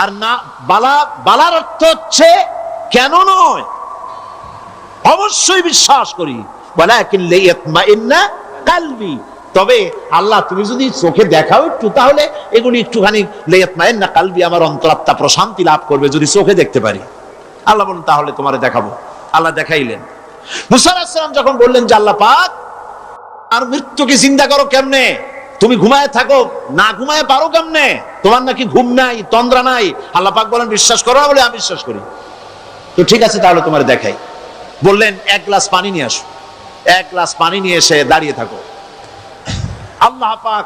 আর না বালার অর্থ হচ্ছে কেন নয়, অবশ্যই বিশ্বাস করি। ওয়ালাকিন লিয়াতমাইন্না কলবি। তবে আল্লাহ তুমি যদি চোখে দেখাও একটু, তাহলে এগুলি একটুখানি লিয়াতমাইন্না কলবি, আমার অন্তরাত্মা প্রশান্তি লাভ করবে যদি চোখে দেখতে পারি। আল্লাহ বলেন তাহলে তোমারে দেখাবো। আল্লাহ দেখাইলেন। মূসা আলাইহিস সালাম যখন বললেন যে আল্লাহ পাক আর মৃত্যুকে জিন্দা করো কেমনে? তুমি ঘুমায় থাকো, না ঘুমায় পারো কেমনে? তোমার নাকি ঘুম নাই, তন্দ্রা নাই। আল্লাহ পাক বলেন বিশ্বাস করো? বলে আমি বিশ্বাস করি। তো ঠিক আছে তাহলে তোমারে দেখাই। বললেন এক গ্লাস পানি নিয়ে আসো। এক গ্লাস পানি নিয়ে এসে দাঁড়িয়ে থাকো। আল্লাহ পাক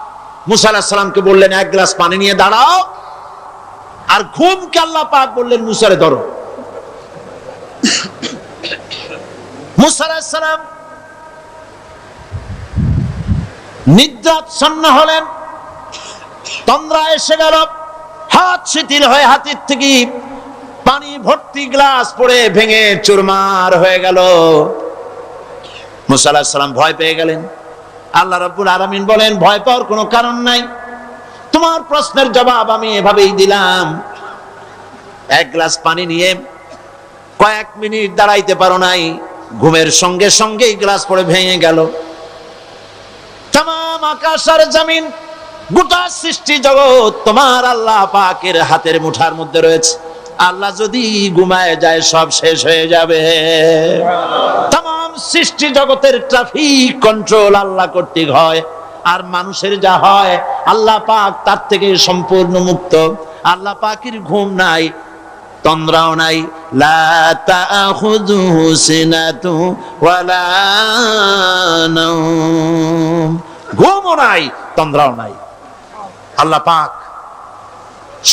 মূসা আলাইহিস সালামকে বললেন এক গ্লাস পানি নিয়ে দাঁড়াও। আর ঘুমকে আল্লাহ পাক বললেন মূসারে ধরো। মূসা আলাইহিস সালাম নিদ্রাচ্ছন্ন হলেন, তন্দ্রা এসে গেল, হাত শিথিল হয়ে হাতের থেকে পানি ভর্তি গ্লাস পড়ে ভেঙে চুরমার হয়ে গেল। মূসা আলাইহিস সালাম ভয় পেয়ে গেলেন। আল্লাহ রাব্বুল আলামিন বলেন ভয় পাওয়ার কোনো কারণ নাই, তোমার প্রশ্নের জবাব আমি এভাবেই দিলাম। এক গ্লাস পানি নিয়ে কয়েক মিনিট দাঁড়াইতে পারো নাই, ঘুমের সঙ্গে সঙ্গে গ্লাস পড়ে ভেঙে গেল। তামাম আকাশ আর জমিন, গোটা সৃষ্টি জগৎ তোমার আল্লাহ পাকের হাতের মুঠার মধ্যে রয়েছে। আল্লাহ যদি ঘুমায় যায় সব শেষ হয়ে যাবে। তামাম সৃষ্টি জগতের ট্রাফিক কন্ট্রোল আল্লাহ কর্তৃক হয়। আর মানুষের যা হয় আল্লাহ পাক তার থেকে সম্পূর্ণ মুক্ত। আল্লাহ পাকের ঘুম নাই, তন্দ্রাও নাই। লা তাখুযুহু সিনাতু ওয়ালা নাওম, ঘুমও নাই, তন্দ্রাও নাই। আল্লাহ পাক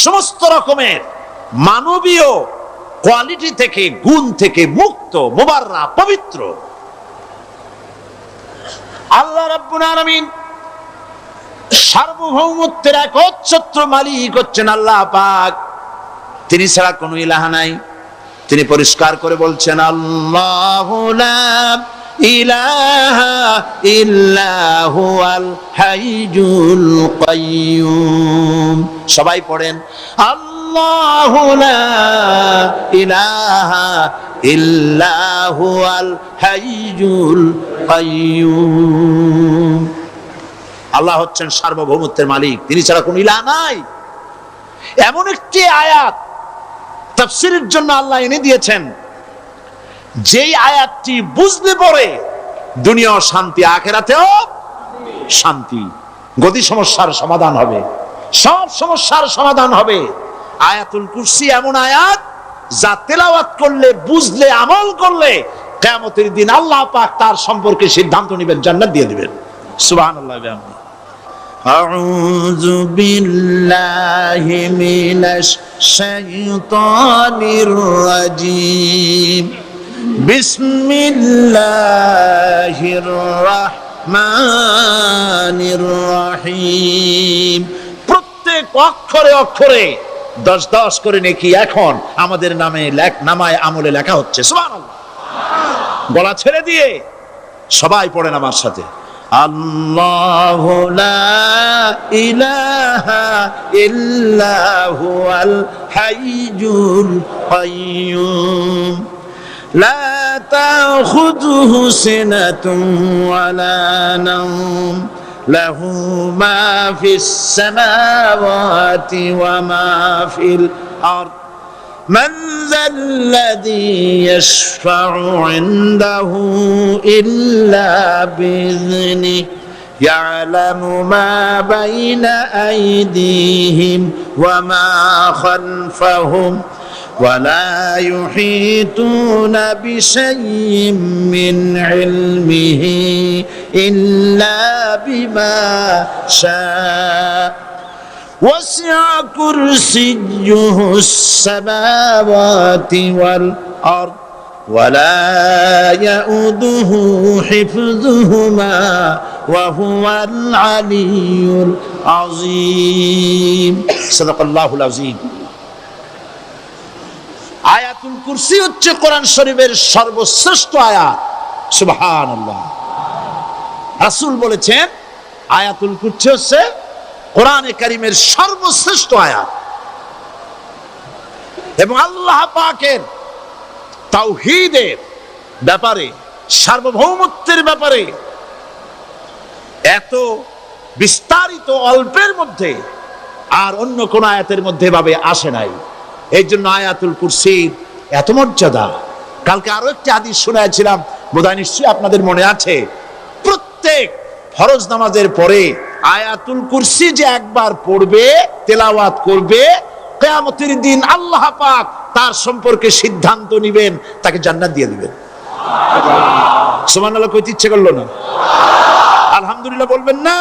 সমস্ত রকমের মানবীয় কোয়ালিটি থেকে, গুণ থেকে মুক্ত, মুবাররা, পবিত্র। আল্লাহ রাব্বুল আলামিন সার্বভৌমত্বের একচ্ছত্র মালিক হচ্ছেন আল্লাহ পাক। তিনি ছাড়া কোনো ইলাহ নাই। তিনি পরিষ্কার করে বলছেন, আল্লাহু লা ইলাহা ইল্লা হুয়াল হাইয়ুল কাইয়্যুম। সবাই পড়েন, আল্লাহু লা ইলাহা ইল্লা হুয়াল হাইয়ুল কাইয়্যুম। আল্লাহ হচ্ছেন সার্বভৌমত্বের মালিক, তিনি ছাড়া কোনো ইলাহ নাই। এমন একটি আয়াত তাফসীরের জন্য আল্লাহ এনে দিয়েছেন, যেই আয়াতটি বুঝলে পরে দুনিয়াও শান্তি, আখিরাতেও শান্তি। গতি সমস্যার সমাধান হবে, সব সমস্যার সমাধান হবে। আয়াতুল কুরসি এমন আয়াত, যা তেলাওয়াত করলে, বুঝলে, আমল করলে কিয়ামতের দিন আল্লাহ পাক তার সম্পর্কে সিদ্ধান্ত নেবেন, জান্নাত দিয়ে দিবেন। সুবহানাল্লাহ। আউযু বিল্লাহি মিনাশ শাইতানির রাজীম। বিসমিল্লাহির রাহমানির রহিম। প্রত্যেক অক্ষরে অক্ষরে 10-10 করে নেকি এখন আমাদের নামায় আমলে লেখা হচ্ছে। সুবহানাল্লাহ। গলা ছেড়ে দিয়ে সবাই পড়েন আমার সাথে, আল্লাহু লা ইলাহা ইল্লা হুয়াল হাইয়ুল কাইয়্যুম। লা তাখুযুহু সিনাতুন ওয়ালা নাওম। লাহু মা ফিস সামাওয়াতি ওয়া মা ফিল আরদ। من ذا الذي يشفع عنده إلا بإذنه يعلم ما بين أيديهم وما خلفهم ولا يحيطون بشيء من علمه إلا بما شاء وسع كرسيه السماوات والأرض ولا يؤوده حفظهما وهو العلي العظيم صدق الله العظيم। আয়াতুল কুরসি হচ্ছে কোরআন শরীফের সর্বশ্রেষ্ঠ আয়াত। সুবহানাল্লাহ। রাসূল বলেছেন, আয়াতুল কুরসি হচ্ছে কোরআনে কারীমের সর্বশ্রেষ্ঠ আয়াত। এবং আল্লাহ পাকের তাওহীদের ব্যাপারে, সার্বভৌমত্বের ব্যাপারে এত বিস্তারিত অল্পের মধ্যে আর অন্য কোন আয়াতের মধ্যে ভাবে আসে নাই। এই জন্য আয়াতুল কুরসির এত মর্যাদা। কালকে আরো একটি হাদিস শুনাইছিলাম, বোধহয় নিশ্চয়ই আপনাদের মনে আছে। প্রত্যেক ফরজ নামাজের পরে আয়াতুল কুরসি যে একবার পড়বে, তেলাওয়াত করবে, কিয়ামতের দিন আল্লাহ পাক তার সম্পর্কে সিদ্ধান্ত নেবেন, তাকে জান্নাত দিয়ে দিবেন। সুবহানাল্লাহ কইতে ইচ্ছে করলো না? আলহামদুলিল্লাহ বলবেন না?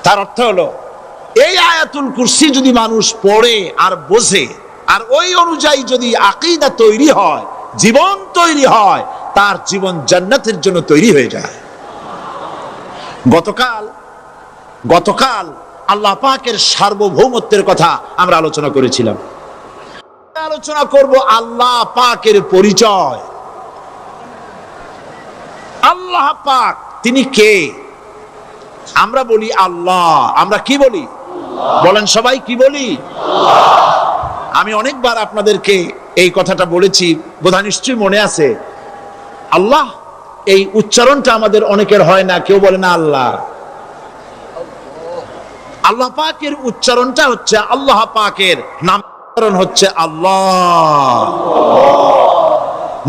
তার অর্থ হলো, এই আয়াতুল কুরসি যদি মানুষ পড়ে আর বোঝে, আর ওই অনুযায়ী যদি আকীদা তৈরি হয়, জীবন তৈরি হয়, তার জীবন জান্নাতের জন্য তৈরি হয়ে যায়। গতকাল আল্লাহ পাকের সার্বভৌমত্বের কথা আমরা আলোচনা করেছিলাম। আলোচনা করব আল্লাহ পাকের পরিচয়। আল্লাহ পাক তিনি কে? আমরা বলি আল্লাহ। আমরা কি বলি? বলেন সবাই, কি বলি? আমি অনেকবার আপনাদেরকে এই কথাটা বলেছি, বোধহয় নিশ্চয়ই মনে আছে। আল্লাহ, এই উচ্চারণটা আমাদের অনেকের হয় না, কেউ বলে না আল্লাহ। আল্লাহ পাকের উচ্চারণটা হচ্ছে, আল্লাহ পাকের নামকরণ হচ্ছে আল্লাহ।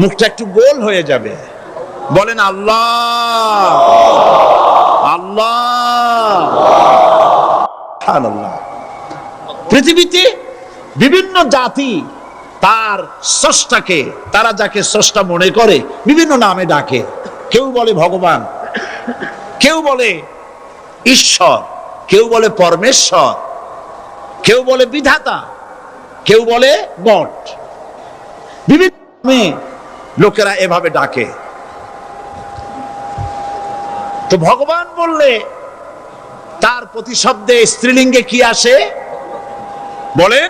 মুখটা একটু গোল হয়ে যাবে, বলেন আল্লাহ। আল্লাহ আল্লাহ। সুবহানাল্লাহ। পৃথিবীতে বিভিন্ন জাতি তার স্রষ্টাকে, তারা যাকে স্রষ্টা মনে করে বিভিন্ন নামে ডাকে। কেউ বলে ভগবান, কেউ বলে ঈশ্বর, কেউ বলে পরমেশ্বর, কেউ বলে বিধাতা, কেউ বলে গড। বিভিন্ন নামে লোকেরা এভাবে ডাকে। তো ভগবান বললে তার প্রতিশব্দে স্ত্রীলিঙ্গে কি আসে বলেন?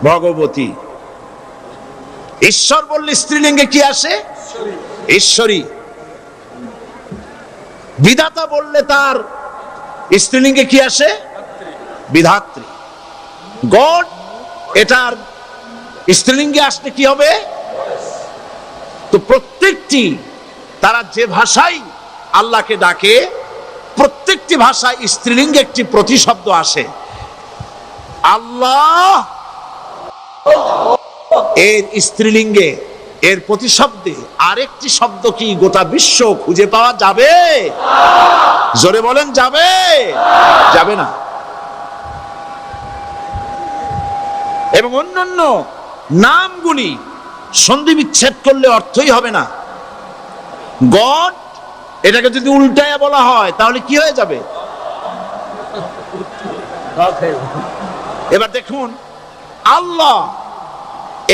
ভগবতী। ঈশ্বর বললে স্ত্রীলিঙ্গে কি আসে? ঈশ্বরী। বিধাতা বললে তার স্ত্রীলিঙ্গে কি আসে? বিধাত্রী। গড এটার স্ত্রীলিঙ্গে আসলে কি হবে? তো প্রত্যেকটি তারা যে ভাষায় আল্লাহকে ডাকে, প্রত্যেকটি ভাষায় স্ত্রীলিঙ্গে একটি প্রতিশব্দ আসে। আল্লাহ এর স্ত্রীলিঙ্গে, এর প্রতিশব্দে আরেকটি শব্দ কি গোটা বিশ্ব খুঁজে পাওয়া যাবে? জোরে বলেন, যাবে? যাবে না। এবং অন্যান্য নামগুলি সন্ধি বিচ্ছেদ করলে অর্থই হবে না। গড এটাকে যদি উল্টায় বলা হয় তাহলে কি হয়ে যাবে? এবার দেখুন, আল্লাহ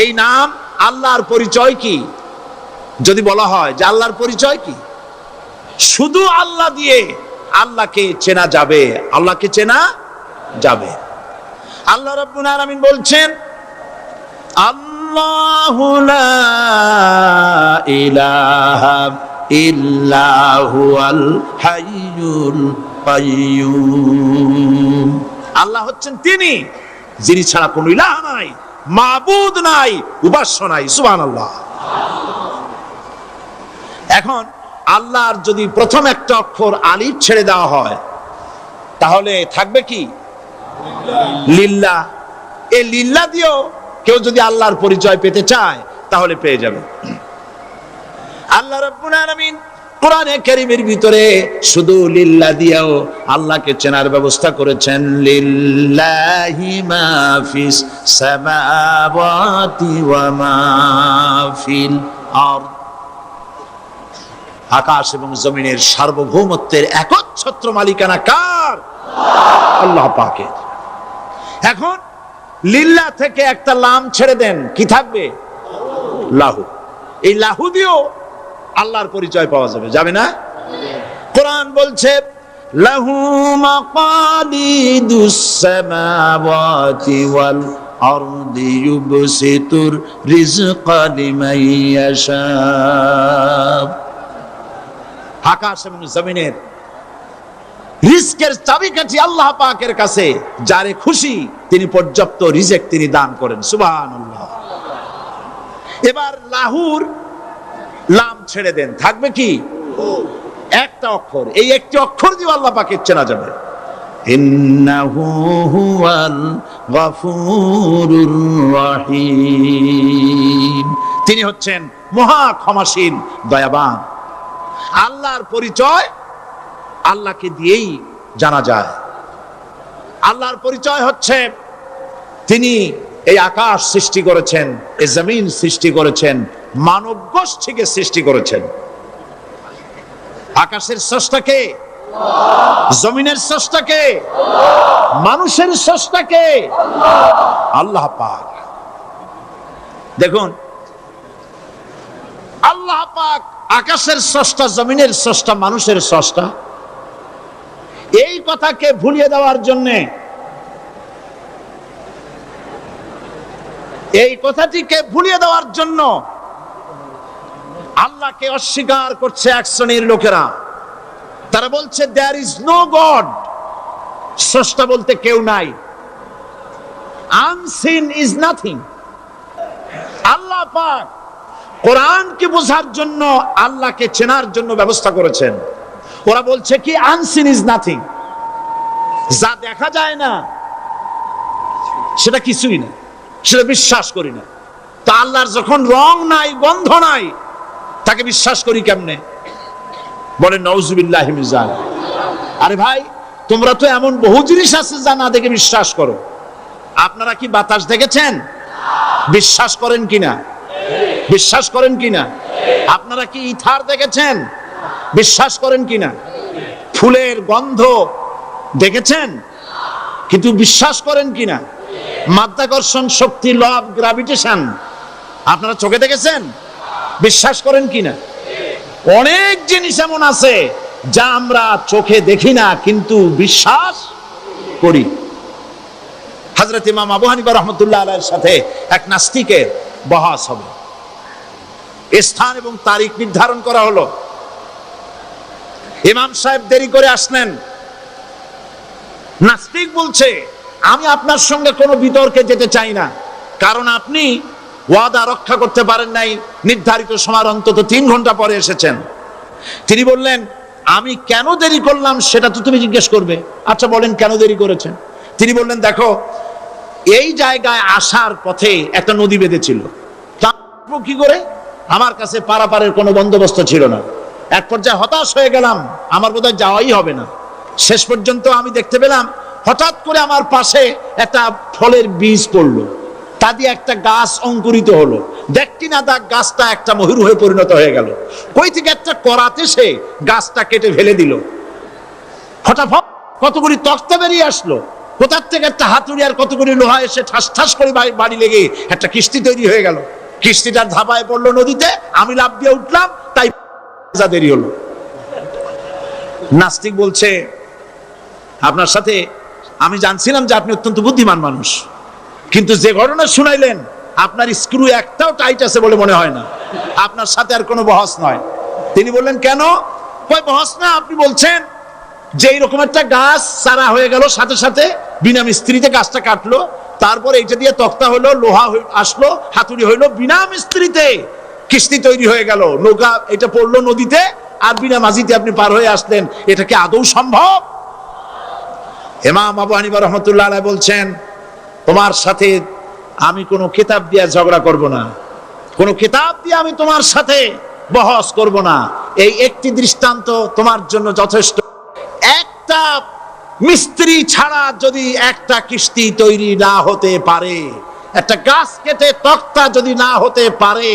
এই নাম, আল্লাহর পরিচয় কি? যদি বলা হয় যে আল্লাহর পরিচয় কি, শুধু আল্লাহ দিয়ে আল্লাহকে চেনা যাবে, আল্লাহকে চেনা যাবে। আল্লাহ রাব্বুল আলামিন বলছেন, আল্লাহু লা ইলাহা ইল্লা হুয়াল হাইয়ুল কাইয়্যুম। আল্লাহ হচ্ছেন তিনি যিনি ছাড়া কোনো ইলাহ নাই, মাবুদ নাই, উপাস্য নাই। সুবহানাল্লাহ। এখন আল্লাহর যদি প্রথম একটা অক্ষর আলিফ ছেড়ে দেওয়া হয় তাহলে থাকবে কি? লিল্লাহ। এই লিল্লাহ দিয়েও কেউ যদি আল্লাহর পরিচয় পেতে চায় তাহলে পেয়ে যাবে। আল্লাহ রাব্বুল আলামিন কোরআনে কারীমের ভিতরে শুধু লিল্লাহ দিয়েও আল্লাহকে চেনার ব্যবস্থা করেছেন। লিল্লাহি মা ফিস সামাওয়াতি ওয়া মা ফিল আরদ। আকাশ এবং জমিনের সার্বভৌমত্বের একচ্ছত্র মালিকানা কার? আল্লাহ পাকের। এখন লিল্লাহ থেকে একটা লাম ছেড়ে দেন, কি থাকবে? লাহু। এই লাহু দিয়েও আল্লাহর পরিচয় পাওয়া যাবে, যাবে না? কোরআন বলছে, লাহু মাকালিদুস সামাওয়াতি ওয়াল আরদি ইউবসিতুর রিজকা লিমান ইয়াশা। আকাশ এবং জমিনের রিজকের চাবিকাঠি আল্লাহ পাকের কাছে, যারে খুশি তিনি পর্যাপ্ত রিজেক তিনি দান করেন। সুবহানাল্লাহ। এবার লাহুর লাম ছেড়ে দেন, থাকবে কি? একটা অক্ষর। এই একটি অক্ষর দিয়ে আল্লাহ পাকের চেনা যাবে। ইন্নাহু হুয়াল গফুরুর রহিম। তিনি হচ্ছেন মহা ক্ষমাশীল, দয়াবান। আল্লাহর পরিচয় আল্লাহকে দিয়েই জানা যায়। আল্লাহর পরিচয় হচ্ছে তিনি এই আকাশ সৃষ্টি করেছেন, এই জমিন সৃষ্টি করেছেন, মানব গোষ্ঠীকে সৃষ্টি করেছেন। আকাশের স্রষ্টাকে, জমিনের স্রষ্টাকে, মানুষের স্রষ্টাকে আল্লাহ পাক। দেখুন, আল্লাহ পাক আকাশের স্রষ্টা, জমিনের স্রষ্টা, মানুষের স্রষ্টা। এই কথাকে ভুলিয়ে দেওয়ার জন্য, এই কথাটিকে ভুলিয়ে দেওয়ার জন্য আল্লাহকে অস্বীকার করছে এক শ্রেণীর লোকেরা। তারা বলছে দেয়ার ইজ নো গড, স্রষ্টা বলতে কেউ নাই। Unseen is nothing. আল্লাহ পাক কোরআনকে বোঝার জন্য, আল্লাহকে চেনার জন্য ব্যবস্থা করেছেন। ওরা বলছে কি আনসিন ইজ নাথিং, যা দেখা যায় না সেটা কিছুই না, সেটা বিশ্বাস করি না। তা আল্লাহর যখন রং নাই, গন্ধ নাই, তাকে বিশ্বাস করি কেমনে? বলেন নাউজুবিল্লাহি মিন যালিক। আরে ভাই, তোমরা তো এমন বহু জিনিস আছে যা না দেখে বিশ্বাস করো। আপনারা কি বাতাস দেখেছেন? বিশ্বাস করেন কিনা? বিশ্বাস করেন কিনা? আপনারা কি ইথার দেখেছেন? বিশ্বাস করেন কিনা? ফুলের গন্ধ দেখেছেন কিন্তু বিশ্বাস করেন কিনা? মাধ্যাকর্ষণ শক্তি, ল অফ গ্রাভিটেশন আপনারা চোখে দেখেছেন? বিশ্বাস করেন কিনা? অনেক জিনিস এমন আছে যা আমরা চোখে দেখি না কিন্তু বিশ্বাস করি। হযরত ইমাম আবু হানিফা রাহমাতুল্লাহ আলাইহির সাথে এক নাস্তিকের বহস হবে। স্থান এবং তারিখ নির্ধারণ করা হলো। ইমাম সাহেব দেরি করে আসলেন। নাস্তিক বলছে, আমি আপনার সঙ্গে কোনো বিতর্কে যেতে চাই না, কারণ আপনি ওয়াদা রক্ষা করতে পারেন নাই, নির্ধারিত সময় অন্তত 3 ঘন্টা পরে এসেছেন। তিনি বললেন, আমি কেন দেরি করলাম সেটা তো তুমি জিজ্ঞেস করবে। আচ্ছা বলেন কেন দেরি করেছেন? তিনি বললেন, দেখো, এই জায়গায় আসার পথে একটা নদী বেঁধেছিল, তা কি করে? আমার কাছে পারাপারের কোনো বন্দোবস্ত ছিল না। এক পর্যায়ে হতাশ হয়ে গেলাম, আমার বোধহয় যাওয়াই হবে না। শেষ পর্যন্ত আমি দেখতে পেলাম হঠাৎ করে আমার পাশে একটা ফলের বীজ পড়লো, তা দিয়ে একটা গাছ অঙ্কুরিত হলো। দেখটি না দেখ গাছটা একটা ময়ূর হয়ে পরিণত হয়ে গেল। কই থেকে একটা করাতে সে গাছটা কেটে ফেলে দিল। ফটাফট কতগুলি তক্তা বেরিয়ে আসলো, কোথার থেকে একটা হাতুড়ি আর কতগুলি লোহা এসে ঠাস ঠাস করে বাড়ি লেগে একটা কিস্তি তৈরি হয়ে গেল। কিস্তিটা ধাপায় পড়লো নদীতে, আমি লাফ দিয়ে উঠলাম, তাই দেরি হলো। নাস্তিক বলছে, আপনার সাথে আমি জানছিলাম যে আপনি অত্যন্ত বুদ্ধিমান মানুষ, কিন্তু যে ঘটনা শুনাইলেন আপনার স্ক্রু একটাও টাইট আছে বলে মনে হয় না। আপনার সাথে আর কোনো বহস নয়। তিনি বললেন, কেন? কই বহস না, আপনি বলছেন যে এইরকম একটা গাছ চারা হয়ে গেল, সাথে সাথে বিনা মিস্ত্রিতে গাছটা কাটলো, তারপরে এটা দিয়ে তক্তা হলো, লোহা আসলো, হাতুড়ি হইলো, বিনা মিস্ত্রিতে কিস্তি তৈরি হয়ে গেল, নৌকা এটা পড়লো নদীতে, আর বিনা মাঝিতে আপনি পার হয়ে আসলেন। এটা কি আদৌ সম্ভব? ইমাম আবু হানিফা রাহমাতুল্লাহ আলাইহি বলছেন, তোমার সাথে আমি কোনো কিতাব দিয়ে ঝগড়া করব না, কোনো কিতাব দিয়ে আমি তোমার সাথে বহস করব না। এই একটি দৃষ্টান্ত তোমার জন্য যথেষ্ট। একটা মিস্ত্রি ছাড়া যদি একটা কিস্তি তৈরি না হতে পারে, একটা গাছ কেটে তক্তা যদি না হতে পারে,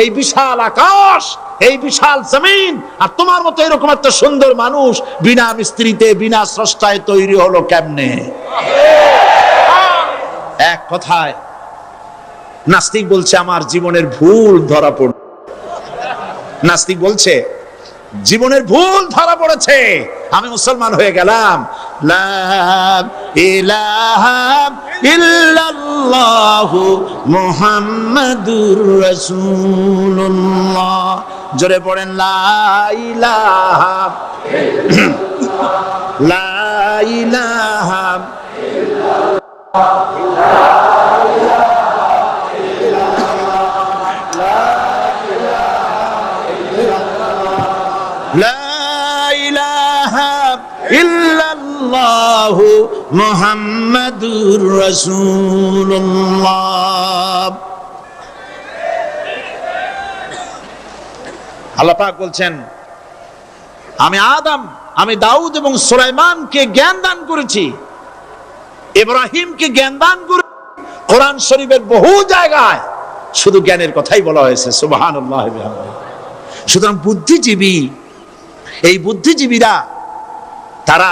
এই বিশাল আকাশ, এই বিশাল জমিন, আর তোমার মতো এরকম একটা সুন্দর মানুষ বিনা মিস্ত্রিতে, বিনা স্রষ্টায় তৈরি হলো কেমনে? এক কথায় নাস্তিক বলছে, আমার জীবনের ভুল ধরা পড়ল। নাস্তিক বলছে, জীবনের ভুল ধরা পড়েছে, আমি মুসলমান হয়ে গেলাম। লা ইলাহা ইল্লাল্লাহু মুহাম্মাদুর রাসূলুল্লাহ। জোরে পড়েন, লা ইলাহা লা ইলাহা ইল্লাল্লাহু মুহাম্মাদুর রাসূলুল্লাহ। আল্লাহ পাক বলছেন, আমি আদম, আমি দাউদ এবং সুলাইমানকে জ্ঞান দান করেছি, ইব্রাহিমকে জ্ঞান দান করেছি। কোরআন শরীফের বহু জায়গায় শুধু জ্ঞানের কথাই বলা হয়েছে। সুবহানাল্লাহ। সুতরাং বুদ্ধিজীবী, এই বুদ্ধিজীবীরা তারা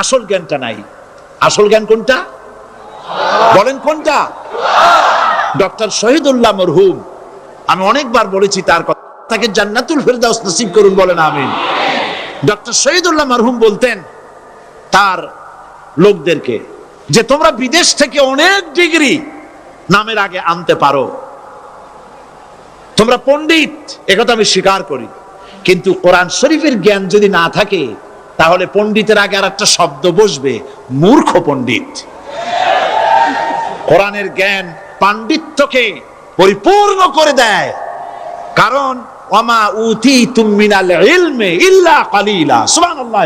আসল জ্ঞানটা নাই। আসল জ্ঞান কোনটা? বলেন কোনটা? ডক্টর শহীদুল্লাহ মরহুম, আমি অনেকবার বলেছি তার কথা, তাকে জান্নাতুল ফেরদাউস নসিব করুন, বলেন আমিন। ডক্টর শহীদুল্লাহ মরহুম বলতেন তার লোকদেরকে যে তোমরা বিদেশ থেকে অনেক ডিগ্রি নামের আগে আনতে পারো, তোমরা পণ্ডিত, একথা আমি স্বীকার করি, কিন্তু কোরআন শরীফের জ্ঞান যদি না থাকে তাহলে পণ্ডিতের আগে আর একটা শব্দ বসবে, মূর্খ পণ্ডিত। কোরআনের জ্ঞান পাণ্ডিত্যকে পরিপূর্ণ করে দেয়, কারণ ওয়ামা উতীতুম মিনাল ইলমি ইল্লা কালিলা। সুবহানাল্লাহ।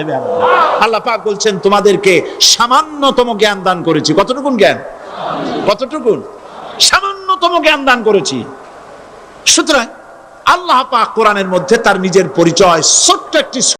আল্লাহ পাক বলছেন, তোমাদেরকে সামান্যতম জ্ঞান দান করেছি। কতটুকুন জ্ঞান? কতটুকুন? সামান্যতম জ্ঞান দান করেছি। সুতরাং আল্লাহ পাক কোরআনের মধ্যে তার নিজের পরিচয় ছোট্ট একটি